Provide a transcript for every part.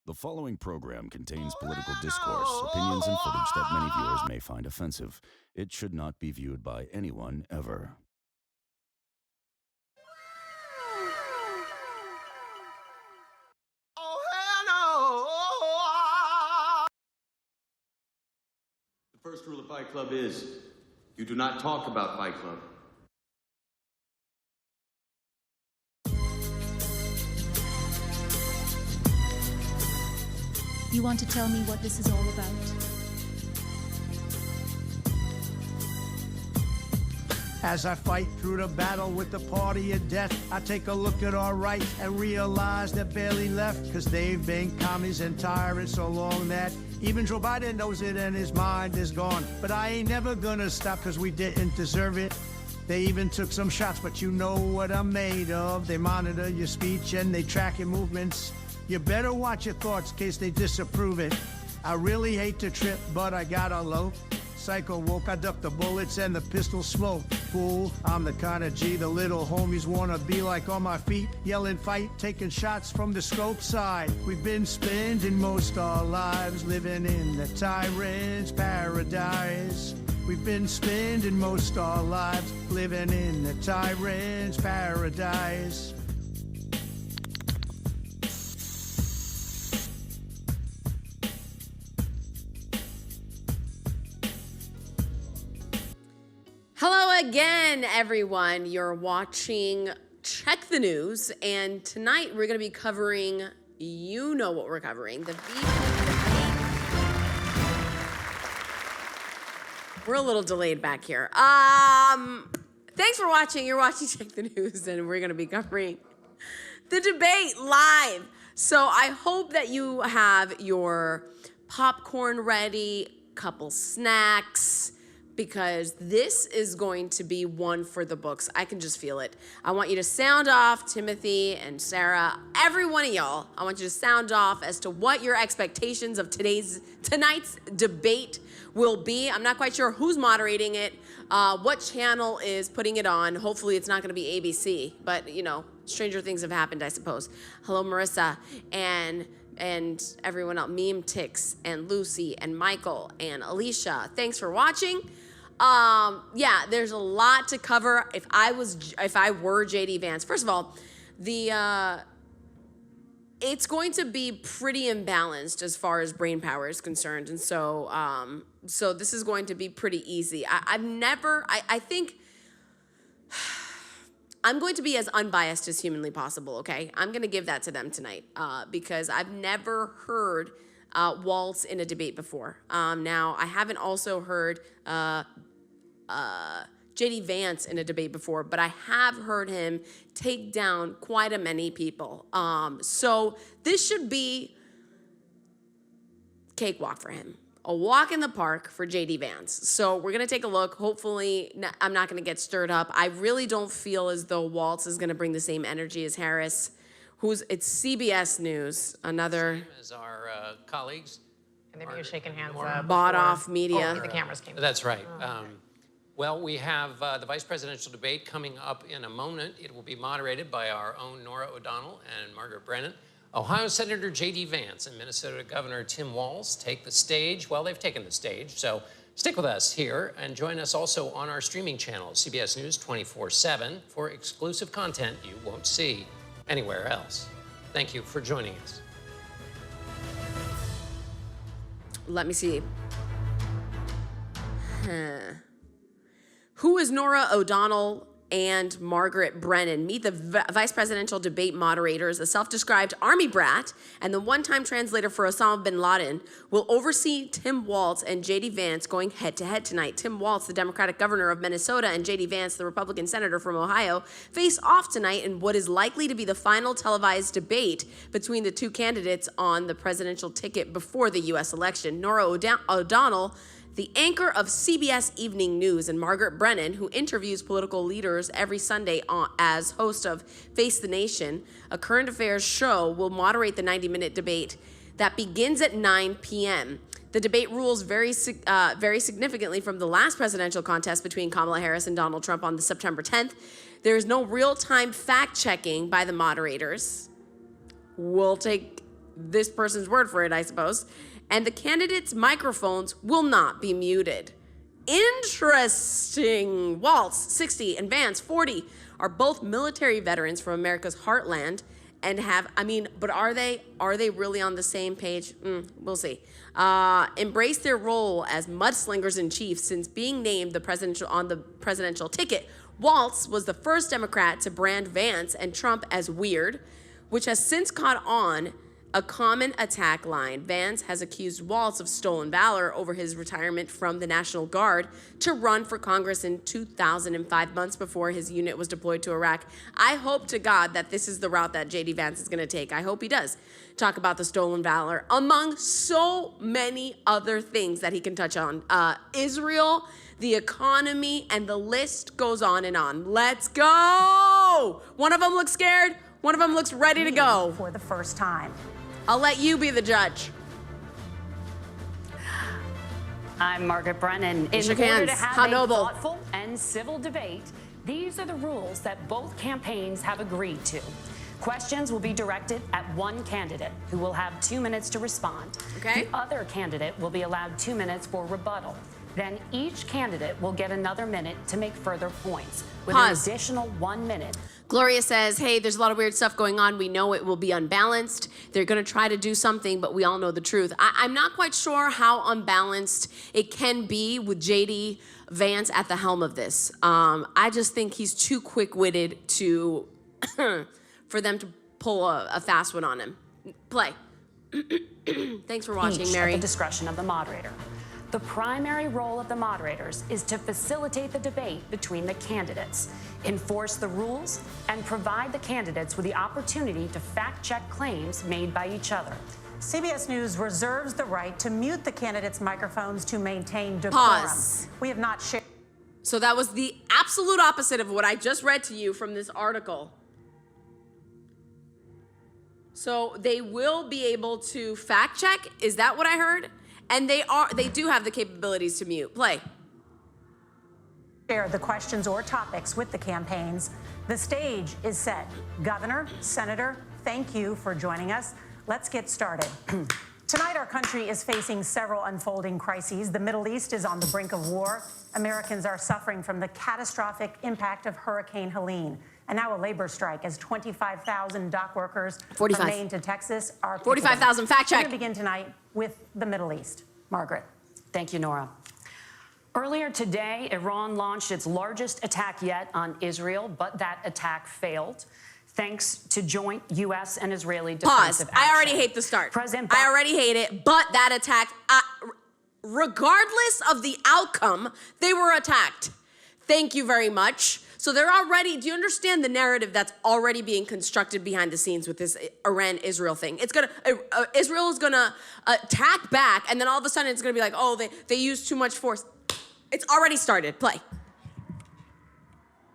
The following program contains political discourse, opinions, and footage that many viewers may find offensive. It should not be viewed by anyone ever. The first rule of Fight Club is, you do not talk about Fight Club. You want to tell me what this is all about? As I fight through the battle with the party of death, I take a look at our right and realize they're barely left, cause they've been commies and tyrants so long that even Joe Biden knows it and his mind is gone. But I ain't never gonna stop cause we didn't deserve it. They even took some shots, but you know what I'm made of. They monitor your speech and they track your movements. You better watch your thoughts in case they disapprove it. I really hate to trip, but I got on low. Psycho woke, I ducked the bullets and the pistol smoke. Fool, I'm the kind of G the little homies wanna be like, on my feet, yelling fight, taking shots from the scope side. We've been spending most our lives living in the tyrant's paradise. We've been spending most our lives living in the tyrant's paradise. Hello again, everyone. You're watching Check the News, and tonight we're going to be covering, you know what we're covering, the We're a little delayed back here. Thanks for watching. You're watching Check the News, and we're going to be covering the debate live. So I hope that you have your popcorn ready, couple snacks, because this is going to be one for the books. I can just feel it. I want you to sound off, Timothy and Sarah, every one of y'all. I want you to sound off as to what your expectations of tonight's debate will be. I'm not quite sure who's moderating it, what channel is putting it on. Hopefully it's not gonna be ABC, but you know, stranger things have happened, I suppose. Hello, Marissa, and everyone else, Meme Tix, and Lucy, and Michael, and Alicia. Thanks for watching. Yeah, there's a lot to cover. If I were JD Vance, first of all, it's going to be pretty imbalanced as far as brain power is concerned, and so this is going to be pretty easy. I think I'm going to be as unbiased as humanly possible, okay? I'm going to give that to them tonight because I've never heard Waltz in a debate before. Now, I haven't also heard JD Vance in a debate before, but I have heard him take down quite a many people. So this should be cakewalk for him. A walk in the park for JD Vance. So we're gonna take a look. Hopefully, I'm not gonna get stirred up. I really don't feel as though Waltz is gonna bring the same energy as Harris, it's CBS News, another as our colleagues. And maybe you're shaking hands. Bought off media. Oh, the cameras came. That's right. Well, we have the vice presidential debate coming up in a moment. It will be moderated by our own Nora O'Donnell and Margaret Brennan. Ohio Senator J.D. Vance and Minnesota Governor Tim Walz take the stage. Well, they've taken the stage, so stick with us here and join us also on our streaming channel, CBS News 24/7, for exclusive content you won't see anywhere else. Thank you for joining us. Let me see. Who is Nora O'Donnell and Margaret Brennan? Meet the vice presidential debate moderators. A self-described army brat and the one-time translator for Osama bin Laden will oversee Tim Walz and J.D. Vance going head-to-head tonight. Tim Walz, the Democratic governor of Minnesota, and J.D. Vance, the Republican senator from Ohio, face off tonight in what is likely to be the final televised debate between the two candidates on the presidential ticket before the U.S. election. Nora O'Donnell, the anchor of CBS Evening News, and Margaret Brennan, who interviews political leaders every Sunday as host of Face the Nation, a current affairs show, will moderate the 90-minute debate that begins at 9 p.m. The debate rules very significantly from the last presidential contest between Kamala Harris and Donald Trump on September 10th. There is no real-time fact-checking by the moderators. We'll take this person's word for it, I suppose. And the candidates' microphones will not be muted. Interesting. Waltz, 60, and Vance, 40, are both military veterans from America's heartland and have, but are they really on the same page? We'll see. Embrace their role as mudslingers in chief since being named on the presidential ticket. Waltz was the first Democrat to brand Vance and Trump as weird, which has since caught on a common attack line. Vance has accused Waltz of stolen valor over his retirement from the National Guard to run for Congress in 2005, months before his unit was deployed to Iraq. I hope to God that this is the route that J.D. Vance is going to take. I hope he does talk about the stolen valor, among so many other things that he can touch on. Israel, the economy, and the list goes on and on. Let's go! One of them looks scared. One of them looks ready to go. For the first time. I'll let you be the judge. I'm Margaret Brennan. Shake In order hands. to have How a noble. thoughtful and civil debate, these are the rules that both campaigns have agreed to. Questions will be directed at one candidate, who will have 2 minutes to respond. Okay. The other candidate will be allowed 2 minutes for rebuttal. Then each candidate will get another minute to make further points, with Pause. an additional 1 minute. Gloria says, hey, there's a lot of weird stuff going on. We know it will be unbalanced. They're going to try to do something, but we all know the truth. I'm not quite sure how unbalanced it can be with J.D. Vance at the helm of this. I just think he's too quick-witted to for them to pull a fast one on him. Play. Thanks for watching, Each Mary. at the discretion of the moderator. The primary role of the moderators is to facilitate the debate between the candidates, enforce the rules, and provide the candidates with the opportunity to fact-check claims made by each other. CBS News reserves the right to mute the candidates' microphones to maintain decorum. Pause. We have not shared. So that was the absolute opposite of what I just read to you from this article. So they will be able to fact check. Is that what I heard? And they do have the capabilities to mute. Play. Share the questions or topics with the campaigns. The stage is set. Governor, Senator, thank you for joining us. Let's get started. Tonight, our country is facing several unfolding crises. The Middle East is on the brink of war. Americans are suffering from the catastrophic impact of Hurricane Helene. And now a labor strike as 25,000 dock workers 45. from Maine to Texas are 45,000, fact check. We're going to begin tonight with the Middle East. Margaret. Thank you, Nora. Earlier today, Iran launched its largest attack yet on Israel, but that attack failed, thanks to joint U.S. and Israeli defensive action. I already hate the start. I already hate it, but that attack, regardless of the outcome, they were attacked. Thank you very much. So they're already, do you understand the narrative that's already being constructed behind the scenes with this Iran-Israel thing? It's gonna, Israel is gonna attack back, and then all of a sudden it's gonna be like, oh, they used too much force. It's already started. Play.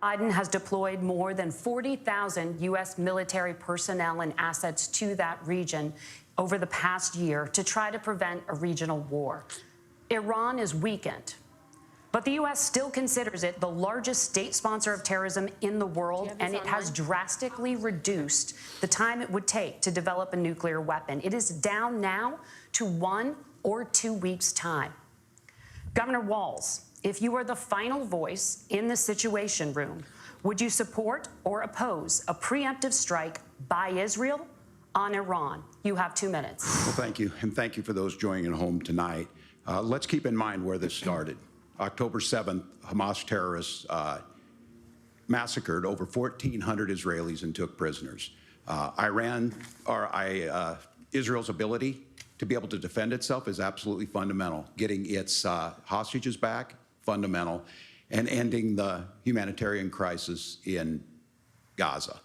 Biden has deployed more than 40,000 U.S. military personnel and assets to that region over the past year to try to prevent a regional war. Iran is weakened, but the U.S. still considers it the largest state sponsor of terrorism in the world, and it has drastically reduced the time it would take to develop a nuclear weapon. It is down now to 1 or 2 weeks' time. Governor Walz, if you were the final voice in the Situation Room, would you support or oppose a preemptive strike by Israel on Iran? You have 2 minutes. Well, thank you, and thank you for those joining at home tonight. Let's keep in mind where this started. October 7th, Hamas terrorists massacred over 1,400 Israelis and took prisoners. Israel's ability to be able to defend itself is absolutely fundamental. Getting its hostages back, fundamental, and ending the humanitarian crisis in Gaza.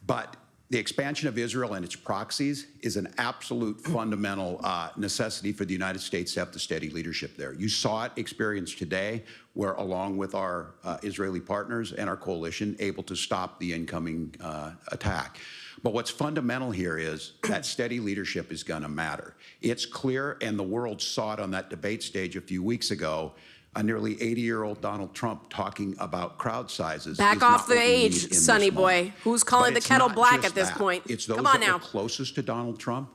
But the expansion of Israel and its proxies is an absolute fundamental necessity for the United States to have the steady leadership there. You saw it experienced today, where along with our Israeli partners and our coalition, able to stop the incoming attack. But what's fundamental here is that steady leadership is going to matter. It's clear, and the world saw it on that debate stage a few weeks ago, a nearly 80-year-old Donald Trump talking about crowd sizes. Back off the age, sonny boy. Who's calling the kettle black at this point? It's those Come on that now. were closest to Donald Trump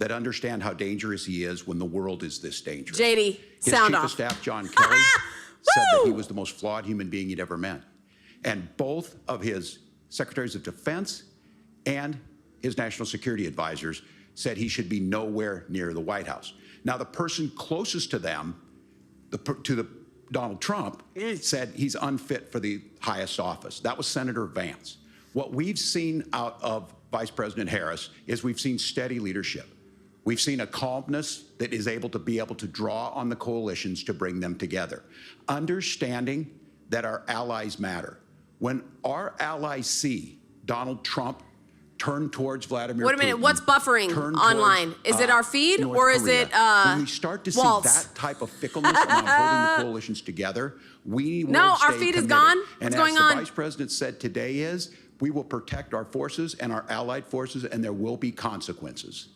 that understand how dangerous he is when the world is this dangerous. JD, His sound chief off. of staff, John Kelly, said that he was the most flawed human being he'd ever met. And both of his secretaries of defense and his national security advisors said he should be nowhere near the White House. Now, the person closest to them, Donald Trump, said he's unfit for the highest office. That was Senator Vance. What we've seen out of Vice President Harris is we've seen steady leadership. We've seen a calmness that is able to draw on the coalitions to bring them together. Understanding that our allies matter. When our allies see Donald Trump turn towards Vladimir Putin. Wait a minute, what's buffering online? Is it our feed North or is Korea. it When we start to see that type of fickleness around holding the coalitions together, we will No, stay our feed is committed. gone. And What's going as on? the Vice President said today is, we will protect our forces and our allied forces, and there will be consequences.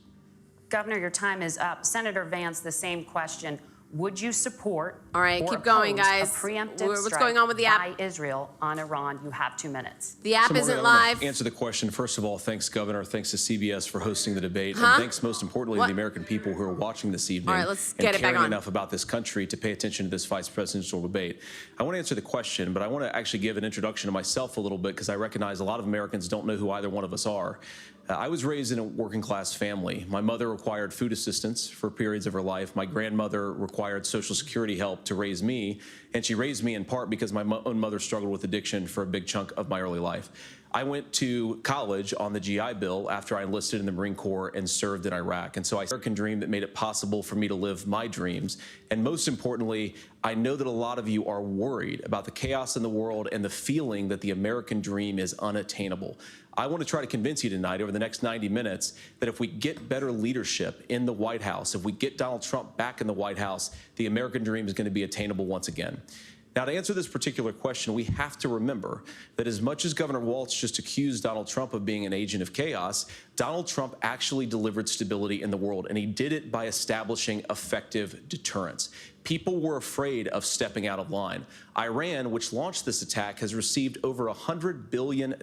Governor, your time is up. Senator Vance, the same question. Would you support All right, or keep going, oppose guys. a preemptive What's strike going on with the app? by Israel on Iran? You have 2 minutes. The app So, Margaret, isn't I wanna live. Answer the question. First of all, thanks, Governor. Thanks to CBS for hosting the debate. And thanks, most importantly, to the American people who are watching this evening All right, let's and get it back caring on. enough about this country to pay attention to this vice presidential debate. I want to answer the question, but I want to actually give an introduction to myself a little bit because I recognize a lot of Americans don't know who either one of us are. I was raised in a working class family. My mother required food assistance for periods of her life. My grandmother required Social Security help to raise me, and she raised me in part because my own mother struggled with addiction for a big chunk of my early life. I went to college on the GI Bill after I enlisted in the Marine Corps and served in Iraq. And so I had an American dream that made it possible for me to live my dreams. And most importantly, I know that a lot of you are worried about the chaos in the world and the feeling that the American dream is unattainable. I want to try to convince you tonight over the next 90 minutes that if we get better leadership in the White House, if we get Donald Trump back in the White House, the American dream is going to be attainable once again. Now, to answer this particular question, we have to remember that as much as Governor Walz just accused Donald Trump of being an agent of chaos, Donald Trump actually delivered stability in the world, and he did it by establishing effective deterrence. People were afraid of stepping out of line. Iran, which launched this attack, has received over $100 billion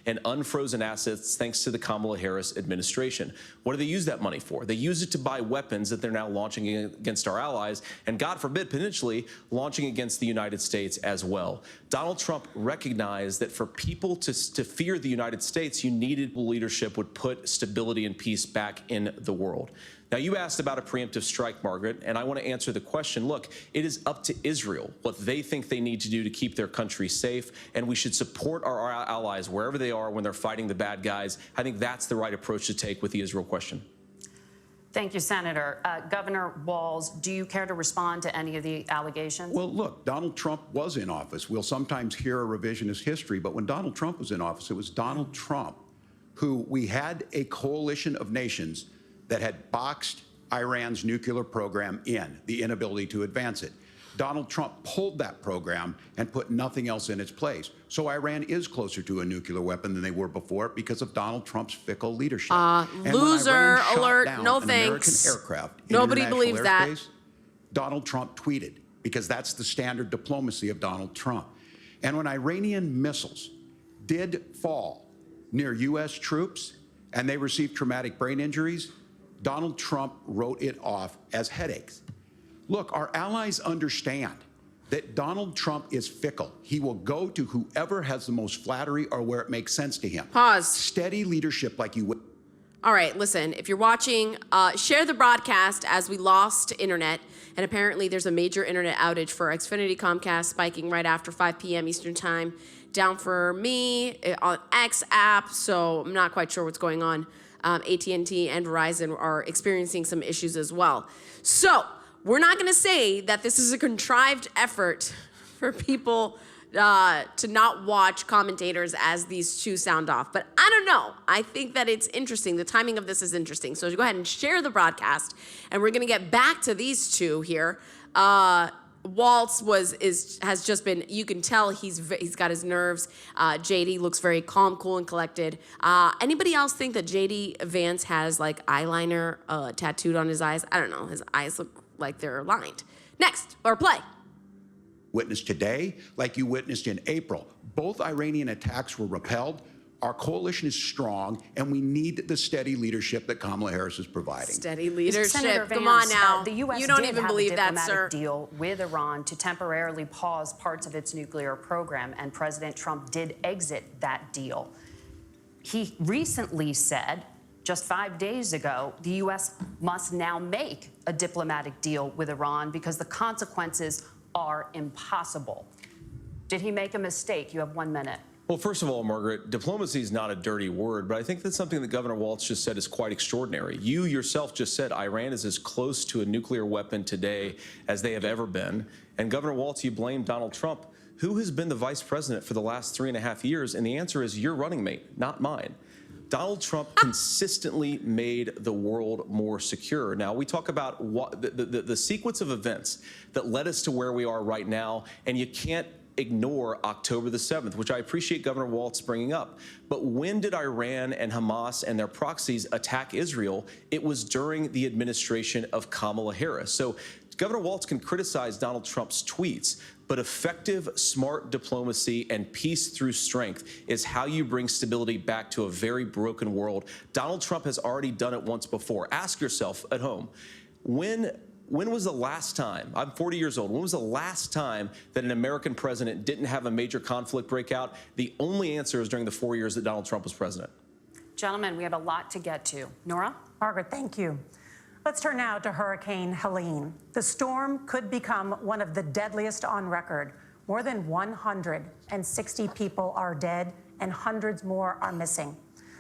in unfrozen assets thanks to the Kamala Harris administration. What do they use that money for? They use it to buy weapons that they're now launching against our allies, and God forbid, potentially launching against the United States as well. Donald Trump recognized that for people to fear the United States, you needed leadership would put stability and peace back in the world. Now, you asked about a preemptive strike, Margaret, and I want to answer the question. Look, it is up to Israel what they think they need to do to keep their country safe, and we should support our allies wherever they are when they're fighting the bad guys. I think that's the right approach to take with the Israel question. Thank you, Senator. Governor Walz, do you care to respond to any of the allegations? Well, look, Donald Trump was in office. We'll sometimes hear a revisionist history, but when Donald Trump was in office, it was Donald Trump who we had a coalition of nations that had boxed Iran's nuclear program in, the inability to advance it. Donald Trump pulled that program and put nothing else in its place. So Iran is closer to a nuclear weapon than they were before because of Donald Trump's fickle leadership. And when Loser Iran shot alert, down no an American thanks. aircraft in Nobody international believes that. airspace, Donald Trump tweeted, because that's the standard diplomacy of Donald Trump. And when Iranian missiles did fall near U.S. troops and they received traumatic brain injuries, Donald Trump wrote it off as headaches. Look, our allies understand that Donald Trump is fickle. He will go to whoever has the most flattery or where it makes sense to him. Pause. Steady leadership like you would. All right, listen, if you're watching, share the broadcast as we lost internet. And apparently there's a major internet outage for Xfinity Comcast spiking right after 5 p.m. Eastern time. Down for me on X app, so I'm not quite sure what's going on. AT&T and Verizon are experiencing some issues as well. So we're not going to say that this is a contrived effort for people to not watch commentators as these two sound off. But I don't know. I think that it's interesting. The timing of this is interesting. So go ahead and share the broadcast, and we're going to get back to these two here. Walz has just been, you can tell he's got his nerves. JD looks very calm, cool, and collected. Anybody else think that JD Vance has like eyeliner tattooed on his eyes? I don't know. His eyes look like they're lined. Next, or play. Witnessed today, like you witnessed in April. Both Iranian attacks were repelled. Our coalition is strong, and we need the steady leadership that Kamala Harris is providing. Steady leadership. Senator Come on Vance, now. The U.S. You don't did even have believe a that, diplomatic sir. deal with Iran to temporarily pause parts of its nuclear program, and President Trump did exit that deal. He recently said, just 5 days ago, the U.S. must now make a diplomatic deal with Iran because the consequences are impossible. Did he make a mistake? You have 1 minute. Well, first of all, Margaret, diplomacy is not a dirty word, but I think that's something that Governor Walz just said is quite extraordinary. You yourself just said Iran is as close to a nuclear weapon today as they have ever been. And Governor Walz, you blame Donald Trump. Who has been the vice president for the last 3.5 years? And the answer is your running mate, not mine. Donald Trump consistently made the world more secure. Now, we talk about what, the sequence of events that led us to where we are right now, and you can't ignore October the 7th, which I appreciate Governor Walz bringing up. But when did Iran and Hamas and their proxies attack Israel? It was during the administration of Kamala Harris. So Governor Walz can criticize Donald Trump's tweets, but effective, smart diplomacy and peace through strength is how you bring stability back to a very broken world. Donald Trump has already done it once before. Ask yourself at home, when was the last time, I'm 40 years old, when was the last time that an American president didn't have a major conflict break out? The only answer is during the 4 years that Donald Trump was president. Gentlemen, we have a lot to get to. Nora? Margaret, thank you. Let's turn now to Hurricane Helene. The storm could become one of the deadliest on record. More than 160 people are dead and hundreds more are missing.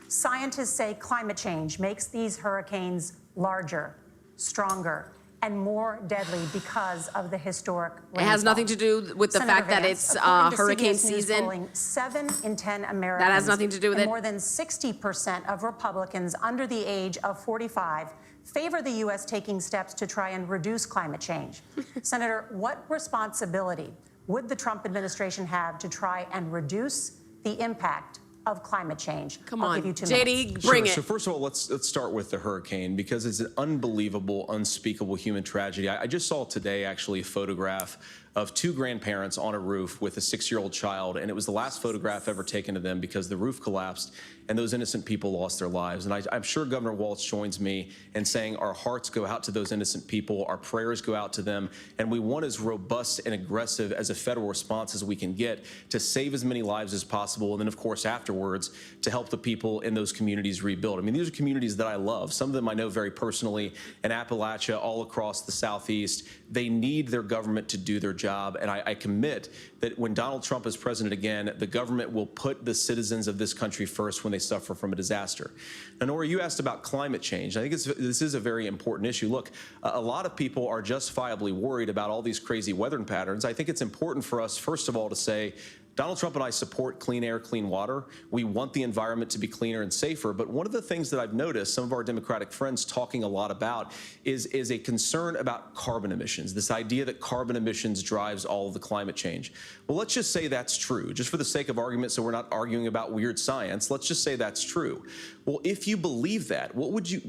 Scientists say climate change makes these hurricanes larger, stronger, and more deadly because of the historic rainfall. It has nothing to do with the Senator fact that Vance, it's according to hurricane CBS News season. polling, 7 in 10 Americans. That has nothing to do with and it. More than 60% of Republicans under the age of 45 favor the U.S. taking steps to try and reduce climate change. Senator, what responsibility would the Trump administration have to try and reduce the impact of climate change? Come I'll on, give you 2 JD, minutes. bring Sure. it. So first of all, let's start with the hurricane because it's an unbelievable, unspeakable human tragedy. I just saw today actually a photograph of 2 grandparents on a roof with a 6-year-old child, and it was the last photograph ever taken of them because the roof collapsed and those innocent people lost their lives. And I'm sure Governor Walz joins me in saying our hearts go out to those innocent people, our prayers go out to them, and we want as robust and aggressive as a federal response as we can get to save as many lives as possible, and then, of course, afterwards, to help the people in those communities rebuild. I mean, these are communities that I love. Some of them I know very personally in Appalachia, all across the Southeast. They need their government to do their job, and I commit that when Donald Trump is president again, the government will put the citizens of this country first when they suffer from a disaster. Now, Nora, you asked about climate change. I think this is a very important issue. Look, a lot of people are justifiably worried about all these crazy weather patterns. I think it's important for us, first of all, to say Donald Trump and I support clean air, clean water. We want the environment to be cleaner and safer. But one of the things that I've noticed some of our Democratic friends talking a lot about is a concern about carbon emissions, this idea that carbon emissions drives all of the climate change. Well, let's just say that's true, just for the sake of argument, so we're not arguing about weird science. Let's just say that's true. Well, if you believe that, what would you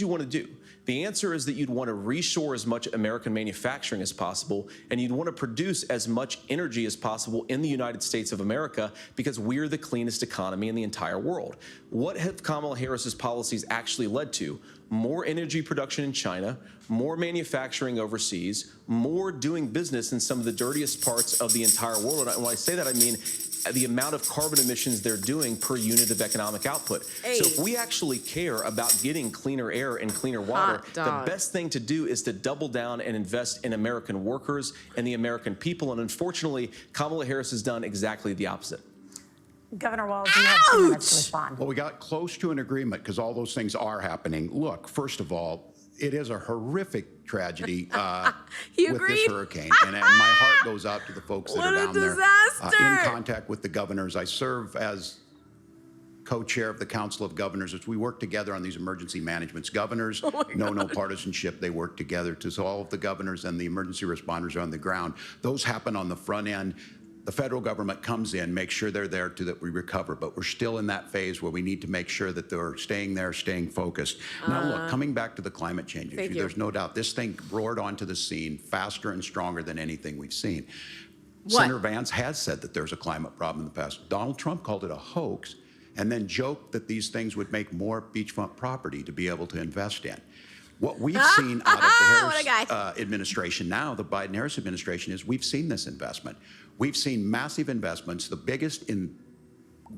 want to do? The answer is that you'd want to reshore as much American manufacturing as possible, and you'd want to produce as much energy as possible in the United States of America because we're the cleanest economy in the entire world. What have Kamala Harris's policies actually led to? More energy production in China, more manufacturing overseas, more doing business in some of the dirtiest parts of the entire world. And when I say that, I mean the amount of carbon emissions they're doing per unit of economic output. Hey. So if we actually care about getting cleaner air and cleaner water, the best thing to do is to double down and invest in American workers and the American people. And unfortunately, Kamala Harris has done exactly the opposite. Governor Walz, you have 2 minutes to respond. Well, we got close to an agreement because all those things are happening. Look, first of all, it is a horrific tragedy with this hurricane. And my heart goes out to the folks that are down there in contact with the governors. I serve as co-chair of the Council of Governors as we work together on these emergency managements. Governors know no partisanship. They work together to all of the governors and the emergency responders are on the ground. Those happen on the front end. The federal government comes in, makes sure they're there that we recover, but we're still in that phase where we need to make sure that they're staying there, staying focused. Now, look, coming back to the climate change issue, there's no doubt this thing roared onto the scene faster and stronger than anything we've seen. Senator Vance has said that there's a climate problem in the past. Donald Trump called it a hoax. and then joke that these things would make more beachfront property to be able to invest in. What we've seen out of the Harris administration now, the Biden-Harris administration, is we've seen this investment. We've seen massive investments, the biggest in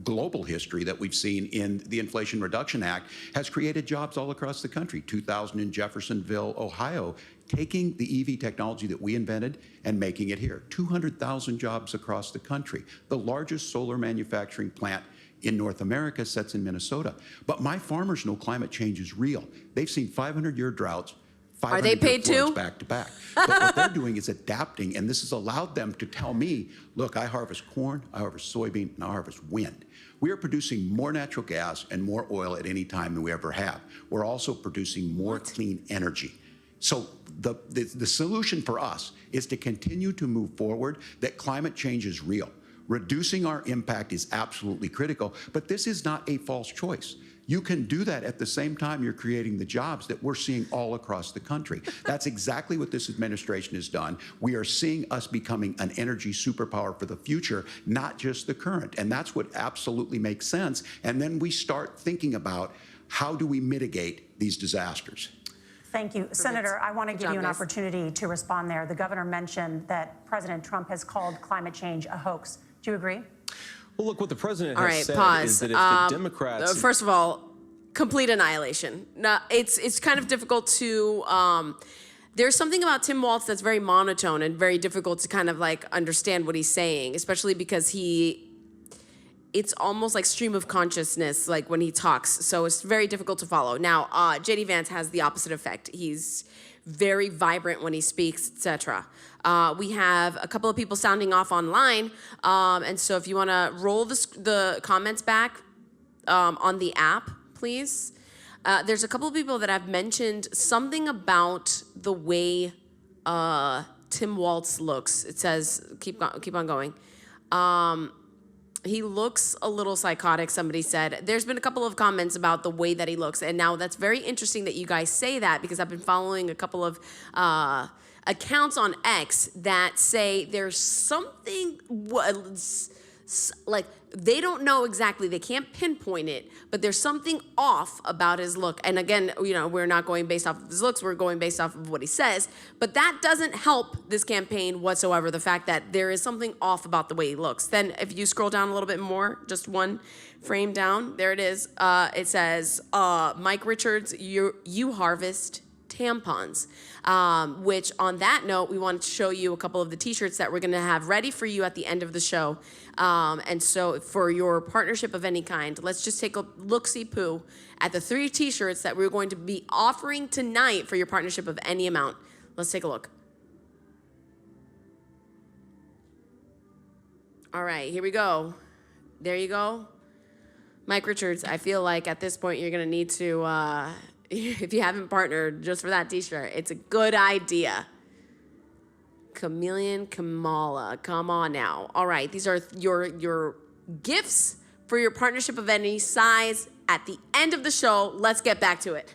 global history that we've seen in the Inflation Reduction Act, has created jobs all across the country. 2,000 in Jeffersonville, Ohio, taking the EV technology that we invented and making it here. 200,000 jobs across the country. The largest solar manufacturing plant in North America sits in Minnesota. But my farmers know climate change is real. They've seen 500-year droughts, 500-year floods back to back. But what they're doing is adapting, and this has allowed them to tell me, look, I harvest corn, I harvest soybean, and I harvest wind. We are producing more natural gas and more oil at any time than we ever have. We're also producing more clean energy. So the solution for us is to continue to move forward, that climate change is real. Reducing our impact is absolutely critical, but this is not a false choice. You can do that at the same time you're creating the jobs that we're seeing all across the country. That's exactly what this administration has done. We are seeing us becoming an energy superpower for the future, not just the current. And that's what absolutely makes sense. And then we start thinking about how do we mitigate these disasters. Thank you. Senator, I want to give you an opportunity to respond there. The governor mentioned that President Trump has called climate change a hoax. Do you agree? Well, look, what the president has said is that if the Democrats... First of all, complete annihilation. Now, it's kind of difficult to... there's something about Tim Walz that's very monotone and very difficult to kind of like understand what he's saying, especially because it's almost like stream of consciousness, like when he talks. So it's very difficult to follow. Now, J.D. Vance has the opposite effect. He's very vibrant when he speaks, etc. We have a couple of people sounding off online. And so if you want to roll the comments back on the app, please. There's a couple of people that have mentioned something about the way Tim Walz looks. It says, keep on going. He looks a little psychotic, somebody said. There's been a couple of comments about the way that he looks. And now that's very interesting that you guys say that, because I've been following a couple of accounts on X that say there's something, like they don't know exactly, they can't pinpoint it, but there's something off about his look. And again, you know, we're not going based off of his looks, we're going based off of what he says, but that doesn't help this campaign whatsoever, the fact that there is something off about the way he looks. Then if you scroll down a little bit more, just one frame down, there it is. It says, Mike Richards, you harvest tampons, which on that note, we wanted to show you a couple of the t-shirts that we're gonna have ready for you at the end of the show. And so for your partnership of any kind, let's just take a look-see-poo at the 3 t-shirts that we're going to be offering tonight for your partnership of any amount. Let's take a look. All right, here we go. There you go. Mike Richards, I feel like at this point you're gonna need to, if you haven't partnered just for that t-shirt, it's a good idea. Chameleon Kamala, come on now. All right, these are your gifts for your partnership of any size at the end of the show. Let's get back to it.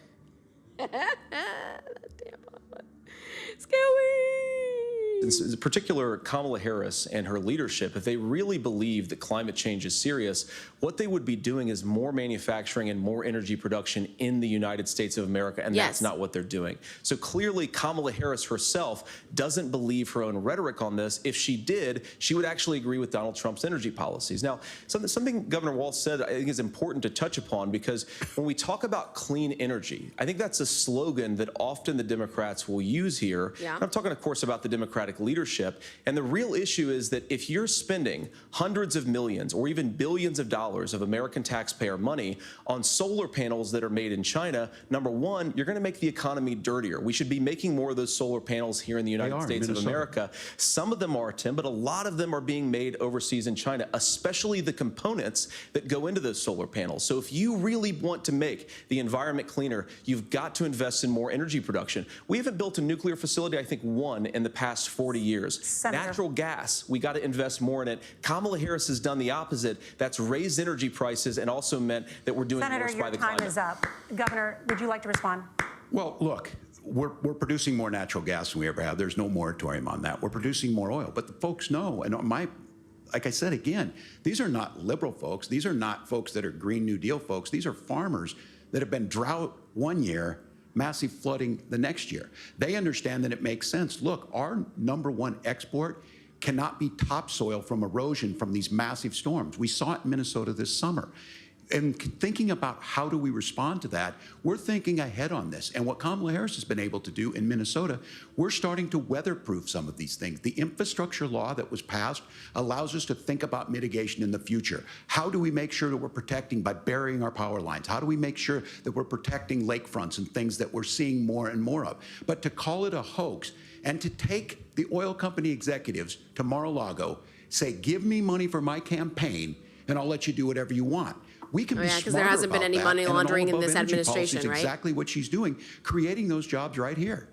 In particular, Kamala Harris and her leadership, if they really believe that climate change is serious, what they would be doing is more manufacturing and more energy production in the United States of America, and that's not what they're doing. So clearly, Kamala Harris herself doesn't believe her own rhetoric on this. If she did, she would actually agree with Donald Trump's energy policies. Now, something Governor Walz said I think is important to touch upon, because when we talk about clean energy, I think that's a slogan that often the Democrats will use here. Yeah. I'm talking, of course, about the Democratic leadership. And the real issue is that if you're spending hundreds of millions or even billions of dollars of American taxpayer money on solar panels that are made in China, number one, you're going to make the economy dirtier. We should be making more of those solar panels here in the United States of America. Some of them are, Tim, but a lot of them are being made overseas in China, especially the components that go into those solar panels. So if you really want to make the environment cleaner, you've got to invest in more energy production. We haven't built a nuclear facility, I think, one in the past 40 years. Senator. Natural gas, we got to invest more in it. Kamala Harris has done the opposite. That's raised energy prices and also meant that we're doing worse by the climate. Senator, your time is up. Governor, would you like to respond? Well, look, we're producing more natural gas than we ever have. There's no moratorium on that. We're producing more oil. But the folks know, and my like I said, again, these are not liberal folks. These are not folks that are Green New Deal folks. These are farmers that have been drought one year, massive flooding the next year. They understand that it makes sense. Look, our #1 export cannot be topsoil from erosion from these massive storms. We saw it in Minnesota this summer. And thinking about how do we respond to that, we're thinking ahead on this. And what Kamala Harris has been able to do in Minnesota, we're starting to weatherproof some of these things. The infrastructure law that was passed allows us to think about mitigation in the future. How do we make sure that we're protecting by burying our power lines? How do we make sure that we're protecting lakefronts and things that we're seeing more and more of? But to call it a hoax and to take the oil company executives to Mar-a-Lago, say, give me money for my campaign and I'll let you do whatever you want. We can be smarter because there hasn't been about any that, money and laundering in all-above this energy administration, policy is right? exactly what she's doing, creating those jobs right here.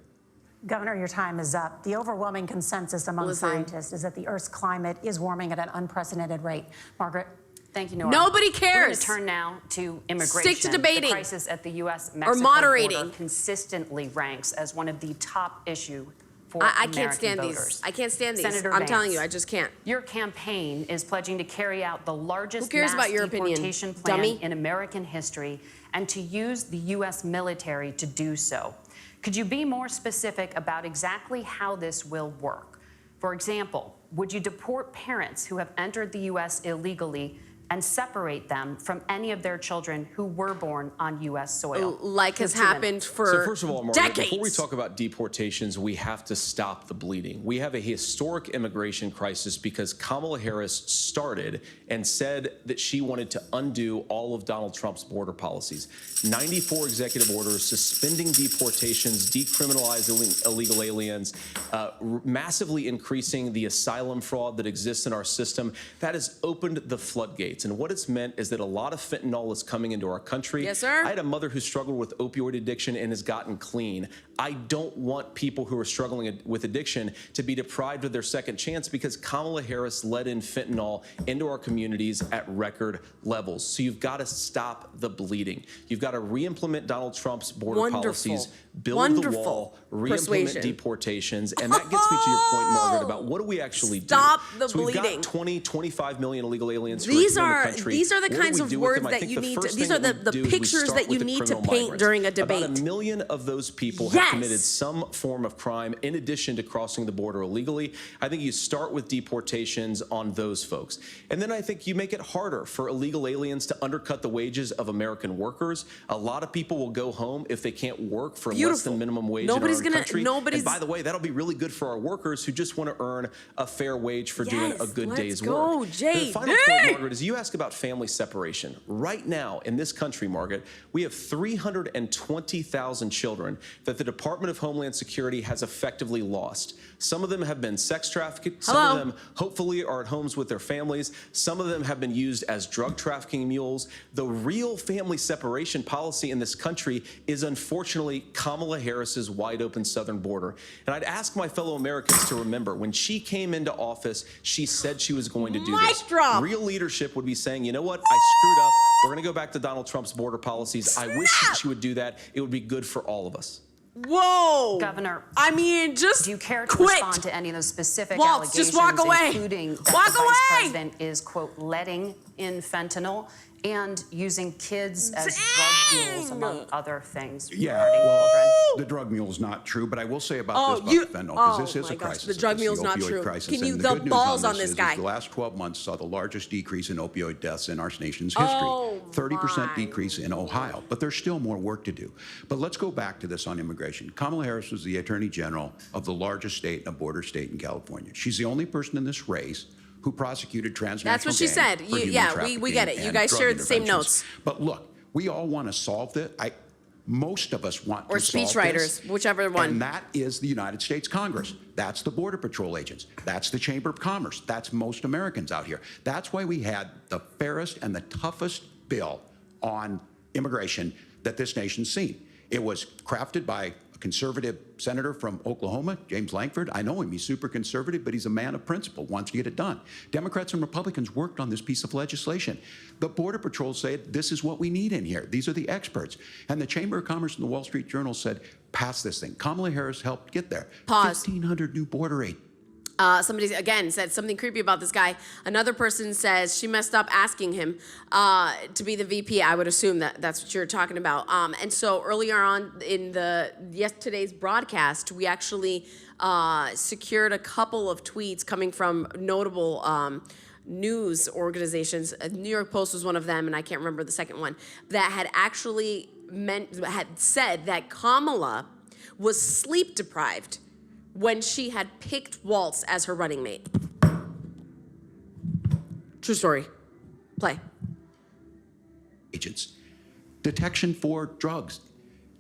Governor, your time is up. The overwhelming consensus among scientists is that the Earth's climate is warming at an unprecedented rate. Margaret? Thank you, Nora. Nobody cares. We're going to turn now to immigration. Stick to debating. The crisis at the U.S.-Mexico or moderating. border consistently ranks as one of the top issues for I American can't stand voters. these. I can't stand these. Senator I'm Vance, telling you, I just can't. Your campaign is pledging to carry out the largest Who cares mass about your opinion, deportation plan dummy? in American history and to use the U.S. military to do so. Could you be more specific about exactly how this will work? For example, would you deport parents who have entered the U.S. illegally and separate them from any of their children who were born on U.S. soil? Like has happened for So first of all, Margaret, decades. before we talk about deportations, we have to stop the bleeding. We have a historic immigration crisis because Kamala Harris started and said that she wanted to undo all of Donald Trump's border policies. 94 executive orders suspending deportations, decriminalizing illegal aliens, massively increasing the asylum fraud that exists in our system. That has opened the floodgates. And what it's meant is that a lot of fentanyl is coming into our country. Yes, sir. I had a mother who struggled with opioid addiction and has gotten clean. I don't want people who are struggling with addiction to be deprived of their second chance because Kamala Harris let in fentanyl into our communities at record levels. So you've got to stop the bleeding. You've got to re-implement Donald Trump's border policies, build the wall, re-implement deportations. And that gets me to your point, Margaret, about what do we actually Stop do? the So we've bleeding. got 20, 25 million illegal aliens who These are in are the country. these are the What do kinds we of do with words them? I that think you the need to. first These thing are the that we do is we pictures start that you with the need to criminal paint migrants. during a debate. About 1 million of those people Yes. have committed some form of crime in addition to crossing the border illegally. I think you start with deportations on those folks. And then I think you make it harder for illegal aliens to undercut the wages of American workers. A lot of people will go home if they can't work for less than minimum wage Nobody's in our gonna- country. nobody's- And by the way, that'll be really good for our workers who just want to earn a fair wage for doing a good let's day's go, work. JD. The final point, Margaret, is you ask about family separation. Right now in this country, Margaret, we have 320,000 children that the Department of Homeland Security has effectively lost. Some of them have been sex trafficked. Some of them hopefully are at homes with their families. Some of them have been used as drug trafficking mules. The real family separation policy in this country is unfortunately Kamala Harris's wide open southern border. And I'd ask my fellow Americans to remember when she came into office, she said she was going to do this. drop. Real leadership would be saying, you know what, I screwed up. We're going to go back to Donald Trump's border policies. I wish she would do that. It would be good for all of us. Whoa. Governor, I mean, just do you care to quit. respond to any of those specific Waltz, allegations, just walk away. including that Walk the Vice away. President is, quote, letting in fentanyl and using kids as drug mules, among other things regarding children? The drug mule is not true, but I will say about Oh, this about fentanyl, because this is my a gosh, crisis. the drug It's mule is not opioid true. crisis. Can you- And the good news balls on this is guy. the last 12 months saw the largest decrease in opioid deaths in our nation's history. 30% decrease in Ohio, but there's still more work to do. But let's go back to this on immigration. Kamala Harris was the Attorney General of the largest state, a border state in California. She's the only person in this race who prosecuted transnational That's what she gangs said. for human Yeah, we trafficking get it. You and guys drug shared the same interventions. notes. But look, we all want to solve this. Most of us want Or to solve speechwriters, this, whichever one. And that is the United States Congress. That's the Border Patrol agents. That's the Chamber of Commerce. That's most Americans out here. That's why we had the fairest and the toughest bill on immigration that this nation's seen. It was crafted by a conservative senator from Oklahoma, James Lankford. I know him. He's super conservative, but he's a man of principle, wants to get it done. Democrats and Republicans worked on this piece of legislation. The Border Patrol said, this is what we need in here. These are the experts. And the Chamber of Commerce and the Wall Street Journal said, pass this thing. Kamala Harris helped get there. Pause. 1,500 new border agents. Somebody, again, said something creepy about this guy. Another person says she messed up asking him to be the VP. I would assume that that's what you're talking about. And so earlier on in yesterday's broadcast, we actually secured a couple of tweets coming from notable news organizations. New York Post was one of them, and I can't remember the second one, that had actually had said that Kamala was sleep deprived when she had picked Waltz as her running mate. True story. Play. Agents, detection for drugs,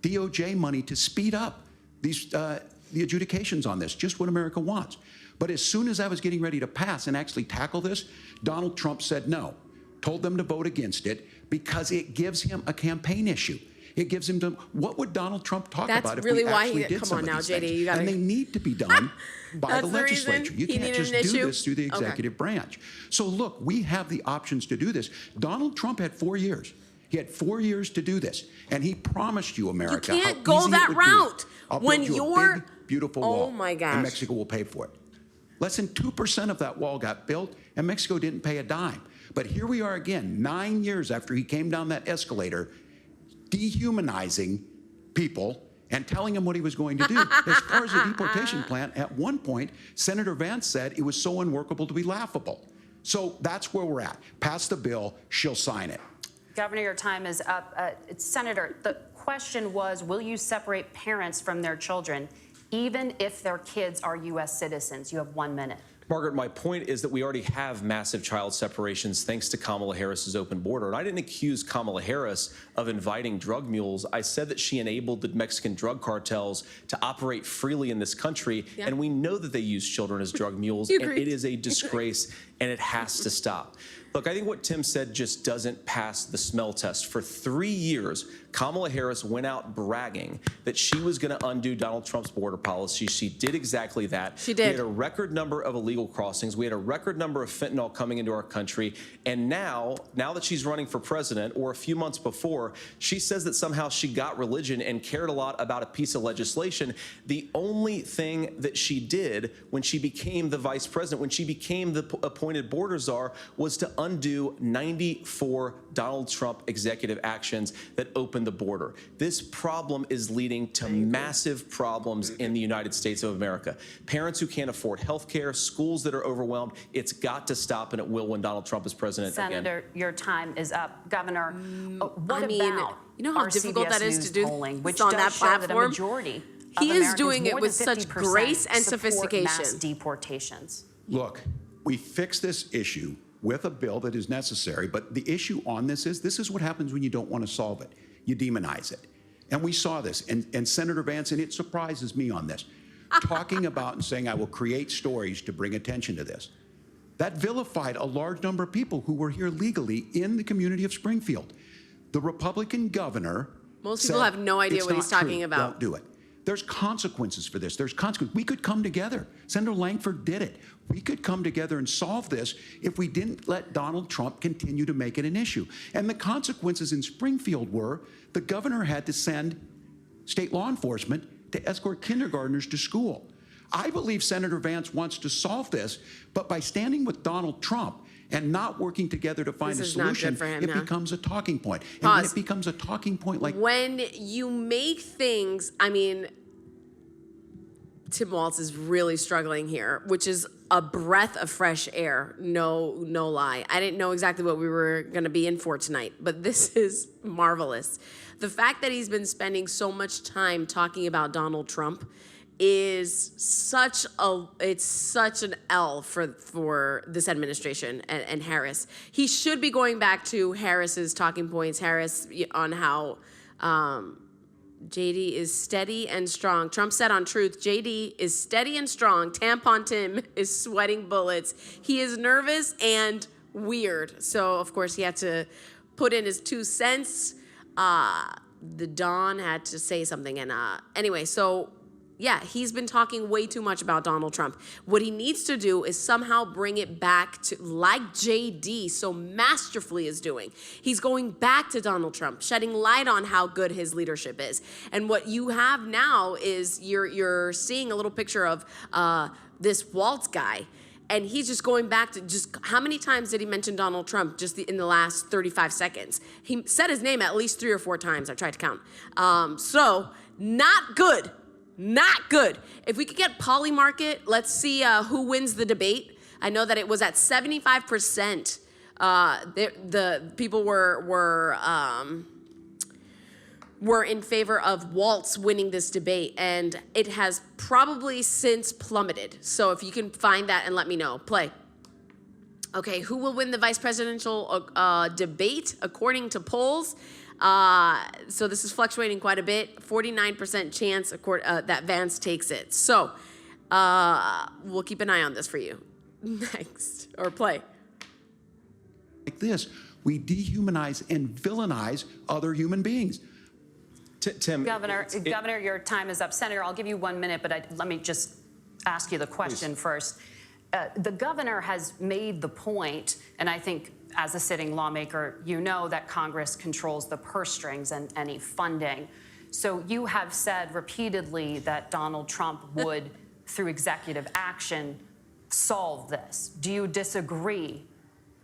DOJ money to speed up these the adjudications on this, just what America wants. But as soon as I was getting ready to pass and actually tackle this, Donald Trump said no, told them to vote against it because it gives him a campaign issue. It gives him what would Donald Trump talk That's about if really we why actually he, did come some on of now, these JD, things? you gotta, and they need to be done by the the reason legislature. You he can't needed just an do issue? this through the executive branch. So look, we have the options to do this. Donald Trump had 4 years. He had 4 years to do this, and he promised you, America, you can't how go easy that it would be. route I'll when build you you're a big, beautiful oh wall. my gosh. And Mexico will pay for it. Less than 2% of that wall got built, and Mexico didn't pay a dime. But here we are again, 9 years after he came down that escalator, dehumanizing people and telling them what he was going to do. As far as the deportation plan, at one point, Senator Vance said it was so unworkable to be laughable. So that's where we're at. Pass the bill, she'll sign it. Governor, your time is up. Senator, the question was, will you separate parents from their children, even if their kids are U.S. citizens? You have 1 minute. Margaret, my point is that we already have massive child separations thanks to Kamala Harris's open border. And I didn't accuse Kamala Harris of inviting drug mules. I said that she enabled the Mexican drug cartels to operate freely in this country. Yeah. And we know that they use children as drug mules. And it is a disgrace, and it has to stop. Look, I think what Tim said just doesn't pass the smell test. For 3 years, Kamala Harris went out bragging that she was going to undo Donald Trump's border policy. She did exactly that. She did. We had a record number of illegal crossings. We had a record number of fentanyl coming into our country. And now that she's running for president, or a few months before, she says that somehow she got religion and cared a lot about a piece of legislation. The only thing that she did when she became the vice president, when she became the appointed border czar, was to undo 94 Donald Trump executive actions that opened the border. This problem is leading to massive problems in the United States of America. Parents who can't afford health care, schools that are overwhelmed. It's got to stop, and it will when Donald Trump is president again. Senator, your time is up. Governor, what you know how our difficult CBS that is News to do polling, which on does that show that a platform? majority He of is Americans, doing it more with than such 50%, grace and support sophistication. Mass deportations. Look, we fix this issue with a bill that is necessary, but the issue on this is what happens when you don't want to solve it. You demonize it. And we saw this, and Senator Vance, and it surprises me on this, talking about and saying, I will create stories to bring attention to this. That vilified a large number of people who were here legally in the community of Springfield. The Republican governor Most people have no idea what he's talking about. Don't do it. There's consequences for this. There's consequences. We could come together. Senator Langford did it. We could come together and solve this if we didn't let Donald Trump continue to make it an issue. And the consequences in Springfield were the governor had to send state law enforcement to escort kindergartners to school. I believe Senator Vance wants to solve this, but by standing with Donald Trump and not working together to find a solution, it becomes a talking point. And when it becomes a talking point like... When you make things, Tim Walz is really struggling here, which is a breath of fresh air, no lie. I didn't know exactly what we were gonna be in for tonight, but this is marvelous. The fact that he's been spending so much time talking about Donald Trump is such an L for this administration and Harris. He should be going back to Harris's talking points, Harris, on how JD is steady and strong. Trump said on Truth, JD is steady and strong. Tampon Tim is sweating bullets. He is nervous and weird. So, of course, he had to put in his 2 cents. The Don had to say something. And anyway, so Yeah, he's been talking way too much about Donald Trump. What he needs to do is somehow bring it back to, like JD so masterfully is doing. He's going back to Donald Trump, shedding light on how good his leadership is. And what you have now is you're seeing a little picture of this Waltz guy. And he's just going back to just how many times did he mention Donald Trump just in the last 35 seconds? He said his name at least 3 or 4 times. I tried to count. So not good. Not good. If we could get Polymarket, let's see who wins the debate. I know that it was at 75%. The people were in favor of Waltz winning this debate, and it has probably since plummeted. So if you can find that and let me know. Play. Okay, who will win the vice presidential debate according to polls? So this is fluctuating quite a bit. 49% chance that Vance takes it. So we'll keep an eye on this for you. Next, or play. Like this, we dehumanize and villainize other human beings. Tim, Governor, your time is up. Senator, I'll give you 1 minute, but let me just ask you the question first. The governor has made the point, and I think as a sitting lawmaker, you know that Congress controls the purse strings and any funding. So you have said repeatedly that Donald Trump would, through executive action, solve this. Do you disagree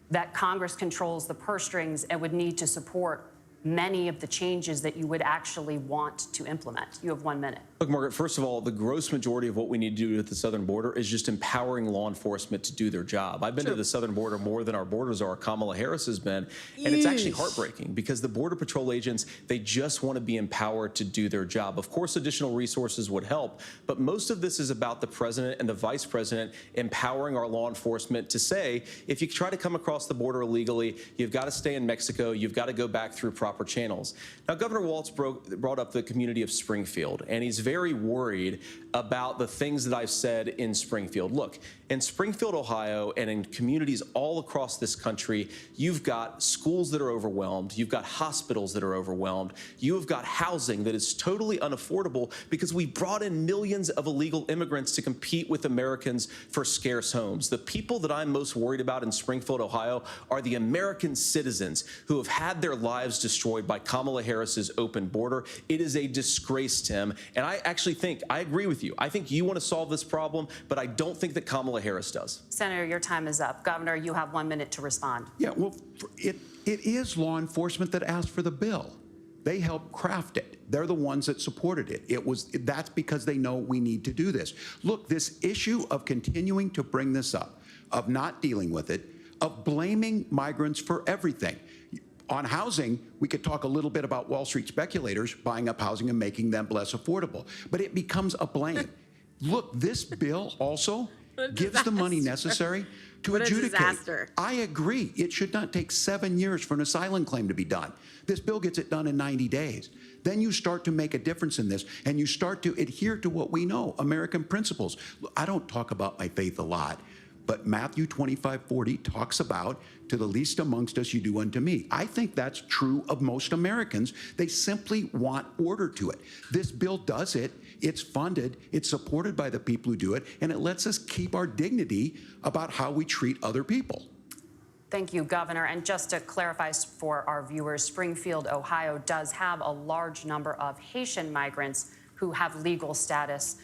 that Congress controls the purse strings and would need to support many of the changes that you would actually want to implement? You have 1 minute. Look, Margaret, first of all, the gross majority of what we need to do at the southern border is just empowering law enforcement to do their job. I've been to the southern border more than our borders are. Kamala Harris has been. And it's actually heartbreaking because the Border Patrol agents, they just want to be empowered to do their job. Of course, additional resources would help, but most of this is about the president and the vice president empowering our law enforcement to say, if you try to come across the border illegally, you've got to stay in Mexico, you've got to go back through proper channels. Now, Governor Waltz brought up the community of Springfield, and he's very worried about the things that I've said in Springfield. Look, in Springfield, Ohio, and in communities all across this country, you've got schools that are overwhelmed, you've got hospitals that are overwhelmed, you've got housing that is totally unaffordable because we brought in millions of illegal immigrants to compete with Americans for scarce homes. The people that I'm most worried about in Springfield, Ohio, are the American citizens who have had their lives destroyed by Kamala Harris's open border. It is a disgrace, Tim, and I actually think, I agree with you. I think you want to solve this problem, but I don't think that Kamala Harris does. Senator, your time is up. Governor, you have 1 minute to respond. Yeah, well, it is law enforcement that asked for the bill. They helped craft it. They're the ones that supported it. That's because they know we need to do this. Look, this issue of continuing to bring this up, of not dealing with it, of blaming migrants for everything. On housing, we could talk a little bit about Wall Street speculators buying up housing and making them less affordable, but it becomes a blame. Look, this bill also gives the money necessary to adjudicate. I agree. It should not take 7 years for an asylum claim to be done. This bill gets it done in 90 days. Then you start to make a difference in this, and you start to adhere to what we know, American principles. I don't talk about my faith a lot, but Matthew 25:40 talks about, to the least amongst us you do unto me. I think that's true of most Americans. They simply want order to it. This bill does it. It's funded. It's supported by the people who do it. And it lets us keep our dignity about how we treat other people. Thank you, Governor. And just to clarify for our viewers, Springfield, Ohio does have a large number of Haitian migrants who have legal status,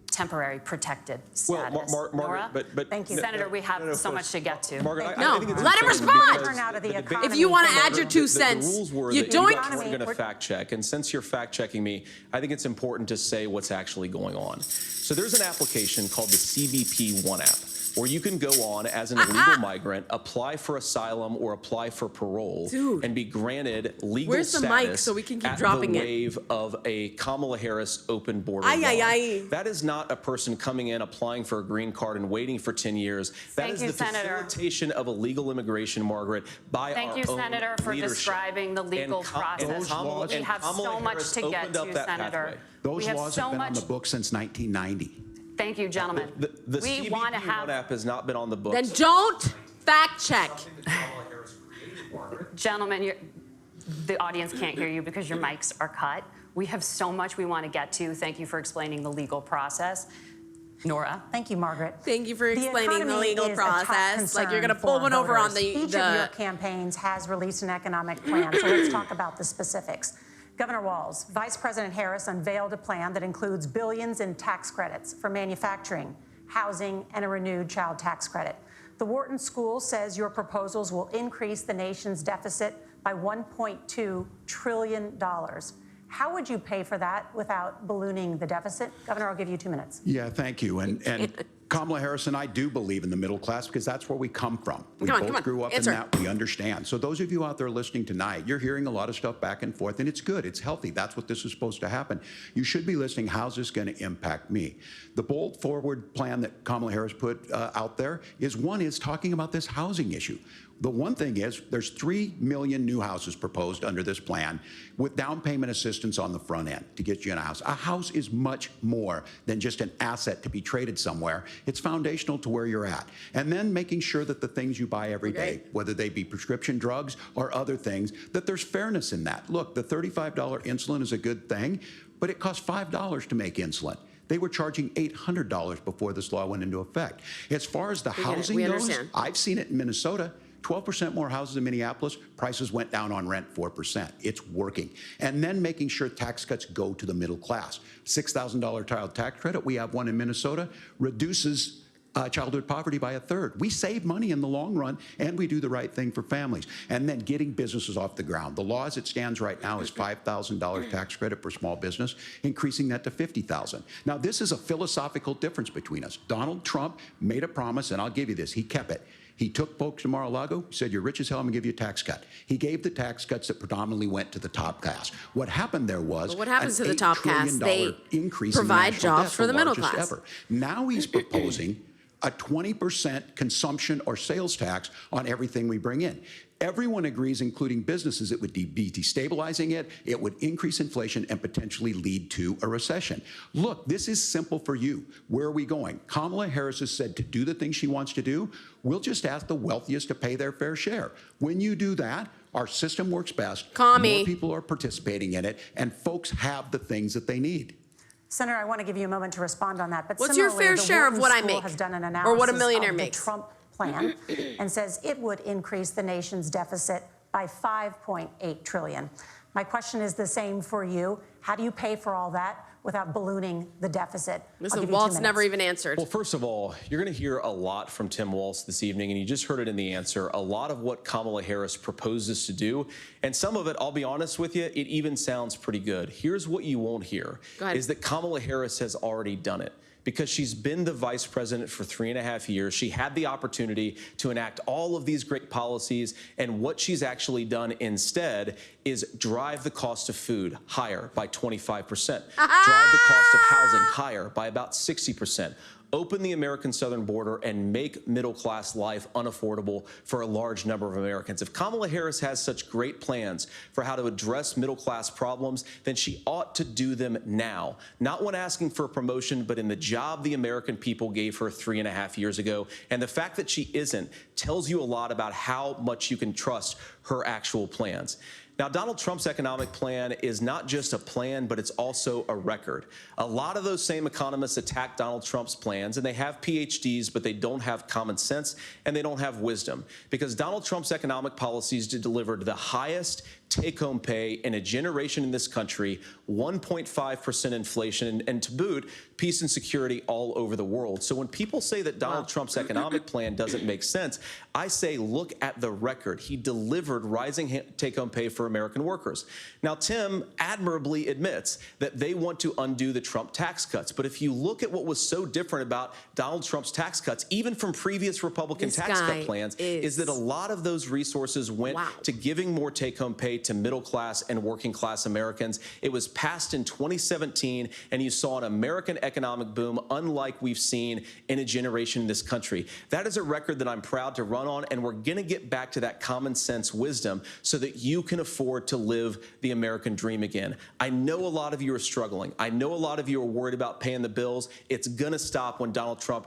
temporary protected status. Well, Margaret, but thank you, Senator. We have so much to get to. Margaret, No, I think it's let him respond. Turn out of the economy. If you want to add your 2 cents, the rules were you that don't. you guys weren't going to fact check, and since you're fact checking me, I think it's important to say what's actually going on. So there's an application called the CBP One app, where you can go on as an illegal migrant, apply for asylum or apply for parole, and be granted legal Where's the status mic so we can keep at dropping the it? wave of a Kamala Harris open border law. That is not a person coming in, applying for a green card and waiting for 10 years. That is the facilitation of illegal immigration, Margaret, by our own Thank you, Senator, for describing the legal process. We have so much to get to, Senator. Those laws have been on the books since 1990. Thank you, gentlemen. The CBP One app has not been on the books. Then don't fact check. Gentlemen, the audience can't hear you because your mics are cut. We have so much we want to get to. Thank you for explaining the legal process. Nora. Thank you, Margaret. Thank you for explaining the legal process. Like you're going to for pull one over on voters. Each of your campaigns has released an economic plan, so let's talk about the specifics. Governor Walz, Vice President Harris unveiled a plan that includes billions in tax credits for manufacturing, housing, and a renewed child tax credit. The Wharton School says your proposals will increase the nation's deficit by $1.2 trillion. How would you pay for that without ballooning the deficit? Governor, I'll give you 2 minutes. Yeah, thank you. And Kamala Harris and I do believe in the middle class because that's where we come from. We both grew up in that. We understand. So those of you out there listening tonight, you're hearing a lot of stuff back and forth, and it's good. It's healthy. That's what this is supposed to happen. You should be listening. How's this going to impact me? The bold forward plan that Kamala Harris put out there is talking about this housing issue. The one thing is there's 3 million new houses proposed under this plan with down payment assistance on the front end to get you in a house. A house is much more than just an asset to be traded somewhere. It's foundational to where you're at. And then making sure that the things you buy every day, whether they be prescription drugs or other things, that there's fairness in that. Look, the $35 insulin is a good thing, but it costs $5 to make insulin. They were charging $800 before this law went into effect. As far as the housing goes, I've seen it in Minnesota. 12% more houses in Minneapolis, prices went down on rent 4%. It's working. And then making sure tax cuts go to the middle class. $6,000 child tax credit, we have one in Minnesota, reduces childhood poverty by 1/3. We save money in the long run, and we do the right thing for families. And then getting businesses off the ground. The law as it stands right now is $5,000 tax credit for small business, increasing that to $50,000. Now, this is a philosophical difference between us. Donald Trump made a promise, and I'll give you this, he kept it. He took folks to Mar-a-Lago, said, you're rich as hell, I'm gonna give you a tax cut. He gave the tax cuts that predominantly went to the top class. What happened there was what happens to the top class? They provide jobs for the middle class. Now he's proposing a 20% consumption or sales tax on everything we bring in. Everyone agrees, including businesses, it would be destabilizing it, it would increase inflation and potentially lead to a recession. Look, this is simple for you. Where are we going? Kamala Harris has said to do the things she wants to do, we'll just ask the wealthiest to pay their fair share. When you do that, our system works best, more people are participating in it, and folks have the things that they need. Senator, I want to give you a moment to respond on that. But what's your fair share of what I make? Has done an analysis or what a millionaire makes? The Trump plan and says it would increase the nation's deficit by $5.8 trillion. My question is the same for you. How do you pay for all that without ballooning the deficit? Listen, Waltz never even answered. Well, first of all, you're going to hear a lot from Tim Walz this evening, and you just heard it in the answer, a lot of what Kamala Harris proposes to do. And some of it, I'll be honest with you, it even sounds pretty good. Here's what you won't hear, is that Kamala Harris has already done it. Because she's been the vice president for 3.5 years. She had the opportunity to enact all of these great policies, and what she's actually done instead is drive the cost of food higher by 25%, drive the cost of housing higher by about 60%, open the American southern border and make middle-class life unaffordable for a large number of Americans. If Kamala Harris has such great plans for how to address middle-class problems, then she ought to do them now. Not when asking for a promotion, but in the job the American people gave her 3.5 years ago. And the fact that she isn't tells you a lot about how much you can trust her actual plans. Now, Donald Trump's economic plan is not just a plan, but it's also a record. A lot of those same economists attack Donald Trump's plans, and they have PhDs, but they don't have common sense and they don't have wisdom, because Donald Trump's economic policies delivered the highest take-home pay in a generation in this country, 1.5% inflation, and to boot, peace and security all over the world. So when people say that Donald Trump's economic plan doesn't make sense, I say look at the record. He delivered rising take-home pay for American workers. Now, Tim admirably admits that they want to undo the Trump tax cuts. But if you look at what was so different about Donald Trump's tax cuts, even from previous Republican tax cut plans, is that a lot of those resources went to giving more take-home pay to middle-class and working-class Americans. It was passed in 2017, and you saw an American economic boom unlike we've seen in a generation in this country. That is a record that I'm proud to run on, and we're going to get back to that common sense wisdom so that you can afford to live the American dream again. I know a lot of you are struggling. I know a lot of you are worried about paying the bills. It's going to stop when Donald Trump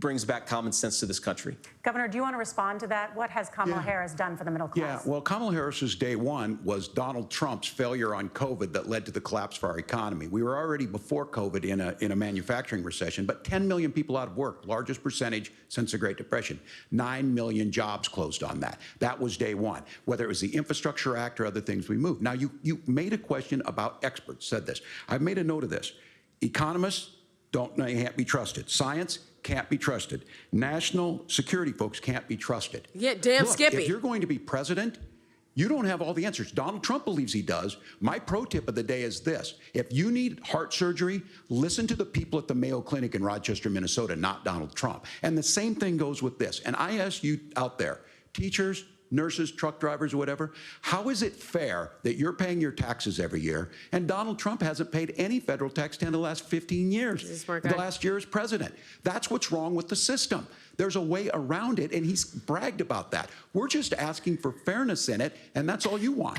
brings back common sense to this country. Governor, do you want to respond to that? What has Kamala Harris done for the middle class? Yeah, well, Kamala Harris's day one was Donald Trump's failure on COVID that led to the collapse of our economy. We were already before COVID in a manufacturing recession, but 10 million people out of work, largest percentage since the Great Depression. 9 million jobs closed on that. That was day one. Whether it was the Infrastructure Act or other things we moved. Now, you made a question about experts, said this. I've made a note of this. Economists can't be trusted. Science can't be trusted. National security folks can't be trusted. Yeah, damn Look, Skippy. if you're going to be president, you don't have all the answers. Donald Trump believes he does. My pro tip of the day is this. If you need heart surgery, listen to the people at the Mayo Clinic in Rochester, Minnesota, not Donald Trump. And the same thing goes with this. And I ask you out there, teachers, nurses, truck drivers, or whatever, how is it fair that you're paying your taxes every year and Donald Trump hasn't paid any federal tax in the last 15 years, the last year as president? That's what's wrong with the system. There's a way around it, and he's bragged about that. We're just asking for fairness in it, and that's all you want.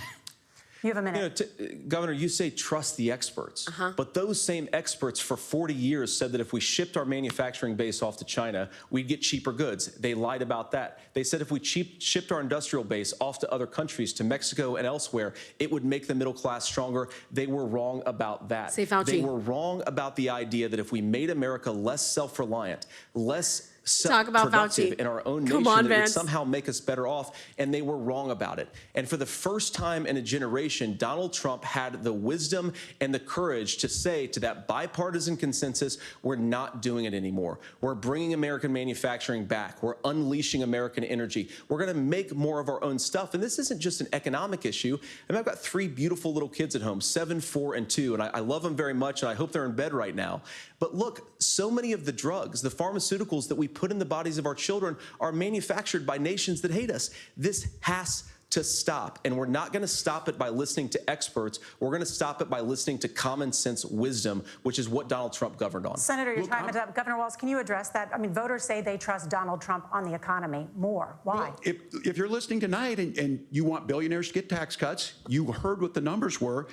You have a minute. Governor, you say trust the experts, but those same experts for 40 years said that if we shipped our manufacturing base off to China, we'd get cheaper goods. They lied about that. They said if we shipped our industrial base off to other countries, to Mexico and elsewhere, it would make the middle class stronger. They were wrong about that. Say Fauci. They were wrong about the idea that if we made America less self-reliant, less Talk about productive Fauci. in our own Come nation, on, that it would Vance. somehow make us better off, and they were wrong about it. And for the first time in a generation, Donald Trump had the wisdom and the courage to say to that bipartisan consensus, we're not doing it anymore. We're bringing American manufacturing back. We're unleashing American energy. We're going to make more of our own stuff. And this isn't just an economic issue. I mean, I've got 3 beautiful little kids at home, 7, 4, and 2, and I love them very much, and I hope they're in bed right now. But look, so many of the drugs, the pharmaceuticals that we put in the bodies of our children are manufactured by nations that hate us. This has to stop, and we're not going to stop it by listening to experts. We're going to stop it by listening to common sense wisdom, which is what Donald Trump governed on. Senator, your time is up. Governor Walz, can you address that? I mean, voters say they trust Donald Trump on the economy more. Why? Well, if you're listening tonight and you want billionaires to get tax cuts, you heard what the numbers were.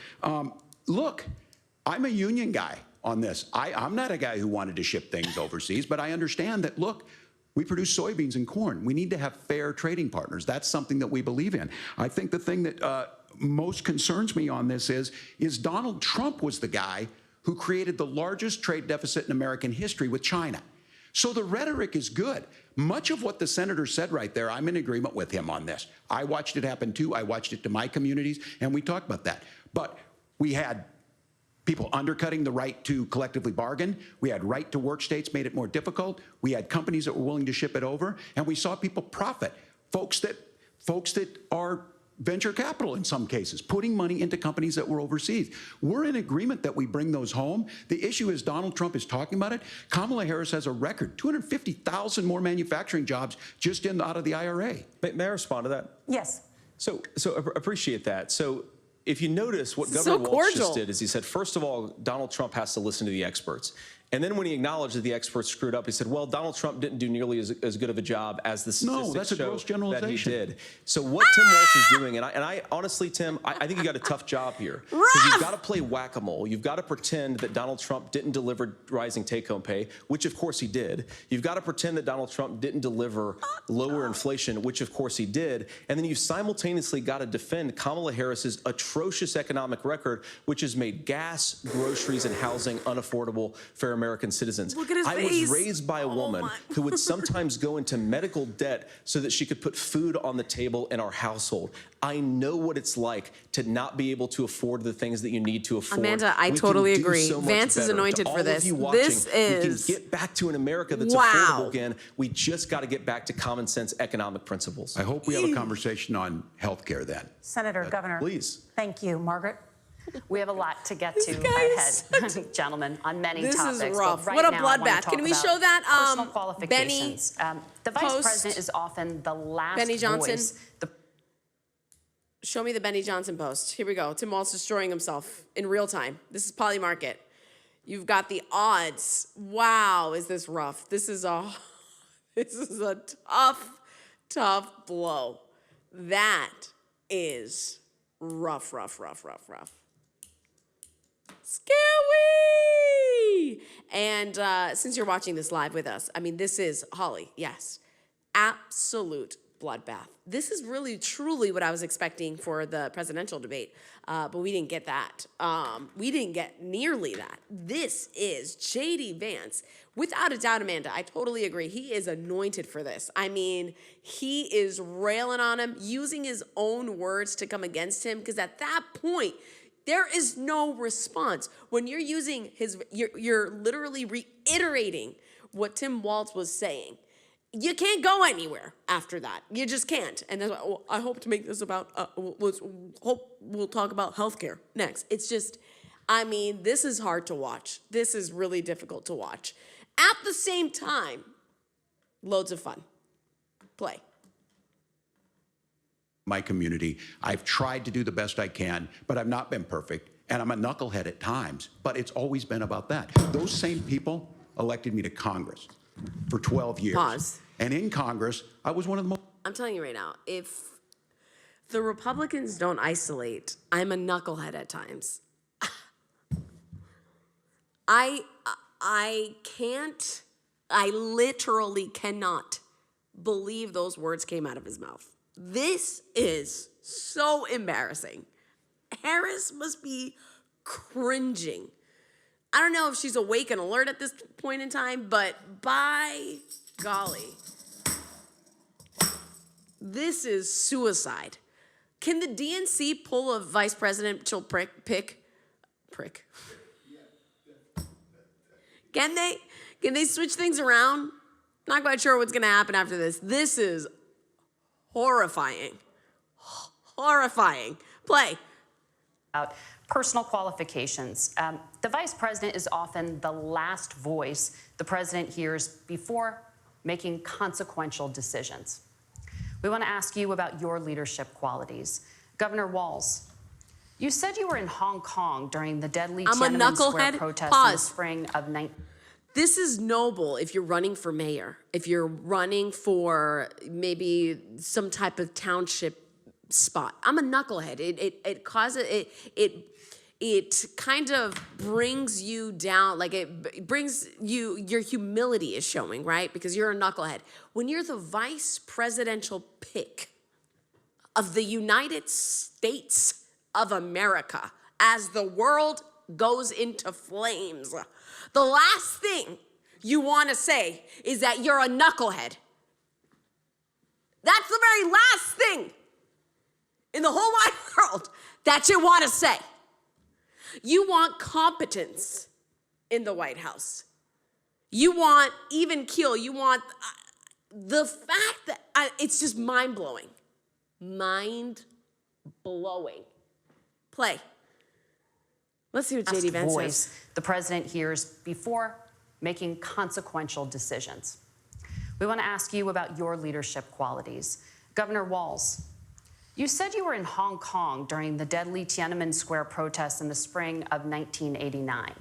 Look, I'm a union guy on this. I'm not a guy who wanted to ship things overseas, but I understand that, look, we produce soybeans and corn. We need to have fair trading partners. That's something that we believe in. I think the thing that most concerns me on this is Donald Trump was the guy who created the largest trade deficit in American history with China. So the rhetoric is good. Much of what the senator said right there, I'm in agreement with him on this. I watched it happen too. I watched it to my communities, and we talked about that. But we had people undercutting the right to collectively bargain. We had right to work states made it more difficult. We had companies that were willing to ship it over, and we saw people profit. Folks that are venture capital in some cases, putting money into companies that were overseas. We're in agreement that we bring those home. The issue is Donald Trump is talking about it. Kamala Harris has a record, 250,000 more manufacturing jobs just out of the IRA. May I respond to that? Yes. So appreciate that. So if you notice, what Governor Walz just did is he said, first of all, Donald Trump has to listen to the experts. And then when he acknowledged that the experts screwed up, he said, well, Donald Trump didn't do nearly as good of a job as the statistics show that he did. So what Tim Walz is doing, and I honestly, Tim, I think you got a tough job here. Because you've got to play whack-a-mole. You've got to pretend that Donald Trump didn't deliver rising take-home pay, which of course he did. You've got to pretend that Donald Trump didn't deliver lower inflation, which of course he did. And then you've simultaneously got to defend Kamala Harris's atrocious economic record, which has made gas, groceries, and housing unaffordable for American citizens. Look at his I face. was raised by a woman who would sometimes go into medical debt so that she could put food on the table in our household. I know what it's like to not be able to afford the things that you need to afford. Amanda, I totally agree. Vance is anointed for this. This is... We can get back to an America that's affordable again. We just got to get back to common sense economic principles. I hope we have a conversation on health care then. Senator, Governor. Please. Thank you. Margaret? We have a lot to get to ahead, gentlemen, on many topics. This is rough. Right what a now, I bloodbath. Can we show that personal qualifications. The vice president is often the last Benny Johnson. voice. Show me the Benny Johnson post. Here we go. Tim Walz destroying himself in real time. This is Poly Market. You've got the odds. Wow, is this rough? This is a tough blow. That is rough. Scary! And since you're watching this live with us, I mean, this is, Holly, yes, absolute bloodbath. This is really, truly what I was expecting for the presidential debate, but we didn't get that. We didn't get nearly that. This is J.D. Vance. Without a doubt, Amanda, I totally agree. He is anointed for this. I mean, he is railing on him, using his own words to come against him, because at that point, there is no response. When you're using you're literally reiterating what Tim Walz was saying. You can't go anywhere after that. You just can't. And that's why, well, I hope to make this about, we'll talk about healthcare next. It's just, I mean, this is hard to watch. This is really difficult to watch. At the same time, loads of fun. Play. My community. I've tried to do the best I can, but I've not been perfect. And I'm a knucklehead at times, but it's always been about that. Those same people elected me to Congress for 12 years. Pause. And in Congress, I was one of the most... I'm telling you right now, if the Republicans don't isolate, I'm a knucklehead at times. I literally cannot believe those words came out of his mouth. This is so embarrassing. Harris must be cringing. I don't know if she's awake and alert at this point in time, but by golly, this is suicide. Can the DNC pull a vice presidential pick? Can they switch things around? Not quite sure what's going to happen after this. This is horrifying. Horrifying. Play. Personal qualifications. The vice president is often the last voice the president hears before making consequential decisions. We want to ask you about your leadership qualities. Governor Walz, you said you were in Hong Kong during the deadly Tiananmen Square protests in the spring of 19... This is noble if you're running for mayor, if you're running for maybe some type of township spot. I'm a knucklehead. It kind of brings you down, like it brings you, your humility is showing, right? Because you're a knucklehead. When you're the vice presidential pick of the United States of America, as the world goes into flames, the last thing you want to say is that you're a knucklehead. That's the very last thing in the whole wide world that you want to say. You want competence in the White House. You want even keel. You want the fact that it's just mind-blowing. Mind-blowing. Play. Let's see what J.D. Vance says. The president hears before making consequential decisions. We want to ask you about your leadership qualities. Governor Walz, you said you were in Hong Kong during the deadly Tiananmen Square protests in the spring of 1989.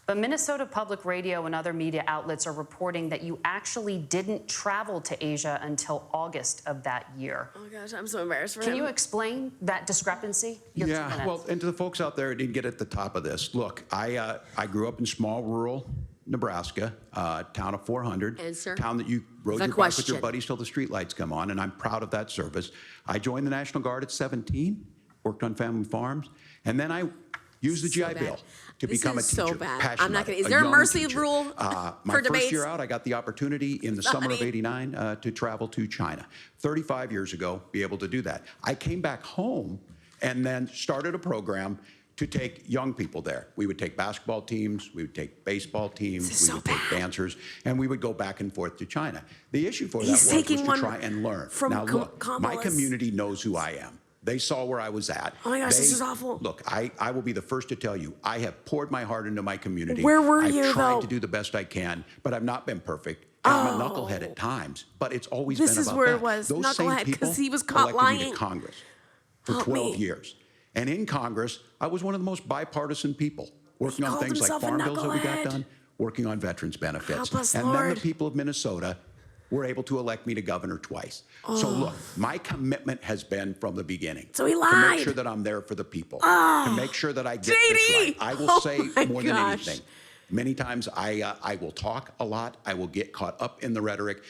But Minnesota Public Radio and other media outlets are reporting that you actually didn't travel to Asia until August of that year. Oh, gosh, I'm so embarrassed for him. Can you explain that discrepancy? Yeah, well, and to the folks out there who didn't get at the top of this, look, I grew up in small rural Nebraska, town of 400, town that you rode your bike with your buddies till the streetlights come on, and I'm proud of that service. I joined the National Guard at 17, worked on family farms, and then I used the GI Bill to become a teacher. So bad. I'm not gonna. Is there a mercy rule for my debates? first year out, I got the opportunity in the summer of '89 to travel to China. 35 years ago, be able to do that. I came back home and then started a program to take young people there. We would take basketball teams, we would take baseball teams, we would take dancers, and we would go back and forth to China. The issue for that was to try and learn. Now look, my community knows who I am. They saw where I was at. Oh my gosh, this is awful. Look, I will be the first to tell you, I have poured my heart into my community. Where were you, I've tried though? to do the best I can, but I've not been perfect. And I'm a knucklehead at times, but it's always been about that. This is where it was, Those same knucklehead, people because he was caught lying. elected me to Congress for 12 years. And in Congress, I was one of the most bipartisan people, working on things like farm bills that we got done, working on veterans benefits. Help us, and Lord. then the people of Minnesota were able to elect me to governor twice. So look, my commitment has been from the beginning. So he To lied. make sure that I'm there for the people. To make sure that I get this right. I will say more than anything. Many times I will talk a lot. I will get caught up in the rhetoric.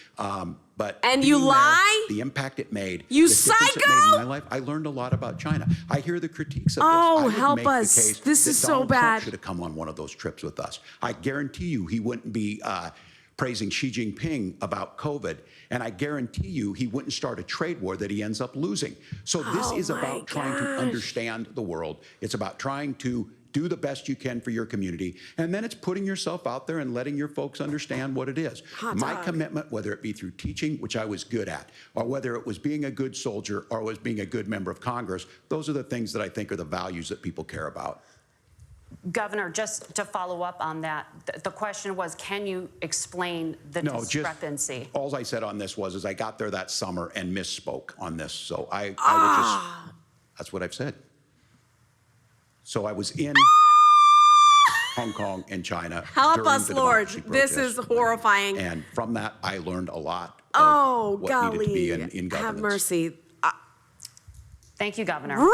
But and you being lie? there, the impact it made, You the difference psycho? it made in my life. I learned a lot about China. I hear the critiques of this. Oh, I would help make us. The case This that is so Donald bad. Trump should have come on one of those trips with us. I guarantee you he wouldn't be praising Xi Jinping about COVID, and I guarantee you he wouldn't start a trade war that he ends up losing. So this is about trying to understand the world. It's about trying to do the best you can for your community, and then it's putting yourself out there and letting your folks understand what it is. My commitment, whether it be through teaching, which I was good at, or whether it was being a good soldier or was being a good member of Congress, those are the things that I think are the values that people care about. Governor, just to follow up on that, the question was, can you explain the discrepancy? All I said on this was I got there that summer and misspoke on this. So I will just, that's what I've said. So I was in Hong Kong and China. Help us, Lord. This is horrifying. And from that, I learned a lot of what golly. needed to be in governance. Have mercy. Thank you, Governor.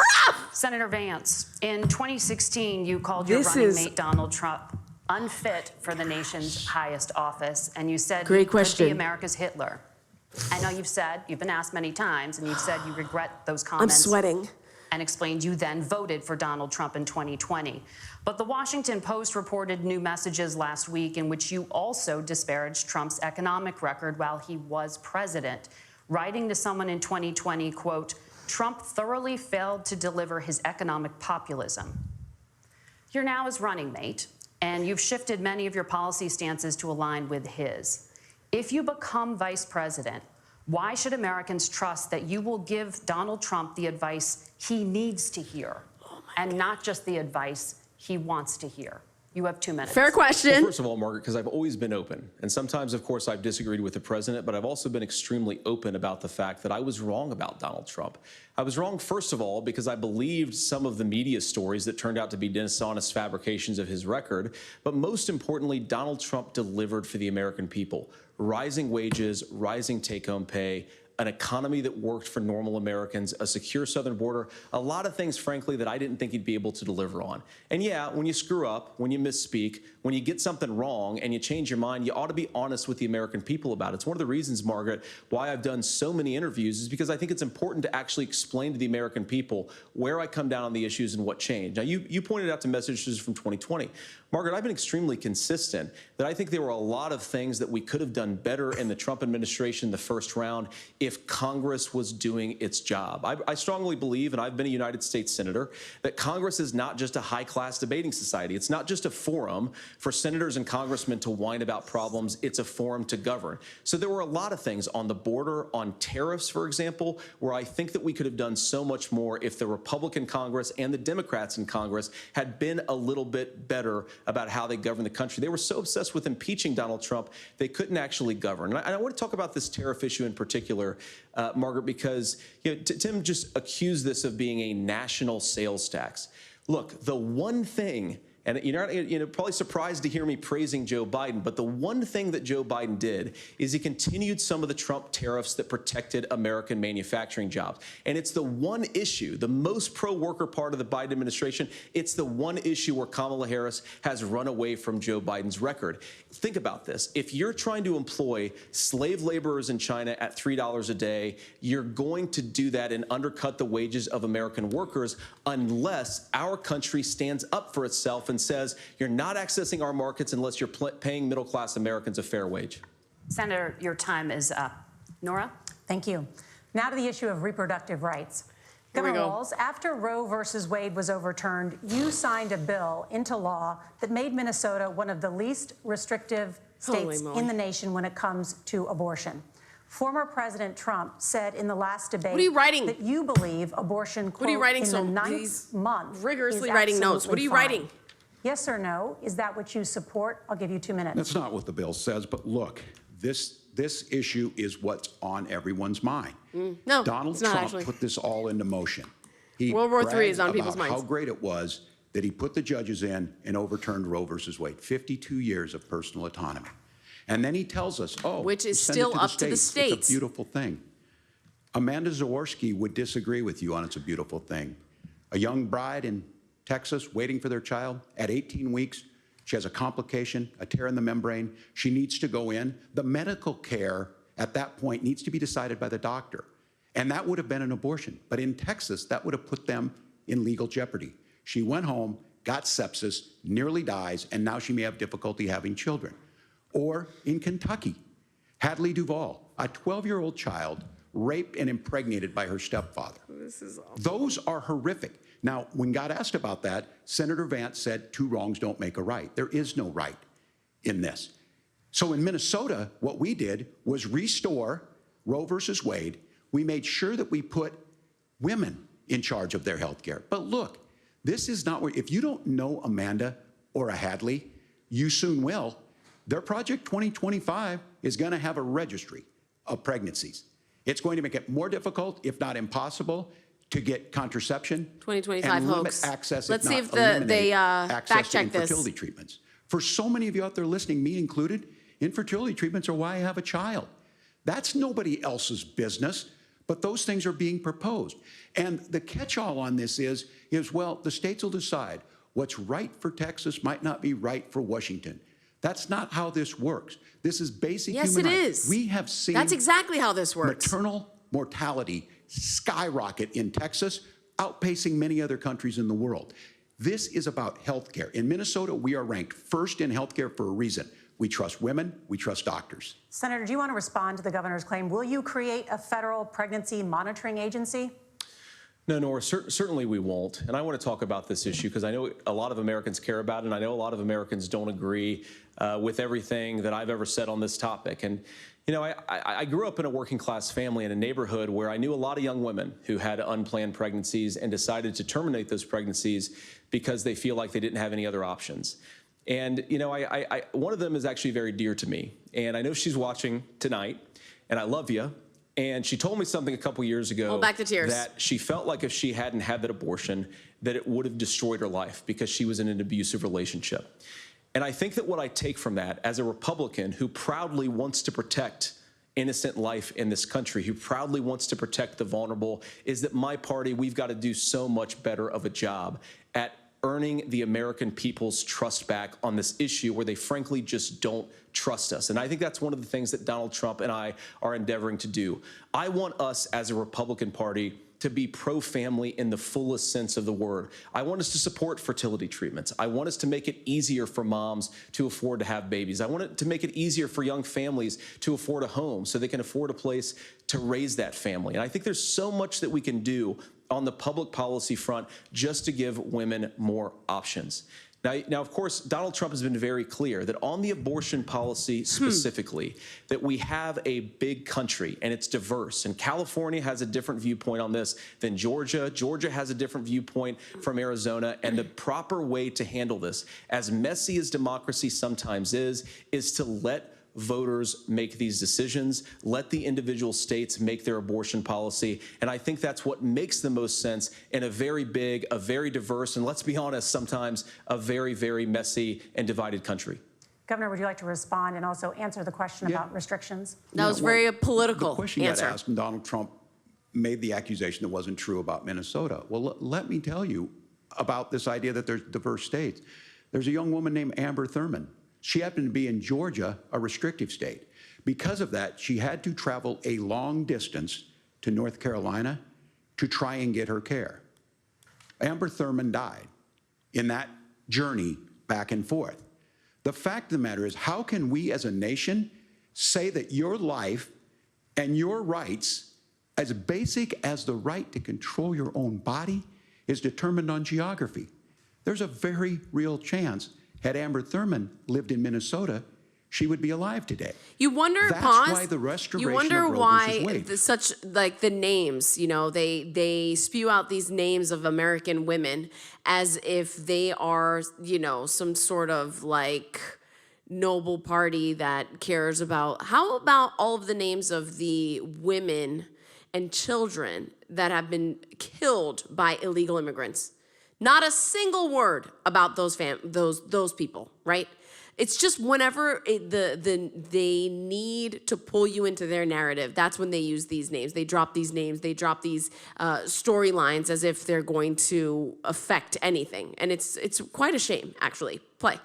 Senator Vance, in 2016, you called your running mate Donald Trump unfit for the nation's highest office, and you said he could be America's Hitler. I know you've been asked many times, and you've said you regret those comments. I'm sweating. And explained you then voted for Donald Trump in 2020. But the Washington Post reported new messages last week in which you also disparaged Trump's economic record while he was president, writing to someone in 2020, quote, Trump thoroughly failed to deliver his economic populism. You're now his running mate, and you've shifted many of your policy stances to align with his. If you become vice president, why should Americans trust that you will give Donald Trump the advice he needs to hear and not just the advice he wants to hear? You have 2 minutes. Fair question. Well, first of all, Margaret, because I've always been open. And sometimes, of course, I've disagreed with the president, but I've also been extremely open about the fact that I was wrong about Donald Trump. I was wrong, first of all, because I believed some of the media stories that turned out to be dishonest fabrications of his record. But most importantly, Donald Trump delivered for the American people. Rising wages, rising take-home pay, an economy that worked for normal Americans, a secure southern border, a lot of things, frankly, that I didn't think he'd be able to deliver on. And yeah, when you screw up, when you misspeak, when you get something wrong and you change your mind, you ought to be honest with the American people about it. It's one of the reasons, Margaret, why I've done so many interviews is because I think it's important to actually explain to the American people where I come down on the issues and what changed. Now, you pointed out to messages from 2020. Margaret, I've been extremely consistent that I think there were a lot of things that we could have done better in the Trump administration the first round if Congress was doing its job. I strongly believe, and I've been a United States Senator, that Congress is not just a high-class debating society. It's not just a forum for senators and congressmen to whine about problems. It's a forum to govern. So there were a lot of things on the border, on tariffs, for example, where I think that we could have done so much more if the Republican Congress and the Democrats in Congress had been a little bit better about how they govern the country. They were so obsessed with impeaching Donald Trump, they couldn't actually govern. And I want to talk about this tariff issue in particular, Margaret, because Tim just accused this of being a national sales tax. Look, the one thing, and you're probably surprised to hear me praising Joe Biden, but the one thing that Joe Biden did is he continued some of the Trump tariffs that protected American manufacturing jobs. And it's the one issue, the most pro-worker part of the Biden administration, it's the one issue where Kamala Harris has run away from Joe Biden's record. Think about this. If you're trying to employ slave laborers in China at $3 a day, you're going to do that and undercut the wages of American workers unless our country stands up for itself and says you're not accessing our markets unless you're paying middle-class Americans a fair wage. Senator, your time is up. Nora? Thank you. Now to the issue of reproductive rights. Governor Walz, after Roe versus Wade was overturned, you signed a bill into law that made Minnesota one of the least restrictive states in the nation when it comes to abortion. Former President Trump said in the last debate that you believe abortion, quote, in the ninth month rigorously writing notes. What are you writing? Yes or no? Is that what you support? I'll give you 2 minutes. That's not what the bill says, but look, this issue is what's on everyone's mind. No, Donald it's not Trump actually. put this all into motion. He World War III is on bragged people's about minds. how great it was that he put the judges in and overturned Roe versus Wade. 52 years of personal autonomy. And then he tells us, oh, which is send it still up to the It's states. a beautiful thing. Amanda Zaworski would disagree with you on it's a beautiful thing. A young bride in Texas waiting for their child at 18 weeks. She has a complication, a tear in the membrane. She needs to go in. The medical care at that point needs to be decided by the doctor. And that would have been an abortion. But in Texas, that would have put them in legal jeopardy. She went home, got sepsis, nearly dies, and now she may have difficulty having children. Or in Kentucky, Hadley Duvall, a 12-year-old child raped and impregnated by her stepfather. This is awful. Those are horrific. Now, when God asked about that, Senator Vance said, 2 wrongs don't make a right. There is no right in this. So in Minnesota, what we did was restore Roe versus Wade. We made sure that we put women in charge of their health care. But look, this is not where, if you don't know Amanda or a Hadley, you soon will. Their Project 2025 is going to have a registry of pregnancies. It's going to make it more difficult, if not impossible, to get contraception 2025 and limit hoax. access. Let's if see not if eliminate they access fact to check this. infertility treatments. For so many of you out there listening, me included, infertility treatments are why I have a child. That's nobody else's business, but those things are being proposed. And the catch-all on this is, well, the states will decide what's right for Texas might not be right for Washington. That's not how this works. This is basic Yes, human it rights. is. We have seen That's exactly how this works. maternal mortality skyrocket in Texas, outpacing many other countries in the world. This is about health care. In Minnesota, we are ranked first in health care for a reason. We trust women, we trust doctors. Senator, do you want to respond to the governor's claim? Will you create a federal pregnancy monitoring agency? No, Nora, certainly we won't. And I want to talk about this issue because I know a lot of Americans care about it, and I know a lot of Americans don't agree with everything that I've ever said on this topic. And, you know, I grew up in a working class family in a neighborhood where I knew a lot of young women who had unplanned pregnancies and decided to terminate those pregnancies because they feel like they didn't have any other options. And, you know, one of them is actually very dear to me. And I know she's watching tonight, and I love you. And she told me something a couple years ago. Hold back the tears. That she felt like if she hadn't had that abortion, that it would have destroyed her life because she was in an abusive relationship. And I think that what I take from that as a Republican who proudly wants to protect innocent life in this country, who proudly wants to protect the vulnerable, is that my party, we've got to do so much better of a job at earning the American people's trust back on this issue where they frankly just don't trust us. And I think that's one of the things that Donald Trump and I are endeavoring to do. I want us as a Republican Party to be pro-family in the fullest sense of the word. I want us to support fertility treatments. I want us to make it easier for moms to afford to have babies. I want it to make it easier for young families to afford a home so they can afford a place to raise that family. And I think there's so much that we can do on the public policy front just to give women more options. Now, of course, Donald Trump has been very clear that on the abortion policy specifically, that we have a big country and it's diverse. And California has a different viewpoint on this than Georgia. Georgia has a different viewpoint from Arizona. And the proper way to handle this, as messy as democracy sometimes is to let voters make these decisions, let the individual states make their abortion policy. And I think that's what makes the most sense in a very big, a very diverse, and let's be honest, sometimes a very, very messy and divided country. Governor, would you like to respond and also answer the question about restrictions? That was very political The question answer. got asked, and Donald Trump made the accusation that wasn't true about Minnesota. Well, let me tell you about this idea that there's diverse states. There's a young woman named Amber Thurman. She happened to be in Georgia, a restrictive state. Because of that, she had to travel a long distance to North Carolina to try and get her care. Amber Thurman died in that journey back and forth. The fact of the matter is, how can we as a nation say that your life and your rights, as basic as the right to control your own body, is determined on geography? There's a very real chance had Amber Thurman lived in Minnesota, she would be alive today. You wonder, That's pause. why the restoration You wonder of Roe why versus Wade. such like the names, you know, they spew out these names of American women as if they are, you know, some sort of like noble party that cares about. How about all of the names of the women and children that have been killed by illegal immigrants? Not a single word about those people, right? It's just whenever they need to pull you into their narrative, that's when they use these names. They drop these names. They drop these storylines as if they're going to affect anything. And it's quite a shame, actually. Play.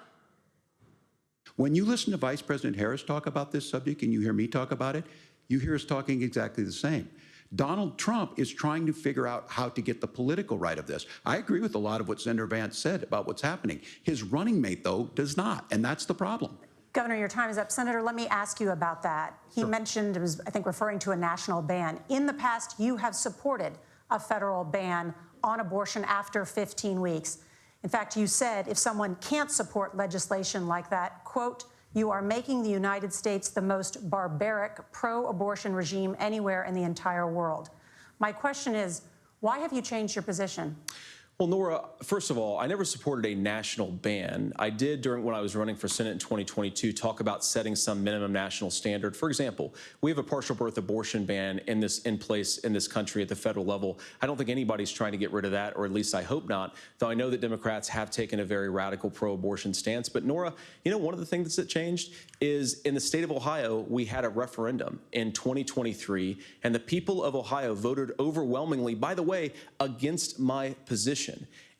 When you listen to Vice President Harris talk about this subject and you hear me talk about it, you hear us talking exactly the same. Donald Trump is trying to figure out how to get the political right of this. I agree with a lot of what Senator Vance said about what's happening. His running mate, though, does not, and that's the problem. Governor, your time is up. Senator, let me ask you about that. He mentioned, it was, I think, referring to a national ban. In the past, you have supported a federal ban on abortion after 15 weeks. In fact, you said if someone can't support legislation like that, quote, you are making the United States the most barbaric pro-abortion regime anywhere in the entire world. My question is, why have you changed your position? Well, Nora, first of all, I never supported a national ban. I did, when I was running for Senate in 2022, talk about setting some minimum national standard. For example, we have a partial birth abortion ban in place in this country at the federal level. I don't think anybody's trying to get rid of that, or at least I hope not, though I know that Democrats have taken a very radical pro-abortion stance. But Nora, you know, one of the things that changed is in the state of Ohio, we had a referendum in 2023, and the people of Ohio voted overwhelmingly, by the way, against my position.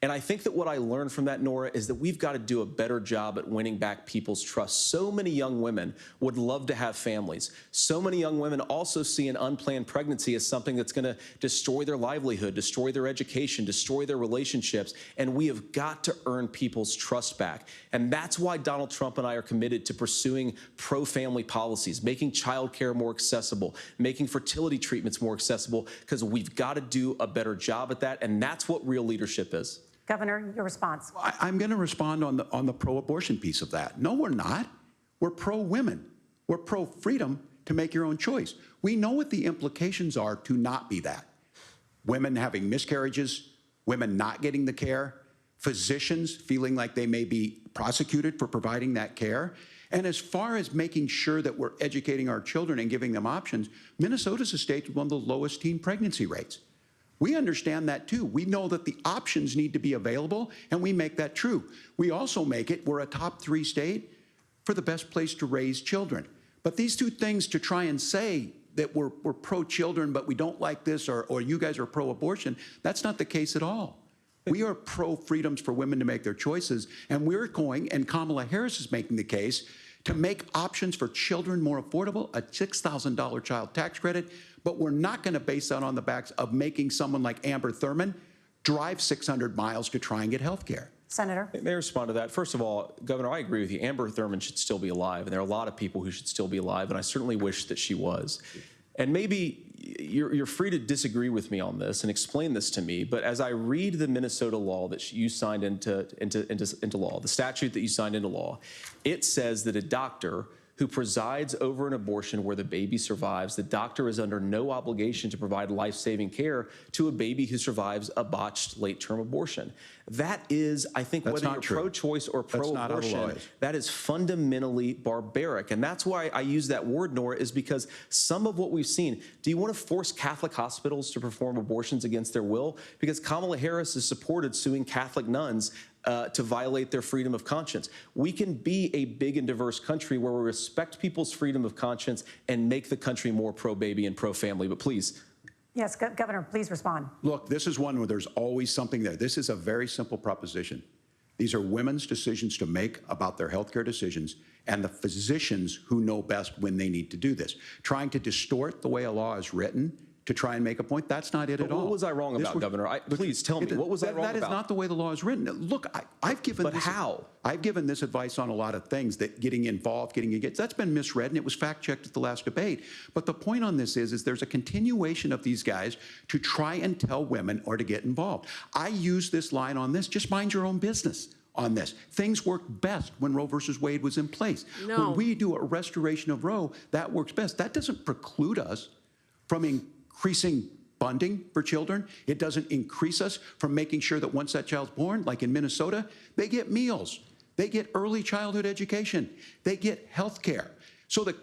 And I think that what I learned from that, Nora, is that we've got to do a better job at winning back people's trust. So many young women would love to have families. So many young women also see an unplanned pregnancy as something that's going to destroy their livelihood, destroy their education, destroy their relationships. And we have got to earn people's trust back. And that's why Donald Trump and I are committed to pursuing pro-family policies, making childcare more accessible, making fertility treatments more accessible, because we've got to do a better job at that. And that's what real leadership is. Governor, your response. I'm going to respond on the pro-abortion piece of that. No, we're not. We're pro-women. We're pro-freedom to make your own choice. We know what the implications are to not be that. Women having miscarriages, women not getting the care, physicians feeling like they may be prosecuted for providing that care. And as far as making sure that we're educating our children and giving them options, Minnesota's a state with one of the lowest teen pregnancy rates. We understand that too. We know that the options need to be available, and we make that true. We also make it, we're a top 3 state for the best place to raise children. But these two things, to try and say that we're pro-children, but we don't like this, or you guys are pro-abortion, that's not the case at all. We are pro-freedoms for women to make their choices, and we're going, and Kamala Harris is making the case, to make options for children more affordable, a $6,000 child tax credit, but we're not going to base that on the backs of making someone like Amber Thurman drive 600 miles to try and get health care. Senator. May I respond to that? First of all, Governor, I agree with you. Amber Thurman should still be alive, and there are a lot of people who should still be alive, and I certainly wish that she was. And maybe you're free to disagree with me on this and explain this to me, but as I read the Minnesota law that you signed into law, the statute that you signed into law, it says that a doctor who presides over an abortion where the baby survives, the doctor is under no obligation to provide life-saving care to a baby who survives a botched late-term abortion. That is, I think, whether you're pro-choice or pro-abortion, that is fundamentally barbaric. And that's why I use that word, Nora, is because some of what we've seen, do you want to force Catholic hospitals to perform abortions against their will? Because Kamala Harris has supported suing Catholic nuns to violate their freedom of conscience. We can be a big and diverse country where we respect people's freedom of conscience and make the country more pro-baby and pro-family. But please. Yes, Governor, please respond. Look, this is one where there's always something there. This is a very simple proposition. These are women's decisions to make about their healthcare decisions, and the physicians who know best when they need to do this. Trying to distort the way a law is written to try and make a point, that's not it at all. What was I wrong about, Governor? Please tell me, what was I wrong about? That is not the way the law is written. Look, I've given this... But how? I've given this advice on a lot of things, that getting involved, getting engaged, that's been misread, and it was fact-checked at the last debate. But the point on this is there's a continuation of these guys to try and tell women or to get involved. I use this line on this, just mind your own business on this. Things worked best when Roe versus Wade was in place. No. When we do a restoration of Roe, that works best. That doesn't preclude us from increasing funding for children. It doesn't increase us from making sure that once that child's born, like in Minnesota, they get meals, they get early childhood education, they get health care. So the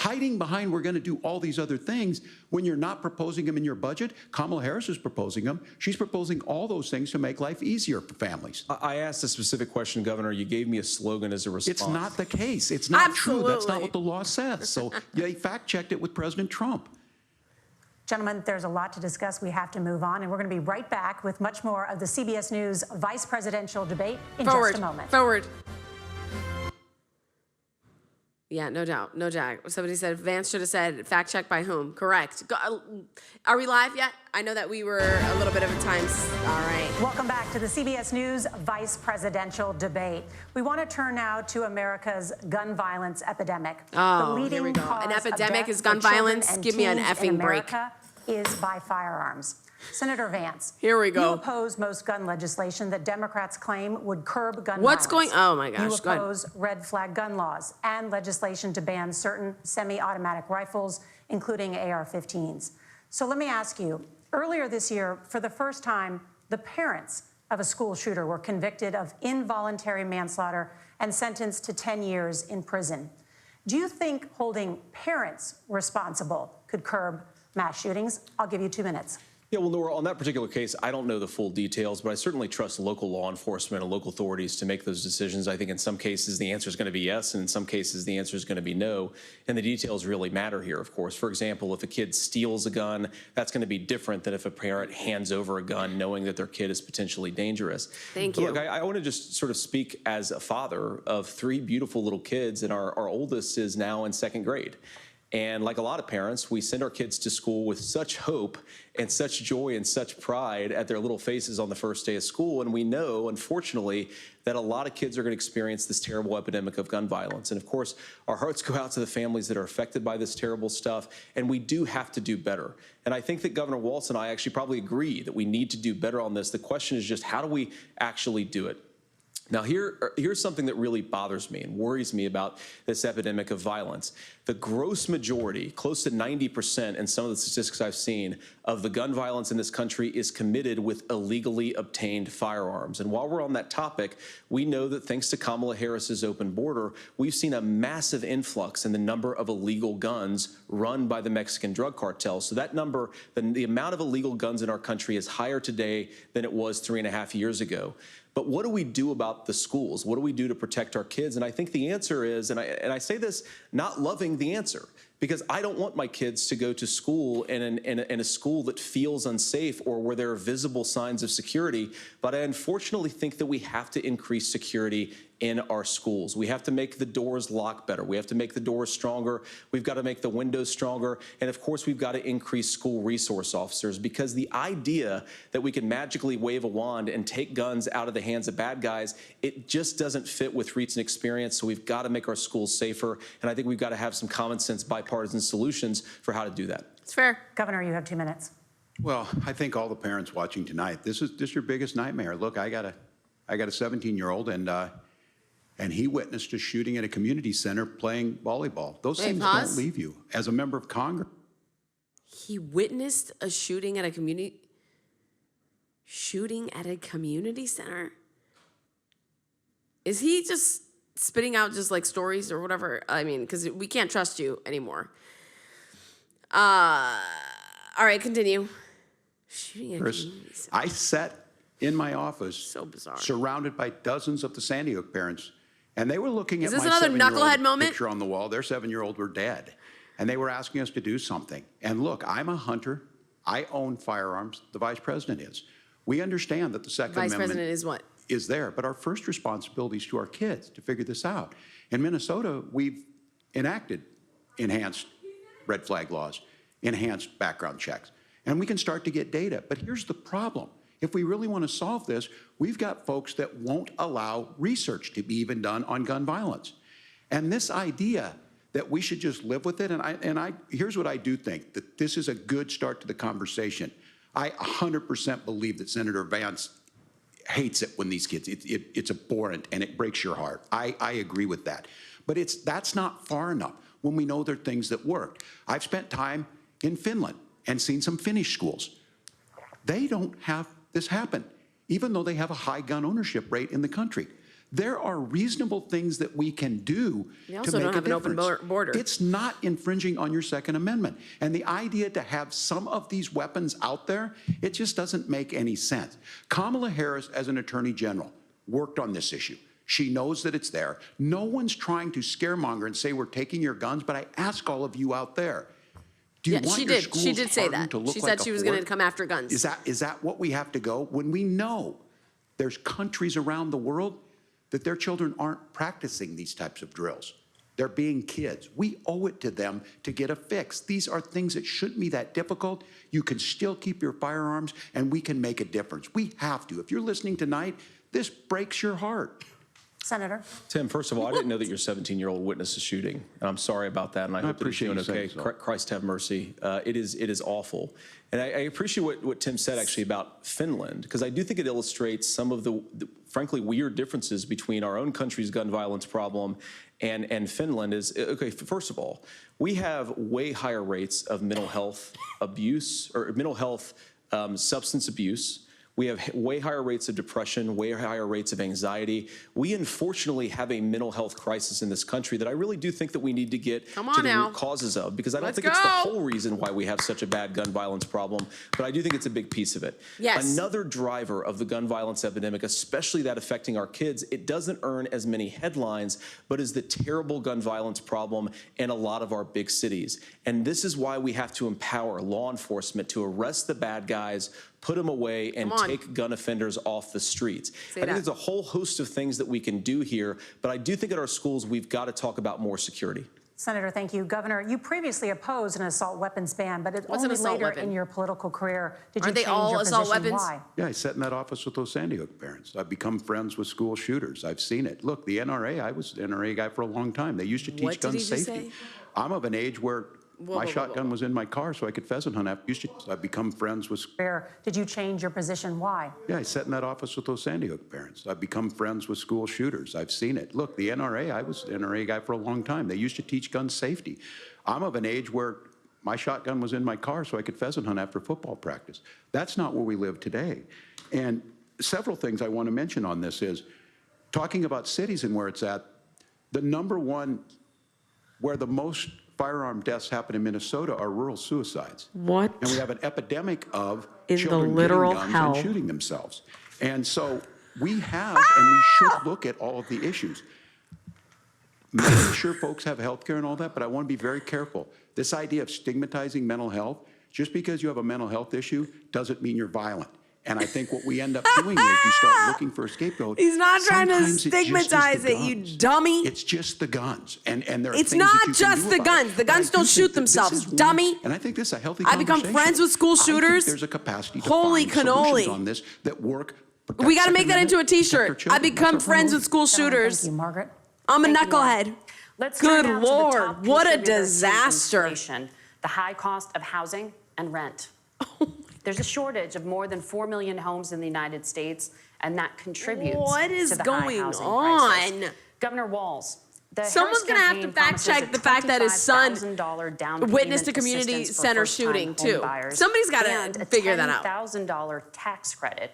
hiding behind we're going to do all these other things when you're not proposing them in your budget. Kamala Harris is proposing them. She's proposing all those things to make life easier for families. I asked a specific question, Governor. You gave me a slogan as a response. It's not the case. It's not Absolutely. true. That's not what the law says. So they fact-checked it with President Trump. Gentlemen, there's a lot to discuss. We have to move on, and we're going to be right back with much more of the CBS News vice presidential debate in just a moment. Forward. Yeah, no doubt, no doubt. Somebody said Vance should have said fact check by whom? Correct. Are we live yet? I know that we were a little bit of a time. All right. Welcome back to the CBS News vice presidential debate. We want to turn now to America's gun violence epidemic. Oh, the leading here we go. cause An epidemic of is death gun for children violence? and Give me an teens effing in break. America is by firearms. Senator Vance, Here we go. You oppose most gun legislation that Democrats claim would curb gun What's violence. going? Oh my gosh. You Go ahead. oppose red flag gun laws and legislation to ban certain semi-automatic rifles, including AR-15s. So let me ask you, earlier this year, for the first time, the parents of a school shooter were convicted of involuntary manslaughter and sentenced to 10 years in prison. Do you think holding parents responsible could curb mass shootings? I'll give you 2 minutes. Yeah, well, Nora, on that particular case, I don't know the full details, but I certainly trust local law enforcement and local authorities to make those decisions. I think in some cases the answer is going to be yes, and in some cases the answer is going to be no. And the details really matter here, of course. For example, if a kid steals a gun, that's going to be different than if a parent hands over a gun knowing that their kid is potentially dangerous. Thank But you. Look, I want to just sort of speak as a father of 3 beautiful little kids, and our oldest is now in 2nd grade. And like a lot of parents, we send our kids to school with such hope and such joy and such pride at their little faces on the first day of school. And we know, unfortunately, that a lot of kids are going to experience this terrible epidemic of gun violence. And of course, our hearts go out to the families that are affected by this terrible stuff. And we do have to do better. And I think that Governor Walz and I actually probably agree that we need to do better on this. The question is just how do we actually do it? Now, here's something that really bothers me and worries me about this epidemic of violence. The gross majority, close to 90% in some of the statistics I've seen, of the gun violence in this country is committed with illegally obtained firearms. And while we're on that topic, we know that thanks to Kamala Harris's open border, we've seen a massive influx in the number of illegal guns run by the Mexican drug cartels. So that number, the amount of illegal guns in our country is higher today than it was 3.5 years ago. But what do we do about the schools? What do we do to protect our kids? And I think the answer is, and I say this not loving the answer, because I don't want my kids to go to school in a school that feels unsafe or where there are visible signs of security. But I unfortunately think that we have to increase security in our schools. We have to make the doors lock better. We have to make the doors stronger. We've got to make the windows stronger. And of course, we've got to increase school resource officers, because the idea that we can magically wave a wand and take guns out of the hands of bad guys, it just doesn't fit with recent experience. So we've got to make our schools safer. And I think we've got to have some common sense bipartisan solutions for how to do that. It's fair. Governor, you have 2 minutes. Well, I think all the parents watching tonight, this is your biggest nightmare. Look, I got a 17-year-old, and he witnessed a shooting at a community center playing volleyball. Those things don't leave you. As a member of Congress. He witnessed a shooting at a community center. Is he just spitting out just like stories or whatever? I mean, because we can't trust you anymore. All right, continue. Shooting at a community center. I sat in my office, So bizarre. surrounded by dozens of the Sandy Hook parents, and they were looking at Is this my another 7-year-old knucklehead moment? picture on the wall. Their 7-year-old were dead, and they were asking us to do something. And look, I'm a hunter. I own firearms. The vice president is. We understand that the Second Vice Amendment President is what? is there, but our first responsibility is to our kids to figure this out. In Minnesota, we've enacted enhanced red flag laws, enhanced background checks, and we can start to get data. But here's the problem. If we really want to solve this, we've got folks that won't allow research to be even done on gun violence. And this idea that we should just live with it, here's what I do think, that this is a good start to the conversation. I 100% believe that Senator Vance hates it when these kids, it's abhorrent and it breaks your heart. I agree with that. But that's not far enough when we know there are things that work. I've spent time in Finland and seen some Finnish schools. They don't have this happen, even though they have a high gun ownership rate in the country. There are reasonable things that we can do We to also make don't have a an open difference. border. It's not infringing on your Second Amendment. And the idea to have some of these weapons out there, it just doesn't make any sense. Kamala Harris, as an attorney general, worked on this issue. She knows that it's there. No one's trying to scaremonger and say we're taking your guns, but I ask all of you out there, do you want she your did. schools She did say hardened that. to look She like said a she was going to fort? come after guns. Is that what we have to go when we know there's countries around the world that their children aren't practicing these types of drills? They're being kids. We owe it to them to get a fix. These are things that shouldn't be that difficult. You can still keep your firearms, and we can make a difference. We have to. If you're listening tonight, this breaks your heart. Senator. Tim, first of all, I didn't know that your 17-year-old witnessed a shooting. And I'm sorry about that, and I hope that he's doing okay. Christ have mercy. It is awful. And I appreciate what Tim said, actually, about Finland, because I do think it illustrates some of the frankly, weird differences between our own country's gun violence problem and Finland. Is, okay, first of all, we have way higher rates of mental health abuse, or mental health substance abuse. We have way higher rates of depression, way higher rates of anxiety. We unfortunately have a mental health crisis in this country that I really do think that we need to get to the root causes of, because I don't think it's the whole reason why we have such a bad gun violence problem, but I do think it's a big piece of it. Yes. Another driver of the gun violence epidemic, especially that affecting our kids, it doesn't earn as many headlines, but is the terrible gun violence problem in a lot of our big cities. And this is why we have to empower law enforcement to arrest the bad guys, put them away, and take gun offenders off the streets. I think there's a whole host of things that we can do here, but I do think at our schools we've got to talk about more security. Senator, thank you. Governor, you previously opposed an assault weapons ban, but it only later in your political career did you change your position. Why? Yeah, I sat in that office with those Sandy Hook parents. I've become friends with school shooters. I've seen it. Look, the NRA, I was an NRA guy for a long time. They used to teach gun safety. I'm of an age where my shotgun was in my car so I could pheasant hunt. I've become friends with... Did you change your position? Why? Yeah, I sat in that office with those Sandy Hook parents. I've become friends with school shooters. I've seen it. Look, the NRA, I was an NRA guy for a long time. They used to teach gun safety. I'm of an age where my shotgun was in my car so I could pheasant hunt after football practice. That's not where we live today. And several things I want to mention on this is, talking about cities and where it's at, the number one where the most firearm deaths happen in Minnesota are rural suicides. What? And we have an epidemic of in children the literal getting guns hell and shooting themselves. And so we have, and we should look at all of the issues. Making sure folks have health care and all that, but I want to be very careful. This idea of stigmatizing mental health, just because you have a mental health issue doesn't mean you're violent. And I think what we end up doing is we start looking for a scapegoat. He's not trying to Sometimes stigmatize it, you dummy. It's just the guns. And there are it's things not that you just can do the about guns. it. The guns don't shoot themselves, dummy. And I think this is a healthy I conversation. become friends with school shooters. I think there's a capacity to Holy find cannoli. solutions on this that work. We got to make that into a T-shirt. I become friends with school shooters. Thank you, Margaret. I'm a knucklehead. Let's Good turn now to the Lord, top what a contributor to disaster. inflation, the high cost of housing and rent. There's a shortage of more than 4 million homes in the United States, and that contributes What is to the going high housing on? crisis. Governor Walz, the Someone's Harris going to have to campaign fact check promises the fact that his son $25,000 down witnessed a payment community assistance for center first-time shooting, too. homebuyers Somebody's got and to a figure that out. $10,000 tax credit.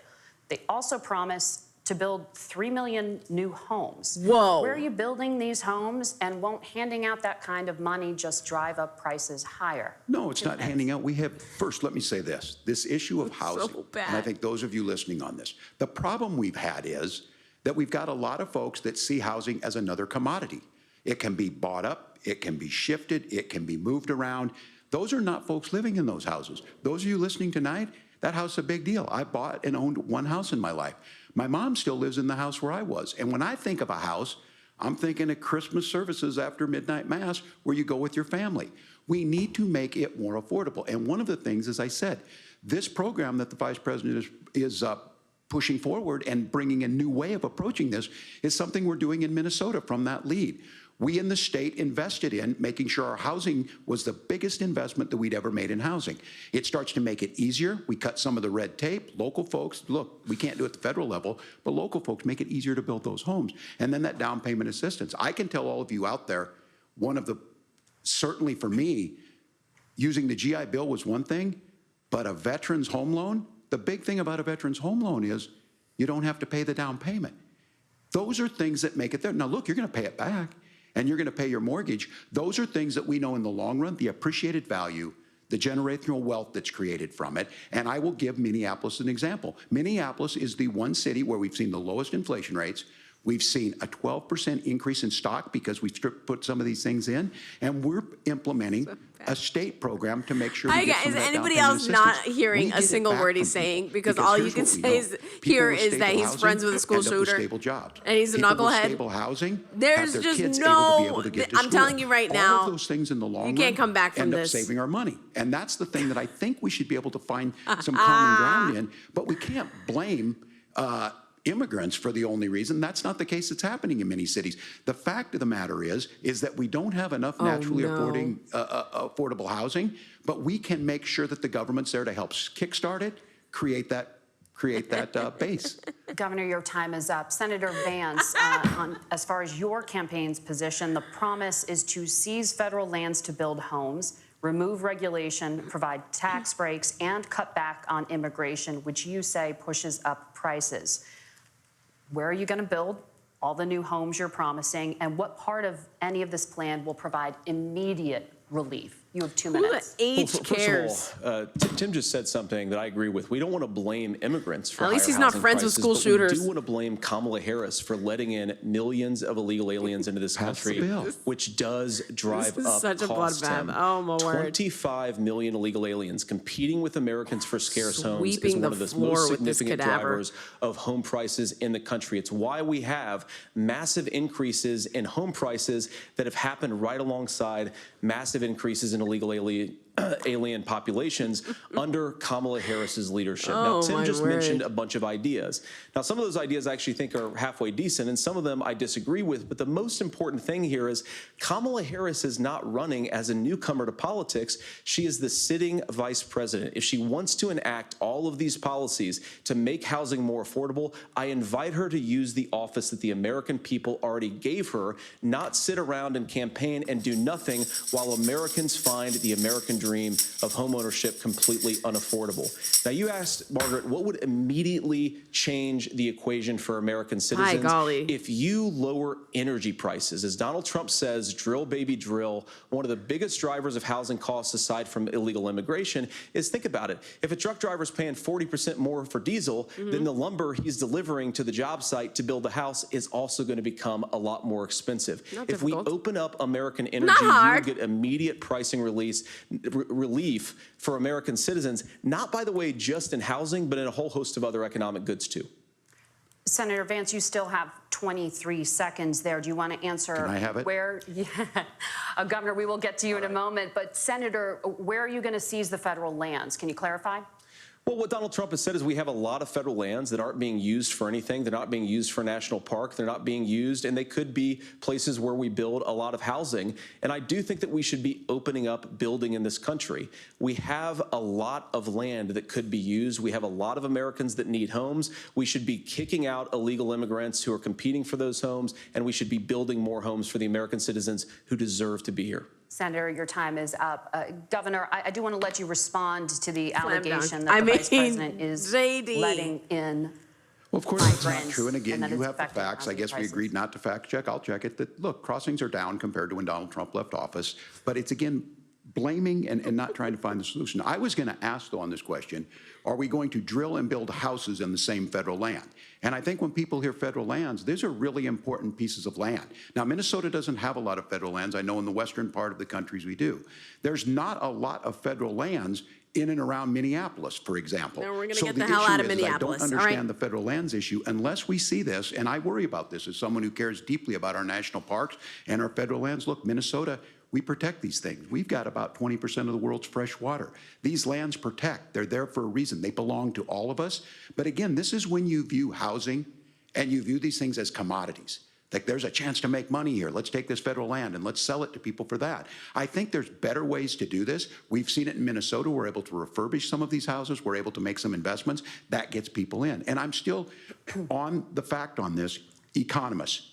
They also promise to build 3 million new homes. Whoa. Where are you building these homes, and won't handing out that kind of money just drive up prices higher? No, it's not handing out. We have, first, let me say this issue of housing, and I think those of you listening on this, the problem we've had is that we've got a lot of folks that see housing as another commodity. It can be bought up, it can be shifted, it can be moved around. Those are not folks living in those houses. Those of you listening tonight, that house is a big deal. I bought and owned one house in my life. My mom still lives in the house where I was. And when I think of a house, I'm thinking of Christmas services after midnight mass where you go with your family. We need to make it more affordable. And one of the things, as I said, this program that the Vice President is pushing forward and bringing a new way of approaching this is something we're doing in Minnesota from that lead. We in the state invested in making sure our housing was the biggest investment that we'd ever made in housing. It starts to make it easier. We cut some of the red tape. Local folks, look, we can't do it at the federal level, but local folks make it easier to build those homes. And then that down payment assistance. I can tell all of you out there, one of the, certainly for me, using the GI Bill was one thing, but a veteran's home loan, the big thing about a veteran's home loan is you don't have to pay the down payment. Those are things that make it there. Now, look, you're going to pay it back, and you're going to pay your mortgage. Those are things that we know in the long run, the appreciated value, the generational wealth that's created from it. And I will give Minneapolis an example. Minneapolis is the one city where we've seen the lowest inflation rates. We've seen a 12% increase in stock because we've put some of these things in, and we're implementing a state program to make sure we get some Is of that anybody down else payment not assistance. hearing We a get it single back word he's from saying? people, Because all you here's can what we say know. is People here with is that stable he's housing friends with a school end up with shooter. stable jobs. And he's a People with knucklehead. stable housing There's have their just kids no- able to be able to get to I'm school. telling you right All now, of those things in the long run can't come back from end this. up saving our money. And that's the thing that I think we should be able to find some common ground in. But we can't blame immigrants for the only reason. That's not the case that's happening in many cities. The fact of the matter is that we don't have enough naturally affordable housing, but we can make sure that the government's there to help kickstart it, create that base. Governor, your time is up. Senator Vance, as far as your campaign's position, the promise is to seize federal lands to build homes, remove regulation, provide tax breaks, and cut back on immigration, which you say pushes up prices. Where are you going to build all the new homes you're promising, and what part of any of this plan will provide immediate relief? You have 2 minutes. Who the H cares? First of all, Tim just said something that I agree with. We don't want to blame immigrants for At least higher he's not housing friends with prices, school but shooters. We do want to blame Kamala Harris for letting in millions of illegal aliens into this country, which does drive This is up such a costs. bloodbath. Tim. Oh, my word. 25 million illegal aliens competing with Americans for scarce homes is Sweeping one of the the floor most with this significant cadaver. drivers of home prices in the country. It's why we have massive increases in home prices that have happened right alongside massive increases in illegal alien populations under Kamala Harris's leadership. Oh, now, Tim my just word. mentioned a bunch of ideas. Now, some of those ideas I actually think are halfway decent, and some of them I disagree with. But the most important thing here is Kamala Harris is not running as a newcomer to politics. She is the sitting vice president. If she wants to enact all of these policies to make housing more affordable, I invite her to use the office that the American people already gave her, not sit around and campaign and do nothing while Americans find the American dream of homeownership completely unaffordable. Now, you asked, Margaret, what would immediately change the equation for American citizens? golly. If you lower energy prices, as Donald Trump says, drill, baby, drill, one of the biggest drivers of housing costs aside from illegal immigration is, think about it, if a truck driver's paying 40% more for diesel, then the lumber he's delivering to the job site to build the house is also going to become a lot more expensive. Not If we difficult. open up American energy, you hard. will get immediate pricing relief for American citizens, not, by the way, just in housing, but in a whole host of other economic goods, too. Senator Vance, you still have 23 seconds there. Do you want to answer? Can I have it? Where, yeah. Governor, we will get to you in a moment. But Senator, where are you going to seize the federal lands? Can you clarify? Well, what Donald Trump has said is we have a lot of federal lands that aren't being used for anything. They're not being used for a national park. They're not being used, and they could be places where we build a lot of housing. And I do think that we should be opening up building in this country. We have a lot of land that could be used. We have a lot of Americans that need homes. We should be kicking out illegal immigrants who are competing for those homes, and we should be building more homes for the American citizens who deserve to be here. Senator, your time is up. Governor, I do want to let you respond to the allegation dunk. that I the mean, vice president is JD. letting in. Well, of course, that's not migrants, true. And again, that you it's have the affecting facts. I housing guess we prices. agreed not to fact check. I'll check it. That, look, crossings are down compared to when Donald Trump left office. But it's, again, blaming and not trying to find the solution. I was going to ask, though, on this question, are we going to drill and build houses in the same federal land? And I think when people hear federal lands, these are really important pieces of land. Now, Minnesota doesn't have a lot of federal lands. I know in the western part of the countries we do. There's not a lot of federal lands in and around Minneapolis, for example. No, we're gonna So get the hell out of Minneapolis, I all don't right? understand the federal lands issue unless we see this, and I worry about this as someone who cares deeply about our national parks and our federal lands. Look, Minnesota, we protect these things. We've got about 20% of the world's fresh water. These lands protect. They're there for a reason. They belong to all of us. But again, this is when you view housing and you view these things as commodities. Like, there's a chance to make money here. Let's take this federal land and let's sell it to people for that. I think there's better ways to do this. We've seen it in Minnesota. We're able to refurbish some of these houses. We're able to make some investments. That gets people in. And I'm still on the fact on this. Economists,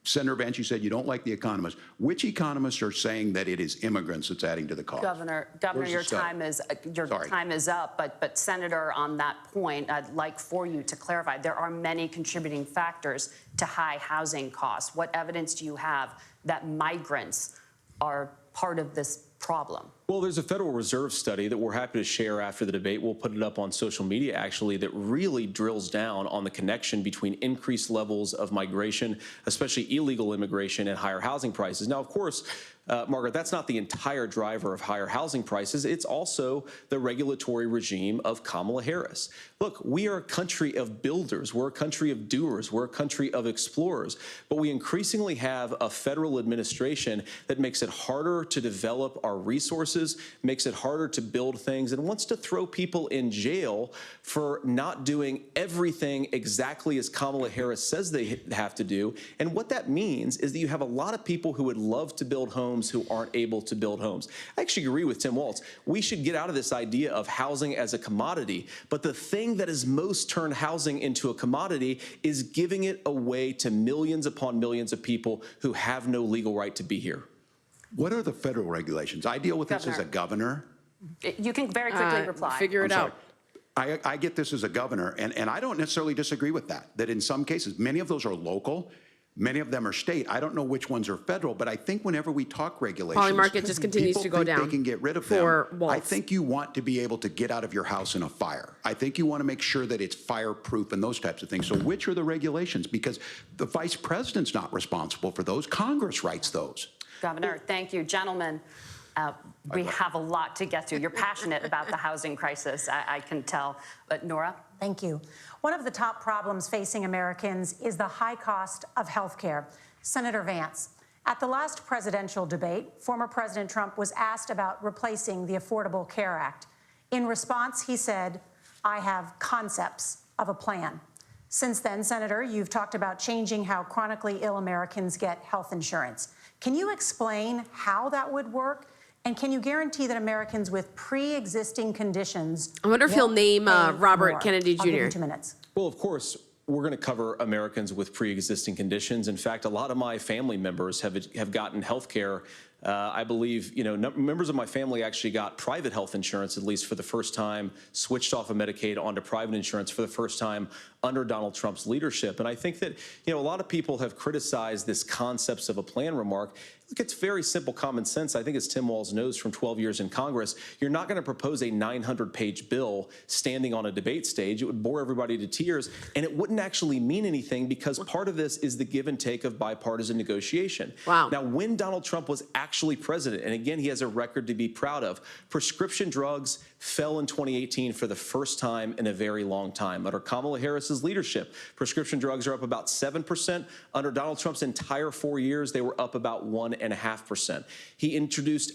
Senator Vance, you said you don't like the economists. Which economists are saying that it is immigrants that's adding to the cost? Governor, Where's your the study? time is up. But Senator, on that point, I'd like for you to clarify. There are many contributing factors to high housing costs. What evidence do you have that migrants are part of this problem? Well, there's a Federal Reserve study that we're happy to share after the debate. We'll put it up on social media, actually, that really drills down on the connection between increased levels of migration, especially illegal immigration, and higher housing prices. Now, of course, Margaret, that's not the entire driver of higher housing prices. It's also the regulatory regime of Kamala Harris. Look, we are a country of builders. We're a country of doers. We're a country of explorers. But we increasingly have a federal administration that makes it harder to develop our resources, makes it harder to build things, and wants to throw people in jail for not doing everything exactly as Kamala Harris says they have to do. And what that means is that you have a lot of people who would love to build homes who aren't able to build homes. I actually agree with Tim Walz. We should get out of this idea of housing as a commodity. But the thing that has most turned housing into a commodity is giving it away to millions upon millions of people who have no legal right to be here. What are the federal regulations? I deal with this as a governor. You can very quickly reply. Figure it out. I get this as a governor, and I don't necessarily disagree with that in some cases, many of those are local, many of them are state. I don't know which ones are federal, but I think whenever we talk regulations, Poly market just continues to go down. They can get rid of for them. Walz. I think you want to be able to get out of your house in a fire. I think you want to make sure that it's fireproof and those types of things. So which are the regulations? Because the vice president's not responsible for those. Congress writes those. Governor, thank you. Gentlemen, we have a lot to get to. You're passionate about the housing crisis, I can tell. But Nora? Thank you. One of the top problems facing Americans is the high cost of health care. Senator Vance, at the last presidential debate, former President Trump was asked about replacing the Affordable Care Act. In response, he said, "I have concepts of a plan." Since then, Senator, you've talked about changing how chronically ill Americans get health insurance. Can you explain how that would work? And can you guarantee that Americans with pre-existing conditions I wonder if he'll name Robert more? Kennedy I'll give you Jr. 2 minutes. Well, of course, we're going to cover Americans with pre-existing conditions. In fact, a lot of my family members have gotten health care. I believe, members of my family actually got private health insurance, at least for the first time, switched off of Medicaid onto private insurance for the first time under Donald Trump's leadership. And I think that, a lot of people have criticized this concepts of a plan remark. Look, it's very simple common sense. I think as Tim Walz knows from 12 years in Congress, you're not going to propose a 900-page bill standing on a debate stage. It would bore everybody to tears, and it wouldn't actually mean anything because part of this is the give and take of bipartisan negotiation. Wow. Now, when Donald Trump was actually president, and again, he has a record to be proud of, prescription drugs fell in 2018 for the first time in a very long time. Under Kamala Harris's leadership, prescription drugs are up about 7%. Under Donald Trump's entire 4 years, they were up about 1.5%. He introduced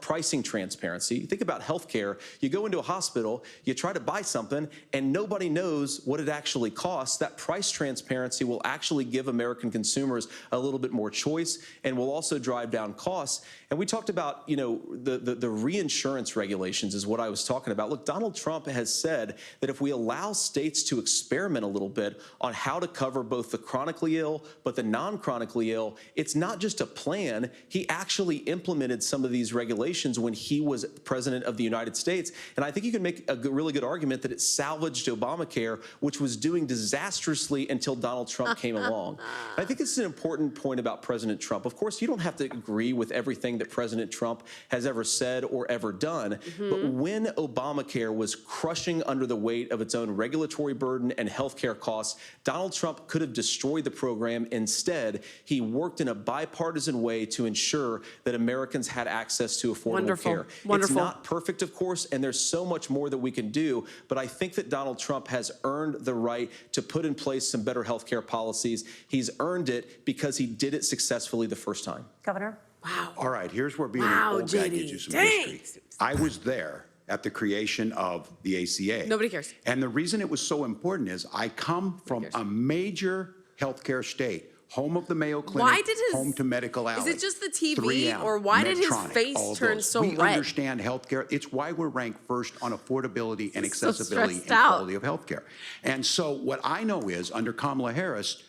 pricing transparency. Think about healthcare. You go into a hospital, you try to buy something, and nobody knows what it actually costs. That price transparency will actually give American consumers a little bit more choice and will also drive down costs. And we talked about, the reinsurance regulations is what I was talking about. Look, Donald Trump has said that if we allow states to experiment a little bit on how to cover both the chronically ill but the non-chronically ill, it's not just a plan. He actually implemented some of these regulations when he was president of the United States. And I think you can make a really good argument that it salvaged Obamacare, which was doing disastrously until Donald Trump came along. I think this is an important point about President Trump. Of course, you don't have to agree with everything that President Trump has ever said or ever done. But when Obamacare was crushing under the weight of its own regulatory burden and healthcare costs, Donald Trump could have destroyed the program. Instead, he worked in a bipartisan way to ensure that Americans had access to affordable care. It's not perfect, of course, and there's so much more that we can do, but I think that Donald Trump has earned the right to put in place some better healthcare policies. He's earned it because he did it successfully the first time. Governor? Wow. All right, here's where being an old guy gives you some history. I was there at the creation of the ACA. Nobody cares. And the reason it was so important is I come from a major healthcare state, home of the Mayo Clinic, home to Medical Alley. Is it just the TV, 3M, or why did his Medtronic, face turn so we red? understand healthcare. It's why we're ranked first on affordability and accessibility and stressed out. quality of healthcare. And so what I know is under Kamala Harris,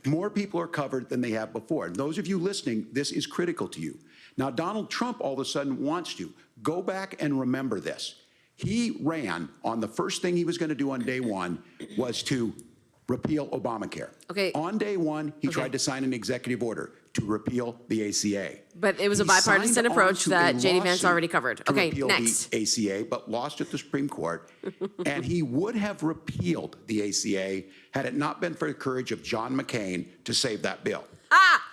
More people are covered than they have before. And those of you listening, this is critical to you. Now, Donald Trump all of a sudden wants to. Go back and remember this. He ran on the first thing he was going to do on day one was to repeal Obamacare. Okay. On day one, he tried to sign an executive order to repeal the ACA. But it was a He bipartisan signed approach on to that a J.D. Vance lawsuit already covered. to Okay, repeal next. the ACA, but lost at the Supreme Court. And he would have repealed the ACA had it not been for the courage of John McCain to save that bill.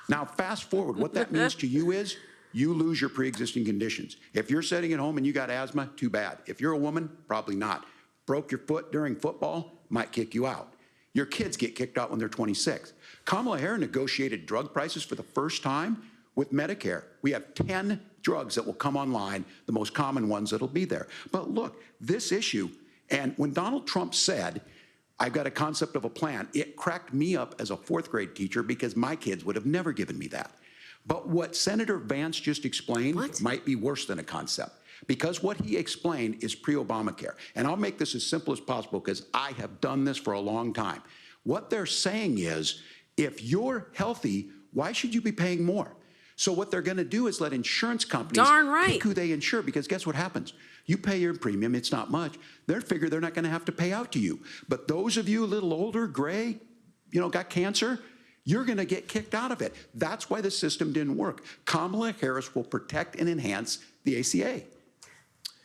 Now, fast forward, what that means to you is you lose your pre-existing conditions. If you're sitting at home and you got asthma, too bad. If you're a woman, probably not. Broke your foot during football, might kick you out. Your kids get kicked out when they're 26. Kamala Harris negotiated drug prices for the first time with Medicare. We have 10 drugs that will come online, the most common ones that'll be there. But look, this issue, and when Donald Trump said, I've got a concept of a plan, it cracked me up as a fourth grade teacher because my kids would have never given me that. But what Senator Vance just explained might be worse than a concept, because what he explained is pre-Obamacare. And I'll make this as simple as possible because I have done this for a long time. What they're saying is, if you're healthy, why should you be paying more? So what they're going to do is let insurance companies pick who they insure, because guess what happens? You pay your premium, it's not much. They figure they're not going to have to pay out to you. But those of you a little older, gray, got cancer, you're going to get kicked out of it. That's why the system didn't work. Kamala Harris will protect and enhance the ACA.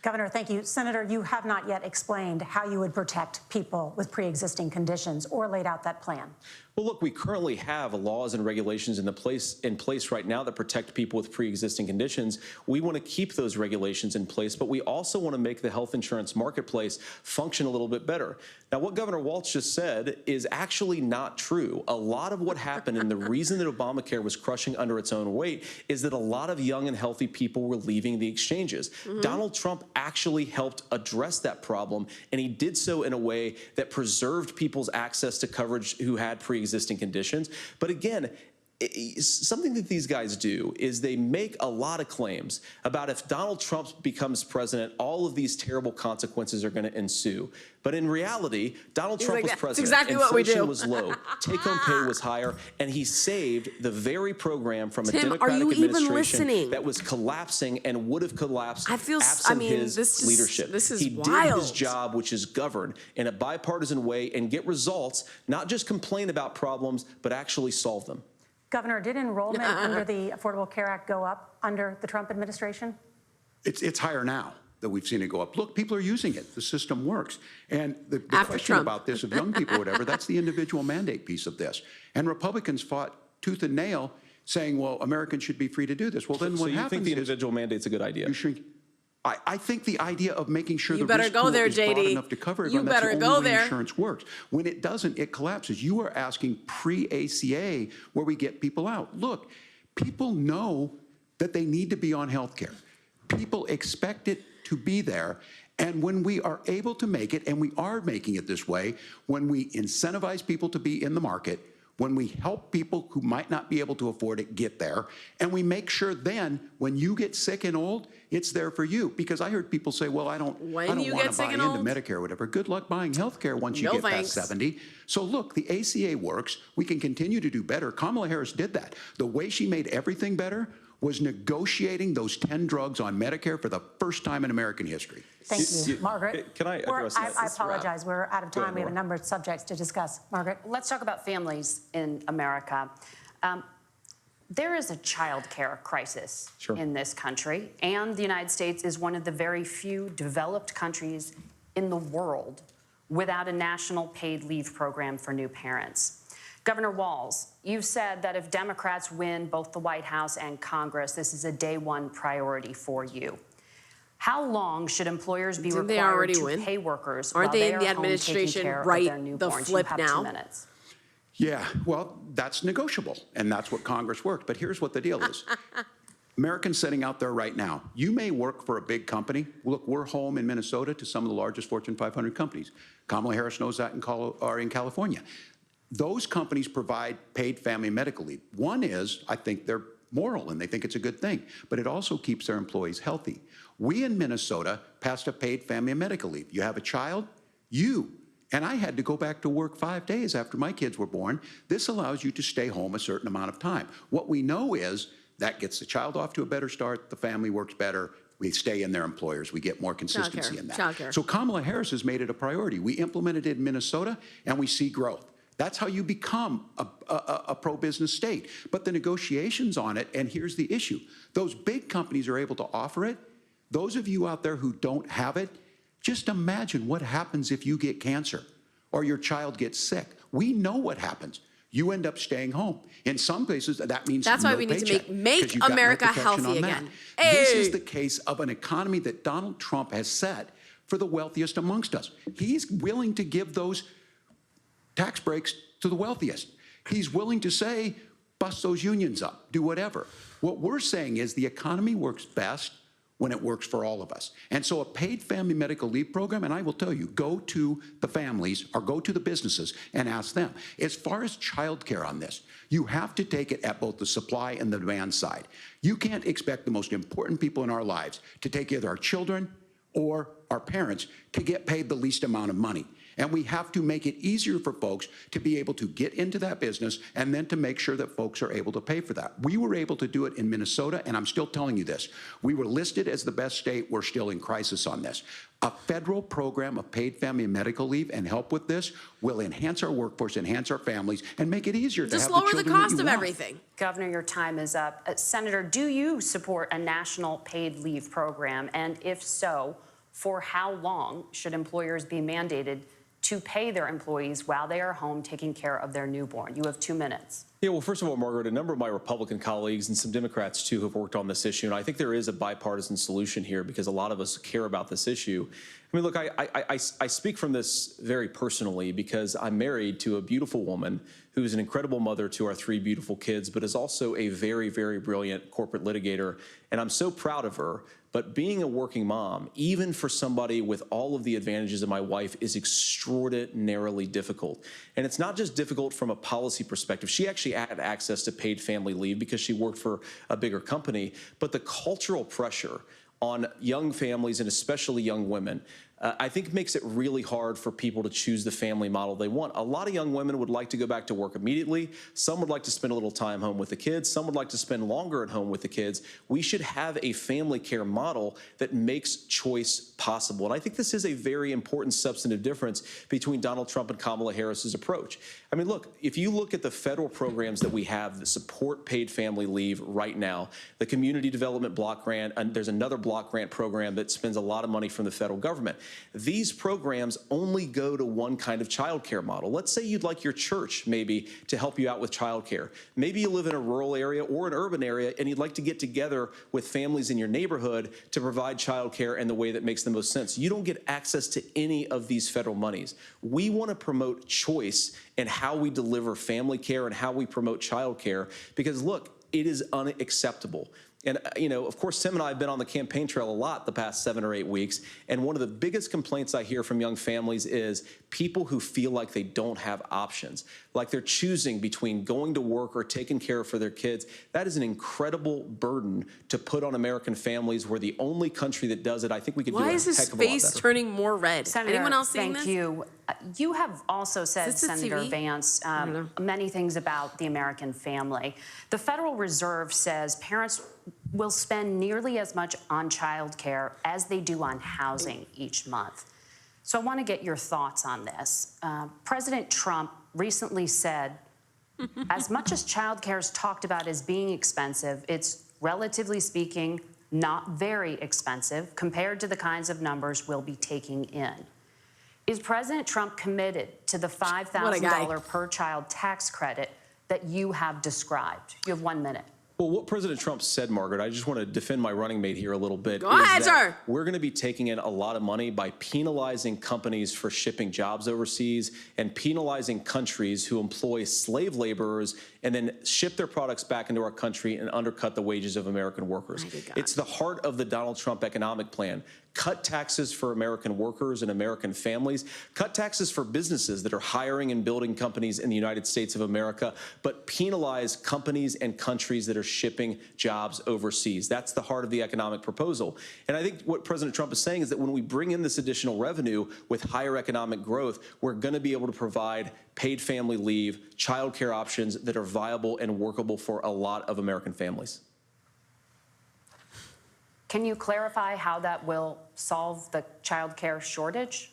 Governor, thank you. Senator, you have not yet explained how you would protect people with pre-existing conditions or laid out that plan. Well, look, we currently have laws and regulations in place right now that protect people with pre-existing conditions. We want to keep those regulations in place, but we also want to make the health insurance marketplace function a little bit better. Now, what Governor Walz just said is actually not true. A lot of what happened and the reason that Obamacare was crushing under its own weight is that a lot of young and healthy people were leaving the exchanges. Donald Trump actually helped address that problem, and he did so in a way that preserved people's access to coverage who had pre-existing conditions. But again, something that these guys do is they make a lot of claims about if Donald Trump becomes president, all of these terrible consequences are going to ensue. But in reality, Donald Trump was president, inflation was low, take-home pay was higher, and he saved the very program from a Democratic administration that was collapsing and would have collapsed absent his leadership. He did his job, which is govern in a bipartisan way and get results, not just complain about problems, but actually solve them. Governor, did enrollment under the Affordable Care Act go up under the Trump administration? It's higher now that we've seen it go up. Look, people are using it. The system works. And the question about this of young people or whatever, that's the individual mandate piece of this. And Republicans fought tooth and nail saying, well, Americans should be free to do this. Well, then what happens is— So you think the individual mandate's a good idea? I think the idea of making sure the risk pool is broad enough to cover everyone, that's the only way insurance works. When it doesn't, it collapses. You are asking pre-ACA where we get people out. Look, people know that they need to be on health care. People expect it to be there. And when we are able to make it, and we are making it this way, when we incentivize people to be in the market, when we help people who might not be able to afford it get there, and we make sure then when you get sick and old, it's there for you. Because I heard people say, well, I don't want to buy into Medicare or whatever. Good luck buying health care once you get past 70. So look, the ACA works. We can continue to do better. Kamala Harris did that. The way she made everything better was negotiating those 10 drugs on Medicare for the first time in American history. Thank you. Margaret? Can I address that? I apologize. We're out of time. We have a number of subjects to discuss. Margaret? Let's talk about families in America. There is a child care crisis in this country, and the United States is one of the very few developed countries in the world without a national paid leave program for new parents. Governor Walz, you've said that if Democrats win both the White House and Congress, this is a day one priority for you. How long should employers be required to pay workers while they are home taking care of their newborns? You have 2 minutes. Yeah, well, that's negotiable, and that's what Congress worked. But here's what the deal is. Americans sitting out there right now, you may work for a big company. Look, we're home in Minnesota to some of the largest Fortune 500 companies. Kamala Harris knows that in California. Those companies provide paid family medical leave. One is, I think they're moral and they think it's a good thing, but it also keeps their employees healthy. We in Minnesota passed a paid family medical leave. You have a child, you and I had to go back to work 5 days after my kids were born. This allows you to stay home a certain amount of time. What we know is that gets the child off to a better start, the family works better, we stay in their employers, we get more consistency in that. Childcare. So Kamala Harris has made it a priority. We implemented it in Minnesota, and we see growth. That's how you become a pro-business state. But the negotiations on it, and here's the issue, those big companies are able to offer it. Those of you out there who don't have it, just imagine what happens if you get cancer or your child gets sick. We know what happens. You end up staying home. In some places, that means That's why no we need paycheck, to make 'cause you've got no America protection healthy on that. again. This Hey! is the case of an economy that Donald Trump has set for the wealthiest amongst us. He's willing to give those tax breaks to the wealthiest. He's willing to say, bust those unions up, do whatever. What we're saying is the economy works best when it works for all of us. And so a paid family medical leave program, and I will tell you, go to the families or go to the businesses and ask them. As far as childcare on this, you have to take it at both the supply and the demand side. You can't expect the most important people in our lives to take either our children or our parents to get paid the least amount of money. And we have to make it easier for folks to be able to get into that business and then to make sure that folks are able to pay for that. We were able to do it in Minnesota, and I'm still telling you this. We were listed as the best state. We're still in crisis on this. A federal program of paid family and medical leave and help with this will enhance our workforce, enhance our families, and make it easier to Just have the lower the children that cost you of want. everything. Governor, your time is up. Senator, do you support a national paid leave program? And if so, for how long should employers be mandated to pay their employees while they are home taking care of their newborn? You have 2 minutes. Yeah, well, first of all, Margaret, a number of my Republican colleagues and some Democrats, too, have worked on this issue. And I think there is a bipartisan solution here because a lot of us care about this issue. I mean, look, I speak from this very personally because I'm married to a beautiful woman who is an incredible mother to our 3 beautiful kids, but is also a very, very brilliant corporate litigator. And I'm so proud of her. But being a working mom, even for somebody with all of the advantages of my wife, is extraordinarily difficult. And it's not just difficult from a policy perspective. She actually had access to paid family leave because she worked for a bigger company. But the cultural pressure on young families and especially young women, I think makes it really hard for people to choose the family model they want. A lot of young women would like to go back to work immediately. Some would like to spend a little time home with the kids. Some would like to spend longer at home with the kids. We should have a family care model that makes choice possible. And I think this is a very important substantive difference between Donald Trump and Kamala Harris's approach. I mean, look, if you look at the federal programs that we have that support paid family leave right now, the Community Development Block Grant, and there's another block grant program that spends a lot of money from the federal government. These programs only go to one kind of child care model. Let's say you'd like your church maybe to help you out with child care. Maybe you live in a rural area or an urban area and you'd like to get together with families in your neighborhood to provide child care in the way that makes the most sense. You don't get access to any of these federal monies. We want to promote choice in how we deliver family care and how we promote child care because, look, it is unacceptable. And, you know, of course, Tim and I have been on the campaign trail a lot the past 7 or 8 weeks. And one of the biggest complaints I hear from young families is people who feel like they don't have options, like they're choosing between going to work or taking care of their kids. That is an incredible burden to put on American families. We're the only country that does it. I think we could do a heck of a lot better. Why is his face turning more red? Senator, anyone else seeing thank this? you. You have also said, Senator TV? Vance, many things about the American family. The Federal Reserve says parents will spend nearly as much on child care as they do on housing each month. So I want to get your thoughts on this. President Trump recently said, as much as child care is talked about as being expensive, it's relatively speaking not very expensive compared to the kinds of numbers we'll be taking in. Is President Trump committed to the $5,000 per child tax credit that you have described? You have 1 minute. Well, what President Trump said, Margaret, I just want to defend my running mate here a little bit. Go ahead, sir. We're going to be taking in a lot of money by penalizing companies for shipping jobs overseas and penalizing countries who employ slave laborers and then ship their products back into our country and undercut the wages of American workers. It's the heart of the Donald Trump economic plan. cut taxes for American workers and American families, cut taxes for businesses that are hiring and building companies in the United States of America, but penalize companies and countries that are shipping jobs overseas. That's the heart of the economic proposal. And I think what President Trump is saying is that when we bring in this additional revenue with higher economic growth, we're going to be able to provide paid family leave, child care options that are viable and workable for a lot of American families. Can you clarify how that will solve the child care shortage?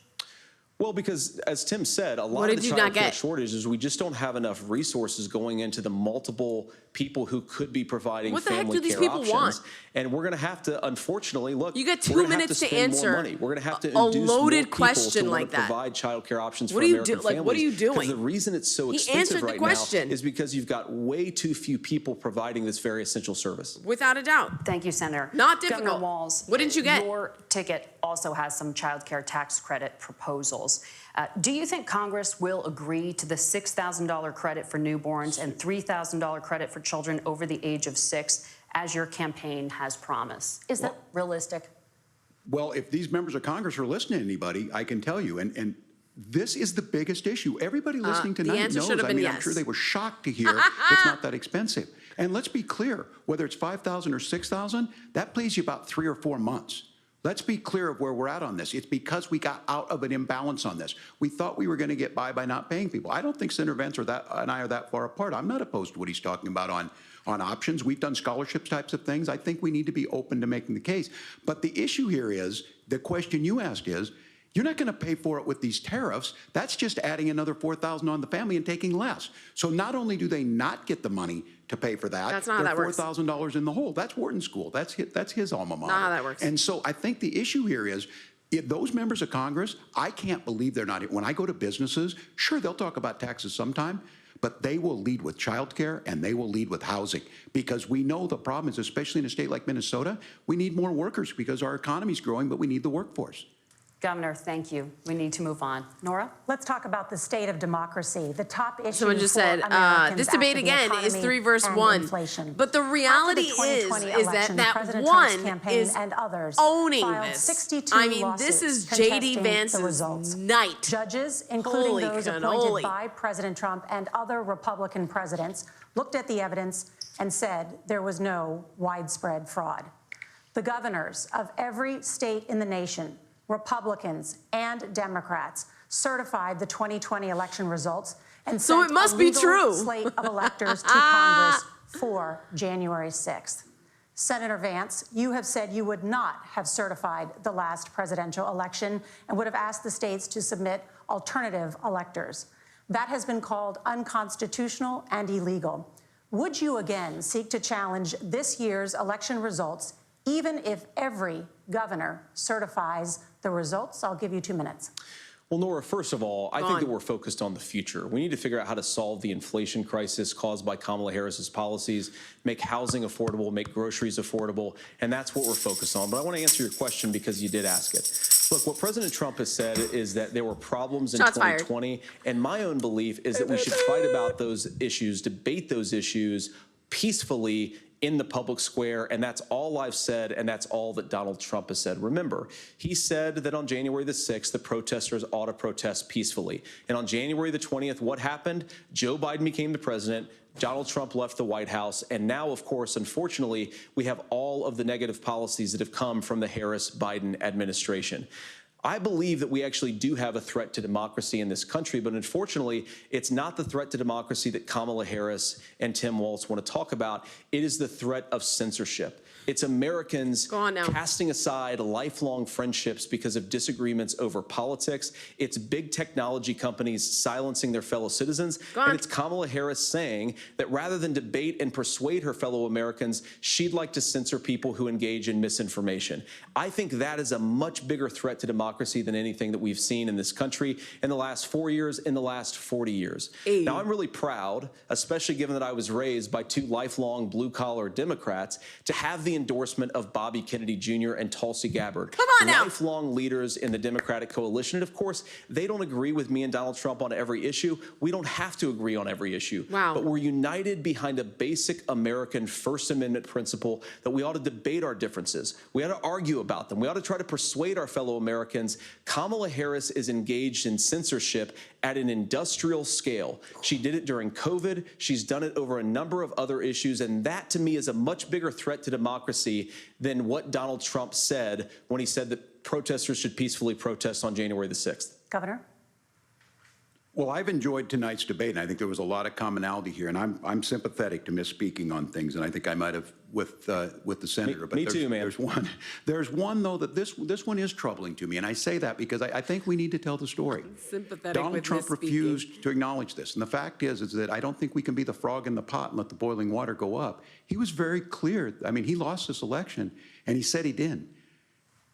Well, because as Tim said, a lot of the child care shortage is we just don't have enough resources going into the multiple people who could be providing what the heck family do these care people options. Want? And we're going to have to, unfortunately, look. You get 2 minutes to answer more money. We're going to have to a induce loaded more question people to like that. Provide child care options what for do you American do? families. Like, what are you doing? Because the reason it's so He expensive answered the right question. now is because you've got way too few people providing this very essential service. Without a doubt. Thank you, Senator. Not difficult. Governor Walz, what didn't you get? Your ticket also has some child care tax credit proposals. Do you think Congress will agree to the $6,000 credit for newborns and $3,000 credit for children over the age of 6, as your campaign has promised? Is that realistic? Well, if these members of Congress are listening to anybody, I can tell you, and this is the biggest issue. Everybody listening tonight knows. I mean, I'm sure they were shocked to hear it's not that expensive. And let's be clear, whether it's $5,000 or $6,000, that pays you about 3 or 4 months. Let's be clear of where we're at on this. It's because we got out of an imbalance on this. We thought we were going to get by not paying people. I don't think Senator Vance and I are that far apart. I'm not opposed to what he's talking about on options. We've done scholarships types of things. I think we need to be open to making the case. But the issue here is, the question you asked is, you're not going to pay for it with these tariffs. That's just adding another $4,000 on the family and taking less. So not only do they not get the money to pay for that, that's not how that works. $4,000 in the hole. That's Wharton School. That's his alma mater. Not how that works. And so I think the issue here is, if those members of Congress, I can't believe they're not. When I go to businesses, sure, they'll talk about taxes sometime, but they will lead with childcare and they will lead with housing, because we know the problem is, especially in a state like Minnesota, we need more workers because our economy's growing, but we need the workforce. Governor, thank you. We need to move on. Nora? Let's talk about the state of democracy. The top issue. Someone just said, this debate again is 3 verse 1. Inflation. But the reality is that one is and others owning this. I mean, this is J.D. Vance's night. Judges, including those cannoli. appointed by President Trump and other Republican presidents, looked at the evidence and said there was no widespread fraud. The governors of every state in the nation, Republicans and Democrats, certified the 2020 election results and so sent it must a be legal true. slate of electors to Congress for January 6th. Senator Vance, you have said you would not have certified the last presidential election and would have asked the states to submit alternative electors. That has been called unconstitutional and illegal. Would you again seek to challenge this year's election results, even if every governor certifies the results? I'll give you 2 minutes. Well, Nora, first of all, I think that we're focused on the future. We need to figure out how to solve the inflation crisis caused by Kamala Harris's policies, make housing affordable, make groceries affordable, and that's what we're focused on. But I want to answer your question because you did ask it. Look, what President Trump has said is that there were problems in 2020, and my own belief is that we should fight about those issues, debate those issues peacefully in the public square, and that's all I've said, and that's all that Donald Trump has said. Remember, he said that on January the 6th, the protesters ought to protest peacefully. And on January the 20th, what happened? Joe Biden became the president, Donald Trump left the White House, and now, of course, unfortunately, we have all of the negative policies that have come from the Harris-Biden administration. I believe that we actually do have a threat to democracy in this country, but unfortunately, it's not the threat to democracy that Kamala Harris and Tim Walz want to talk about. It is the threat of censorship. It's Americans casting aside lifelong friendships because of disagreements over politics. It's big technology companies silencing their fellow citizens. And it's Kamala Harris saying that rather than debate and persuade her fellow Americans, she'd like to censor people who engage in misinformation. I think that is a much bigger threat to democracy than anything that we've seen in this country in the last 4 years, in the last 40 years. Now, I'm really proud, especially given that I was raised by 2 lifelong blue-collar Democrats, to have the the endorsement of Bobby Kennedy Jr. and Tulsi Gabbard. Come on now. Lifelong leaders in the Democratic coalition. And of course, they don't agree with me and Donald Trump on every issue. We don't have to agree on every issue. Wow. But we're united behind a basic American First Amendment principle that we ought to debate our differences. We ought to argue about them. We ought to try to persuade our fellow Americans. Kamala Harris is engaged in censorship at an industrial scale. She did it during COVID. She's done it over a number of other issues. And that, to me, is a much bigger threat to democracy than what Donald Trump said when he said that protesters should peacefully protest on January the 6th. Governor? Well, I've enjoyed tonight's debate, and I think there was a lot of commonality here. And I'm sympathetic to misspeaking on things, and I think I might have with the senator. Me too, man. There's one though that this one is troubling to me, and I say that because I think we need to tell the story. Sympathetic Donald with Trump misspeaking. refused to acknowledge this, and the fact is that I don't think we can be the frog in the pot and let the boiling water go up. He was very clear. I mean, he lost this election, and he said he didn't.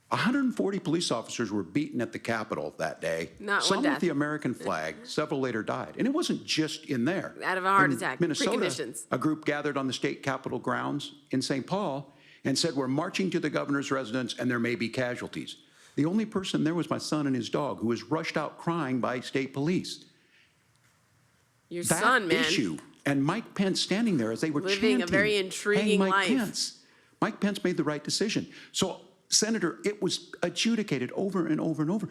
140 police officers were beaten at the Capitol that day. Not Some one with death. the American flag. Several later died. And it wasn't just in there. Out of a heart In attack. Minnesota, Preconditions. a group gathered on the state capitol grounds in St. Paul and said, we're marching to the governor's residence and there may be casualties. The only person there was my son and his dog, who was rushed out crying by state police. Your That son, man. issue, and Mike Pence standing there as they were Living chanting, a very intriguing "Hang Mike life." Pence." Mike Pence made the right decision. So, Senator, it was adjudicated over and over and over.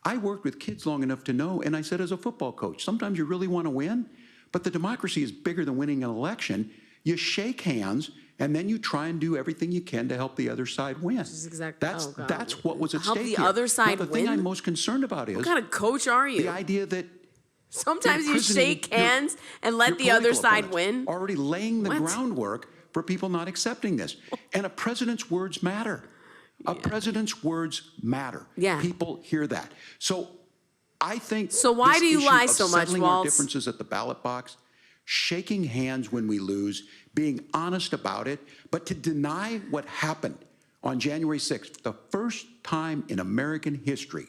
I worked with kids long enough to know, and I said as a football coach, sometimes you really want to win, but the democracy is bigger than winning an election. You shake hands, and then you try and do everything you can to help the other side win. That's what was at Help stake the here. other side now, the thing win? I'm most concerned about is What kind of coach are you? the idea that Sometimes you imprisoning shake hands and let your the other political side opponents, win. already laying the What? groundwork for people not accepting this. And a president's words matter. A president's words matter. Yeah. People hear that. So I think So why this do you issue lie of so much, settling our Waltz? differences at the ballot box, shaking hands when we lose, being honest about it, but to deny what happened on January 6th, the first time in American history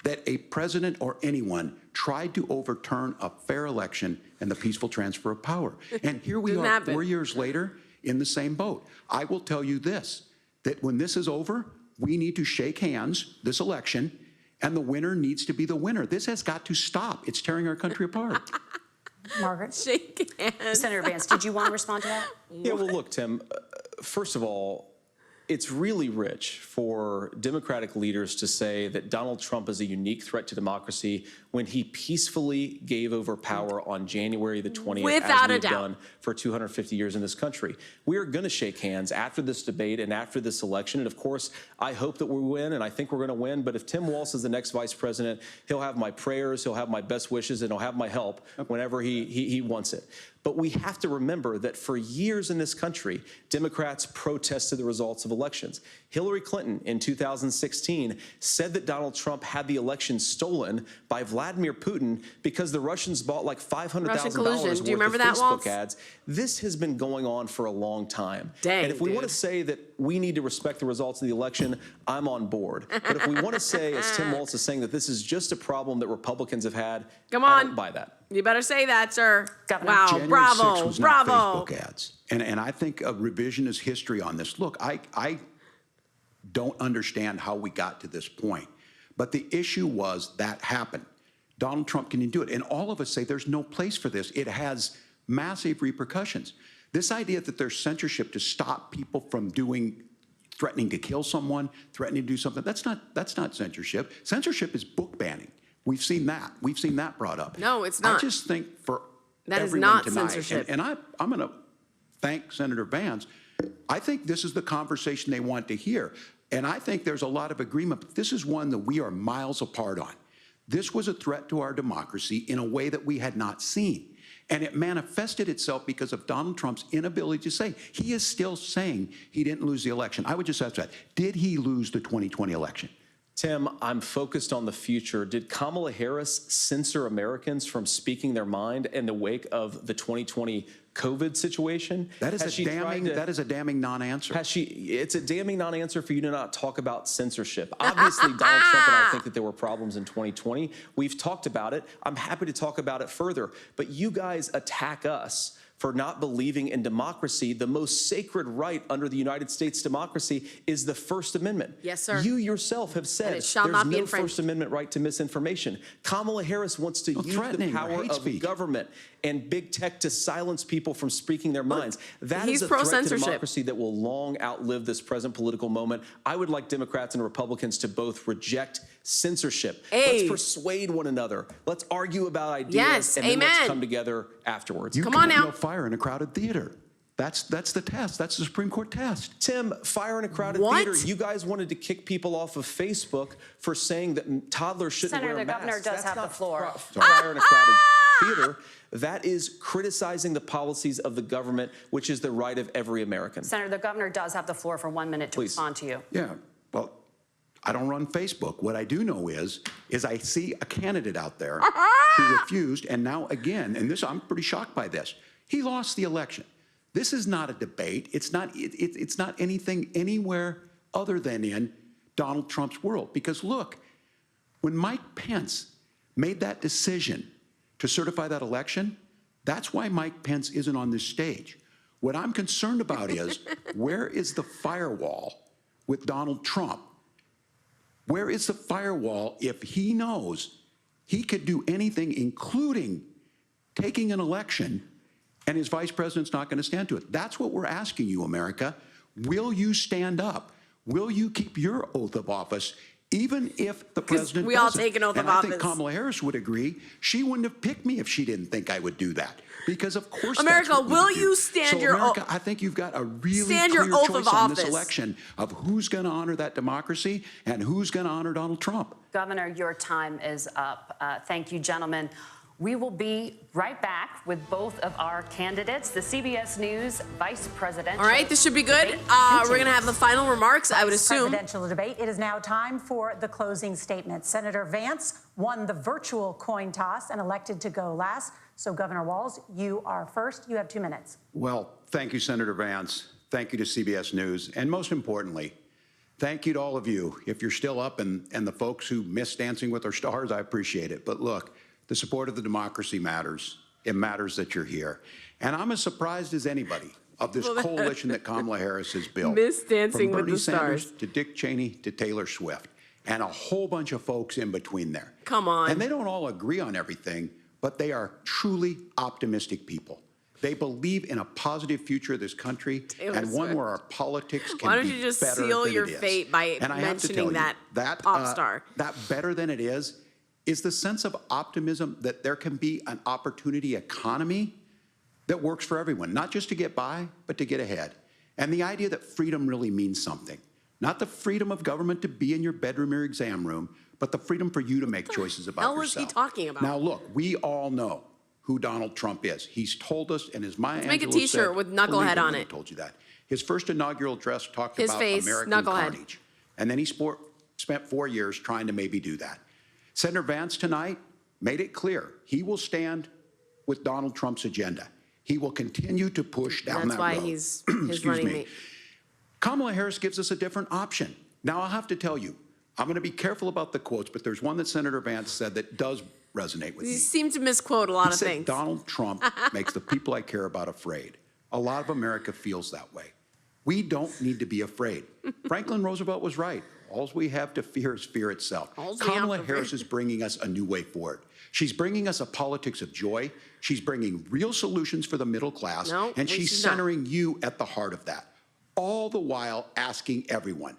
that a president or anyone tried to overturn a fair election and the peaceful transfer of power. And here we Didn't are happen. 4 years later in the same boat. I will tell you this, that when this is over, we need to shake hands this election, and the winner needs to be the winner. This has got to stop. It's tearing our country apart. Margaret? Shake hands. Senator Vance, did you want to respond to that? Yeah, well, look, Tim, first of all, it's really rich for Democratic leaders to say that Donald Trump is a unique threat to democracy when he peacefully gave over power on January the 20th, Without as a we've doubt. done for 250 years in this country. We are going to shake hands after this debate and after this election. And of course, I hope that we win, and I think we're going to win. But if Tim Walz is the next vice president, he'll have my prayers, he'll have my best wishes, and he'll have my help whenever he wants it. But we have to remember that for years in this country, Democrats protested the results of elections. Hillary Clinton in 2016 said that Donald Trump had the election stolen by Vladimir Putin because the Russians bought like $500,000 Russian collusion. worth Do you remember of that, Facebook Waltz? ads. This has been going on for a long time. Dang, and if we want dude. to say that we need to respect the results of the election, I'm on board. But if we want to say, as Tim Walz is saying, that this is just a problem that Republicans have had, Come I on. don't buy that. You better say that, sir. Governor. Wow, January 6th bravo, was not bravo. Facebook ads. And I think a revisionist history on this. Look, I don't understand how we got to this point. But the issue was that happened. Donald Trump can do it. And all of us say there's no place for this. It has massive repercussions. This idea that there's censorship to stop people from threatening to kill someone, threatening to do something, that's not censorship. Censorship is book banning. We've seen that. We've seen that brought up. No, it's not. I just think for That is everyone not tonight, censorship. and I'm going to thank Senator Vance. I think this is the conversation they want to hear. And I think there's a lot of agreement, but this is one that we are miles apart on. This was a threat to our democracy in a way that we had not seen. And it manifested itself because of Donald Trump's inability to say. He is still saying he didn't lose the election. I would just ask that. Did he lose the 2020 election? Tim, I'm focused on the future. Did Kamala Harris censor Americans from speaking their mind in the wake of the 2020 COVID situation? That is a damning non-answer. It's a damning non-answer for you to not talk about censorship. Obviously, Donald Trump and I think that there were problems in 2020. We've talked about it. I'm happy to talk about it further. But you guys attack us for not believing in democracy. The most sacred right under the United States democracy is the First Amendment. Yes, sir. You yourself have said And it shall there's not be no infringed. First Amendment right to misinformation. Kamala Harris wants to use the threatening or power hate of speech. government and big tech to silence people from speaking their minds. That He's is a threat to pro-censorship. democracy that will long outlive this present political moment. I would like Democrats and Republicans to both reject censorship. Hey. Let's persuade one another. Let's argue about ideas, Yes, and then let's amen. come together afterwards. You Come on can't now. yell fire in a crowded theater. That's the test. That's the Supreme Court test. Tim, fire in a crowded What? theater. You guys wanted to kick people off of Facebook for saying that toddlers shouldn't Senator, wear the governor masks. does That's have not the floor. Fire in a crowded theater. That is criticizing the policies of the government, which is the right of every American. Senator, the governor does have the floor for 1 minute to Please. respond to you. Yeah, well, I don't run Facebook. What I do know is I see a candidate out there who refused, and now again, and this I'm pretty shocked by this. He lost the election. This is not a debate. It's not anything anywhere other than in Donald Trump's world. Because look, when Mike Pence made that decision to certify that election, that's why Mike Pence isn't on this stage. What I'm concerned about is where is the firewall with Donald Trump? Where is the firewall if he knows he could do anything, including taking an election, and his vice president's not going to stand to it? That's what we're asking you, America. Will you stand up? Will you keep your oath of office, even if the president we all doesn't? take an oath and of I think office. Kamala Harris would agree. She wouldn't have picked me if she didn't think I would do that. Because of course, America, that's what we will would do. you stand so your America, oath? I think you've got a really Stand clear your oath choice of on this office. election of who's going to honor that democracy and who's going to honor Donald Trump. Governor, your time is up. Thank you, gentlemen. We will be right back with both of our candidates, the CBS News Vice President. All right, this should be good. We're going to have the final remarks, I would assume. Presidential debate. It is now time for the closing statement. Senator Vance won the virtual coin toss and elected to go last. So, Governor Walz, you are first. You have 2 minutes. Well, thank you, Senator Vance. Thank you to CBS News. And most importantly, thank you to all of you. If you're still up and the folks who miss Dancing with Our Stars, I appreciate it. But look, the support of the democracy matters. It matters that you're here. And I'm as surprised as anybody of this coalition that Kamala Harris has built. Miss Dancing From with Bernie the Stars. Sanders to Dick Cheney to Taylor Swift and a whole bunch of folks in between there. Come on. And they don't all agree on everything, but they are truly optimistic people. They believe in a positive future of this country Taylor and one Swift. where our politics can Why don't be you just better seal than your it is. fate by And I have to tell mentioning you, that pop star? That better than it is the sense of optimism that there can be an opportunity economy that works for everyone, not just to get by, but to get ahead. And the idea that freedom really means something. Not the freedom of government to be in your bedroom or exam room, but the freedom for you to make choices about hell yourself. was he talking about? Now, look, we all know who Donald Trump is. He's told us, and as Maya Make a Angelou T-shirt said, with knucklehead Illegal on when it. I told you that. His first inaugural address talked His about face, American knucklehead. carnage. And then he spent 4 years trying to maybe do that. Senator Vance tonight made it clear he will stand with Donald Trump's agenda. He will continue to push down That's that why road. he's his Excuse running me. mate. Kamala Harris gives us a different option. Now, I'll have to tell you, I'm going to be careful about the quotes, but there's one that Senator Vance said that does resonate with You me. seem to misquote a lot He of said, things. Donald Trump makes the people I care about afraid. A lot of America feels that way. We don't need to be afraid. Franklin Roosevelt was right. All we have to fear is fear itself. Alls we have Kamala to Harris fear- is bringing us a new way forward. She's bringing us a politics of joy. She's bringing real solutions for the middle class. No, and she's she's not. centering you at the heart of that. All the while asking everyone,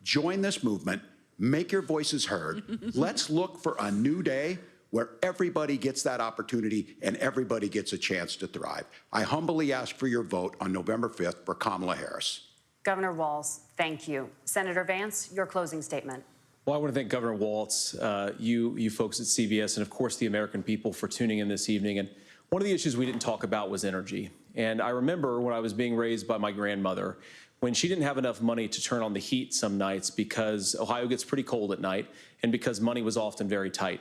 join this movement, make your voices heard. Let's look for a new day where everybody gets that opportunity and everybody gets a chance to thrive. I humbly ask for your vote on November 5th for Kamala Harris. Governor Walz, thank you. Senator Vance, your closing statement. Well, I want to thank Governor Walz, you folks at CBS, and of course the American people for tuning in this evening. And one of the issues we didn't talk about was energy. And I remember when I was being raised by my grandmother, when she didn't have enough money to turn on the heat some nights because Ohio gets pretty cold at night and because money was often very tight.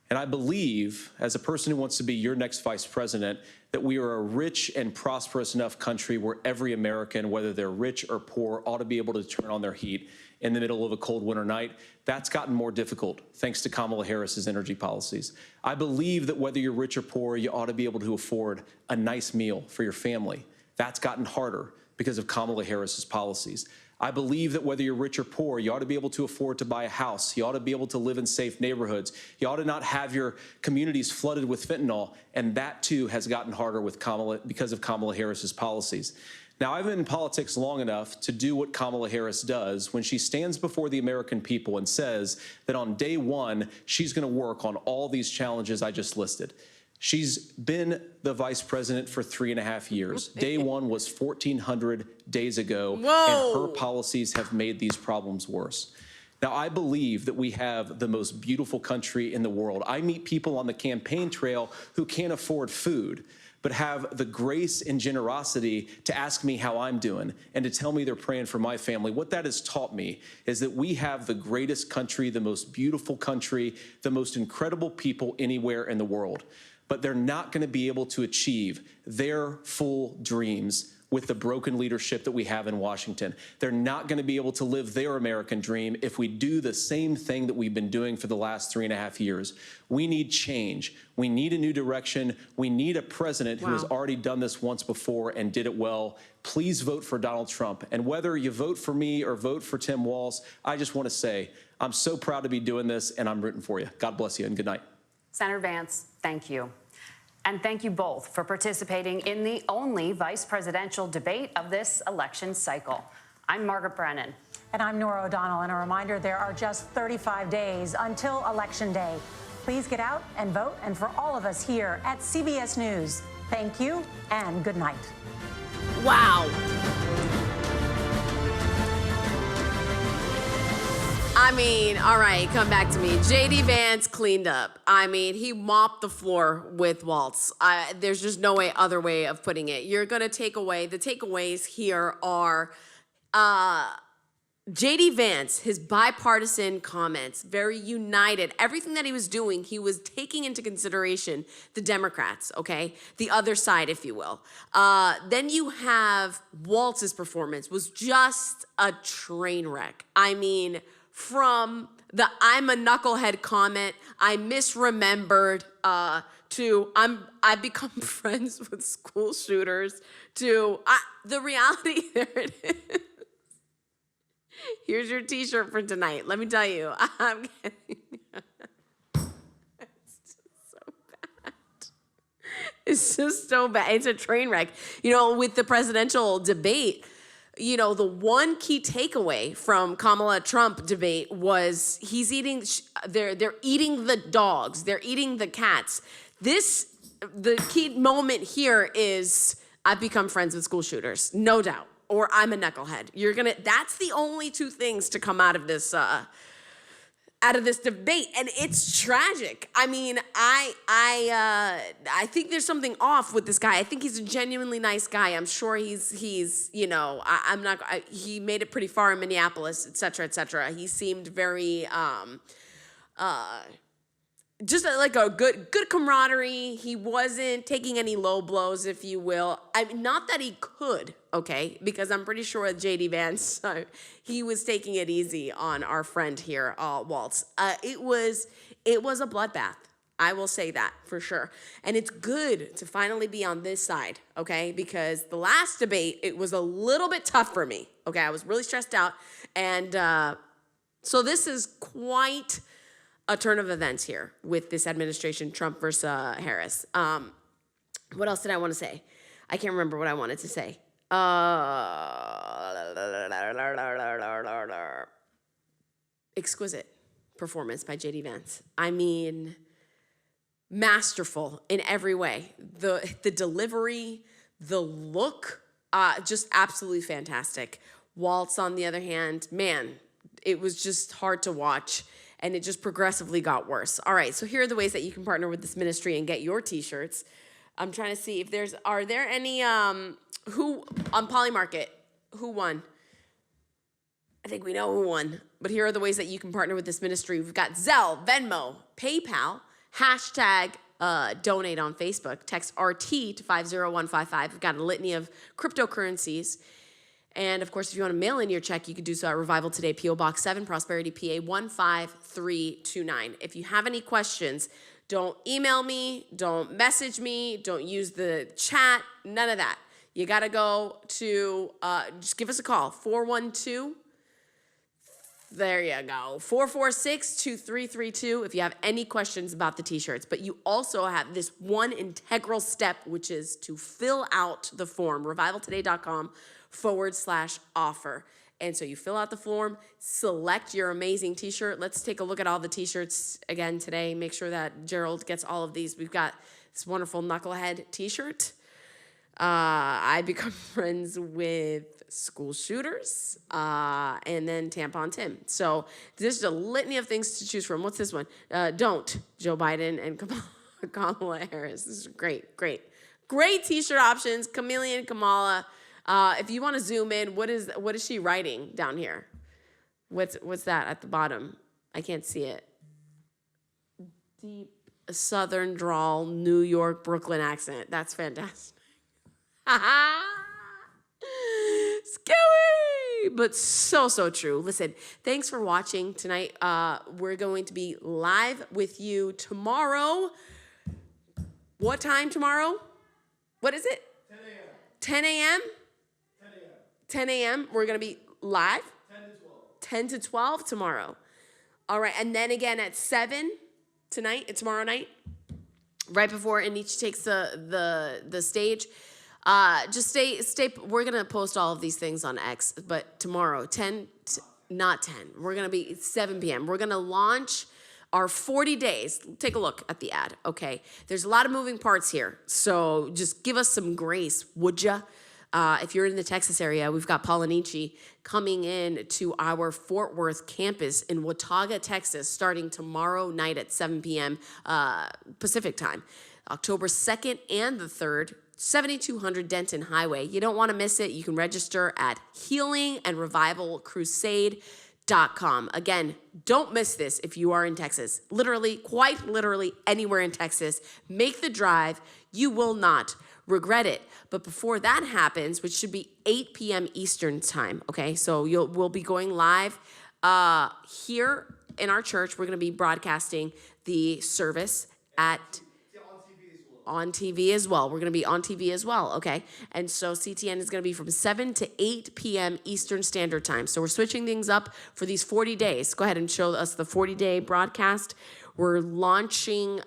And I believe, as a person who wants to be your next vice president, that we are a rich and prosperous enough country where every American, whether they're rich or poor, ought to be able to turn on their heat in the middle of a cold winter night. That's gotten more difficult thanks to Kamala Harris's energy policies. I believe that whether you're rich or poor, you ought to be able to afford a nice meal for your family. That's gotten harder because of Kamala Harris's policies. I believe that whether you're rich or poor, you ought to be able to afford to buy a house. You ought to be able to live in safe neighborhoods. You ought to not have your communities flooded with fentanyl. And that, too, has gotten harder with because of Kamala Harris's policies. Now, I've been in politics long enough to do what Kamala Harris does when she stands before the American people and says that on day one, she's going to work on all these challenges I just listed. She's been the vice president for 3.5 years. Day one was 1,400 days ago, and her policies have made these problems worse. Now, I believe that we have the most beautiful country in the world. I meet people on the campaign trail who can't afford food, but have the grace and generosity to ask me how I'm doing and to tell me they're praying for my family. What that has taught me is that we have the greatest country, the most beautiful country, the most incredible people anywhere in the world. But they're not going to be able to achieve their full dreams with the broken leadership that we have in Washington. They're not going to be able to live their American dream if we do the same thing that we've been doing for the last 3.5 years. We need change. We need a new direction. We need a president who has already done this once before and did it well. Please vote for Donald Trump. And whether you vote for me or vote for Tim Walz, I just want to say I'm so proud to be doing this, and I'm rooting for you. God bless you, and good night. Senator Vance, thank you. And thank you both for participating in the only vice presidential debate of this election cycle. I'm Margaret Brennan. And I'm Norah O'Donnell. And a reminder, there are just 35 days until Election Day. Please get out and vote. And for all of us here at CBS News, thank you and good night. Wow. I mean, all right, come back to me. J.D. Vance cleaned up. I mean, he mopped the floor with Walz. There's just no other way of putting it. You're going to take away, the takeaways here are J.D. Vance, his bipartisan comments, very united. Everything that he was doing, he was taking into consideration the Democrats, okay? The other side, if you will. Then you have Walz's performance was just a train wreck. I mean, from the "I'm a knucklehead" comment, I misremembered, to I've become friends with school shooters, to the reality, there it is. Here's your t-shirt for tonight. Let me tell you, I'm kidding. It's just so bad. It's just so bad. It's a train wreck. You know, with the presidential debate, you know, the one key takeaway from Kamala Trump debate was they're eating the dogs, they're eating the cats. The key moment here is I've become friends with school shooters, no doubt, or I'm a knucklehead. That's the only two things to come out of this debate, and it's tragic. I mean, I think there's something off with this guy. I think he's a genuinely nice guy. I'm sure he's you know, he made it pretty far in Minneapolis, et cetera, et cetera. He seemed very, just like a good camaraderie. He wasn't taking any low blows, if you will. I mean, not that he could, okay, because I'm pretty sure J.D. Vance, he was taking it easy on our friend here, Walz. It was a bloodbath. I will say that for sure. And it's good to finally be on this side, okay, because the last debate, it was a little bit tough for me, okay? I was really stressed out. And so this is quite a turn of events here with this administration, Trump versus Harris. What else did I want to say? I can't remember what I wanted to say. Exquisite performance by J.D. Vance. I mean, masterful in every way. The delivery, the look, just absolutely fantastic. Walz, on the other hand, man, it was just hard to watch. And it just progressively got worse. All right, so here are the ways that you can partner with this ministry and get your t-shirts. I'm trying to see if are there any, who, on Polymarket, who won? I think we know who won, but here are the ways that you can partner with this ministry. We've got Zelle, Venmo, PayPal, hashtag donate on Facebook, text RT to 50155. We've got a litany of cryptocurrencies. And of course, if you want to mail in your check, you could do so at Revival Today, P.O. Box 7, Prosperity, PA 15329. If you have any questions, don't email me, don't message me, don't use the chat, none of that. You got to go to, just give us a call, 412. There you go. 446-2332 if you have any questions about the t-shirts. But you also have this one integral step, which is to fill out the form, revivaltoday.com/offer. And so you fill out the form, select your amazing t-shirt. Let's take a look at all the t-shirts again today. Make sure that Gerald gets all of these. We've got this wonderful Knucklehead t-shirt. I become friends with school shooters, and then Tampon Tim. So there's a litany of things to choose from. What's this one? Don't, Joe Biden and Kamala Harris. This is great t-shirt options. Chameleon, Kamala. If you want to zoom in, what is she writing down here? What's that at the bottom? I can't see it. Deep Southern drawl, New York, Brooklyn accent. That's fantastic. Scary, but so true. Listen, thanks for watching tonight. We're going to be live with you tomorrow. What time tomorrow? What is it? 10 a.m. 10 a.m. We're going to be live. 10 to 12 tomorrow. All right, and then again at 7 tonight, tomorrow night, right before Anish takes the stage. Just stay. We're going to post all of these things on X, but tomorrow, not 10. We're going to be 7 p.m. We're going to launch our 40 days. Take a look at the ad, okay? There's a lot of moving parts here, so just give us some grace, would ya? If you're in the Texas area, we've got Paul Anici coming in to our Fort Worth campus in Watauga, Texas, starting tomorrow night at 7 p.m. Pacific time. October 2nd and the 3rd, 7200 Denton Highway. You don't want to miss it. You can register at healingandrevivalcrusade.com. Again, don't miss this if you are in Texas. Literally, quite literally anywhere in Texas. Make the drive. You will not regret it. But before that happens, which should be 8 p.m. Eastern time, okay? So we'll be going live here in our church. We're going to be broadcasting the service on TV as well. We're going to be on TV as well, okay? And so CTN is going to be from 7 to 8 p.m. Eastern Standard Time. So we're switching things up for these 40 days. Go ahead and show us the 40-day broadcast. We're launching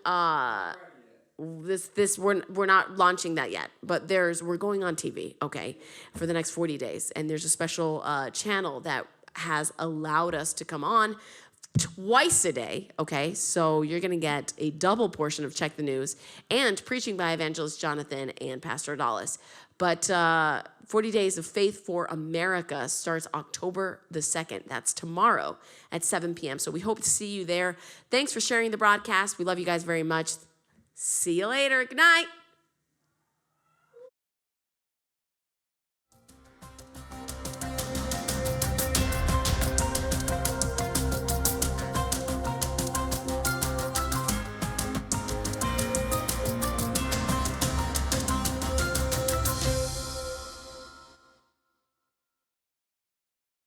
we're not launching that yet, but we're going on TV, okay, for the next 40 days. And there's a special channel that has allowed us to come on twice a day, okay? So you're going to get a double portion of Check the News and preaching by Evangelist Jonathan and Pastor Dallas. But 40 Days of Faith for America starts October the 2nd. That's tomorrow at 7 p.m. So we hope to see you there. Thanks for sharing the broadcast. We love you guys very much. See you later. Good night.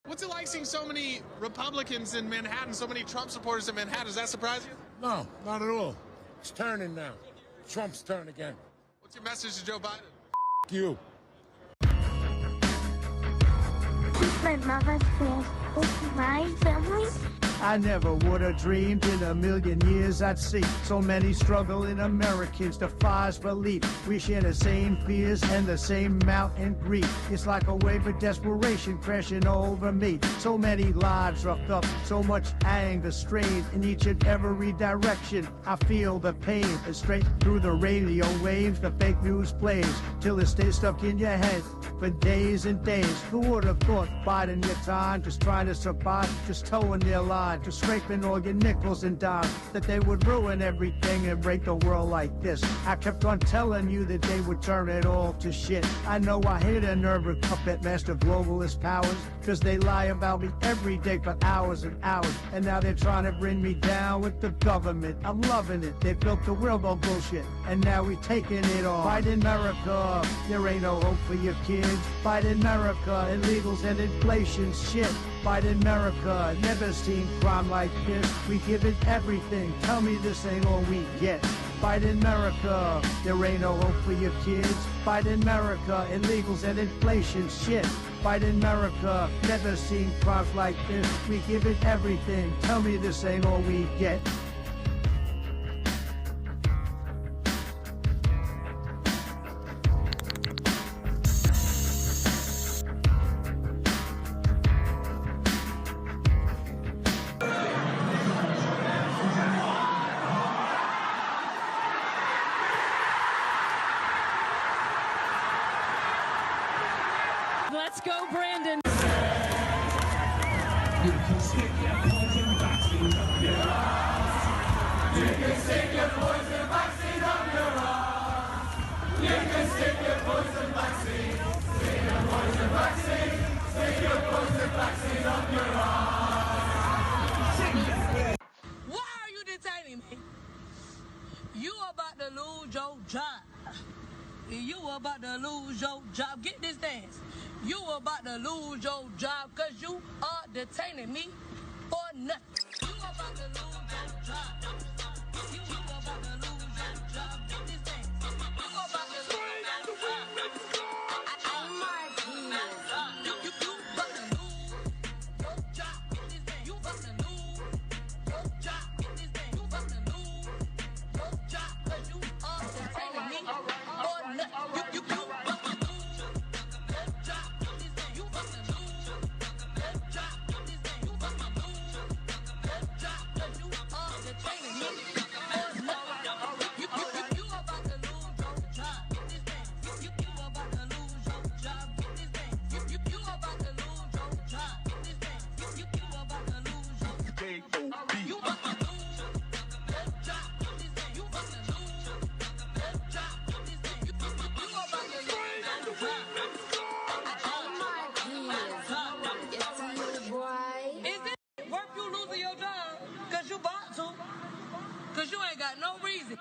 What's it like seeing so many Republicans in Manhattan, so many Trump supporters in Manhattan? Does that surprise you? No, not at all. It's turning now. Trump's turn again. What's your message to Joe Biden? You. My mother says, my family. I never would have dreamed in a million years I'd see so many struggling Americans defies belief. We share the same fears and the same mountain grief. It's like a wave of desperation crashing over me. So many lives roughed up, so much anger strained in each and every direction. I feel the pain, and straight through the radio waves, the fake news plays till it stays stuck in your head for days and days. Who would have thought biding your time, just trying to survive, just towing their line, just scraping all your nickels and dimes, that they would ruin everything and break the world like this. I kept on telling you that they would turn it all to shit. I know I hate a nervous puppet master globalist powers, cause they lie about me every day for hours and hours, and now they're trying to bring me down with the government. I'm loving it. They built the world on bullshit, and now we taking it on. Fight in America, there ain't no hope for your kids. kids. Fight America, illegals and inflation shit. Fight America, never seen crime like this. We give it everything, tell me this ain't all we get. Fight America, there ain't no hope for your kids. Fight America, illegals and inflation shit. Fight America, never seen crimes like this. We give it everything, tell me this ain't all we get. Let's go, Brandon. You can stick your poison vaccine up your arm. You can stick your poison vaccine up your arm. You can stick your poison vaccine. Stick your poison vaccine. Stick your poison vaccine up your arm. Why are you detaining me? You about to lose your job. You about to lose your job. Get this dance. You about to lose your job because you are detaining me for nothing. You about to lose your job. You about to lose your job. Get this dance. You about to lose your job. Oh my goodness. You about to lose your job. Get this dance. You about to lose your job. Get this dance. You about to lose your job because you are detaining me for nothing. You about to lose your job. Get this dance. You about to lose your job. Get this dance. You about to lose your job because you are detaining me for nothing. You about to lose your job. Get this dance. You about to lose your job. Get this dance. You about to lose your job. Get this dance. You about to lose your K-O-B. You about to lose your job. Get this dance. You about to lose your job. Get this dance. You about to lose your job. Oh my goodness. It's you, boy. Is it worth you losing your job? Cause you bought to. Cause you ain't got no reason.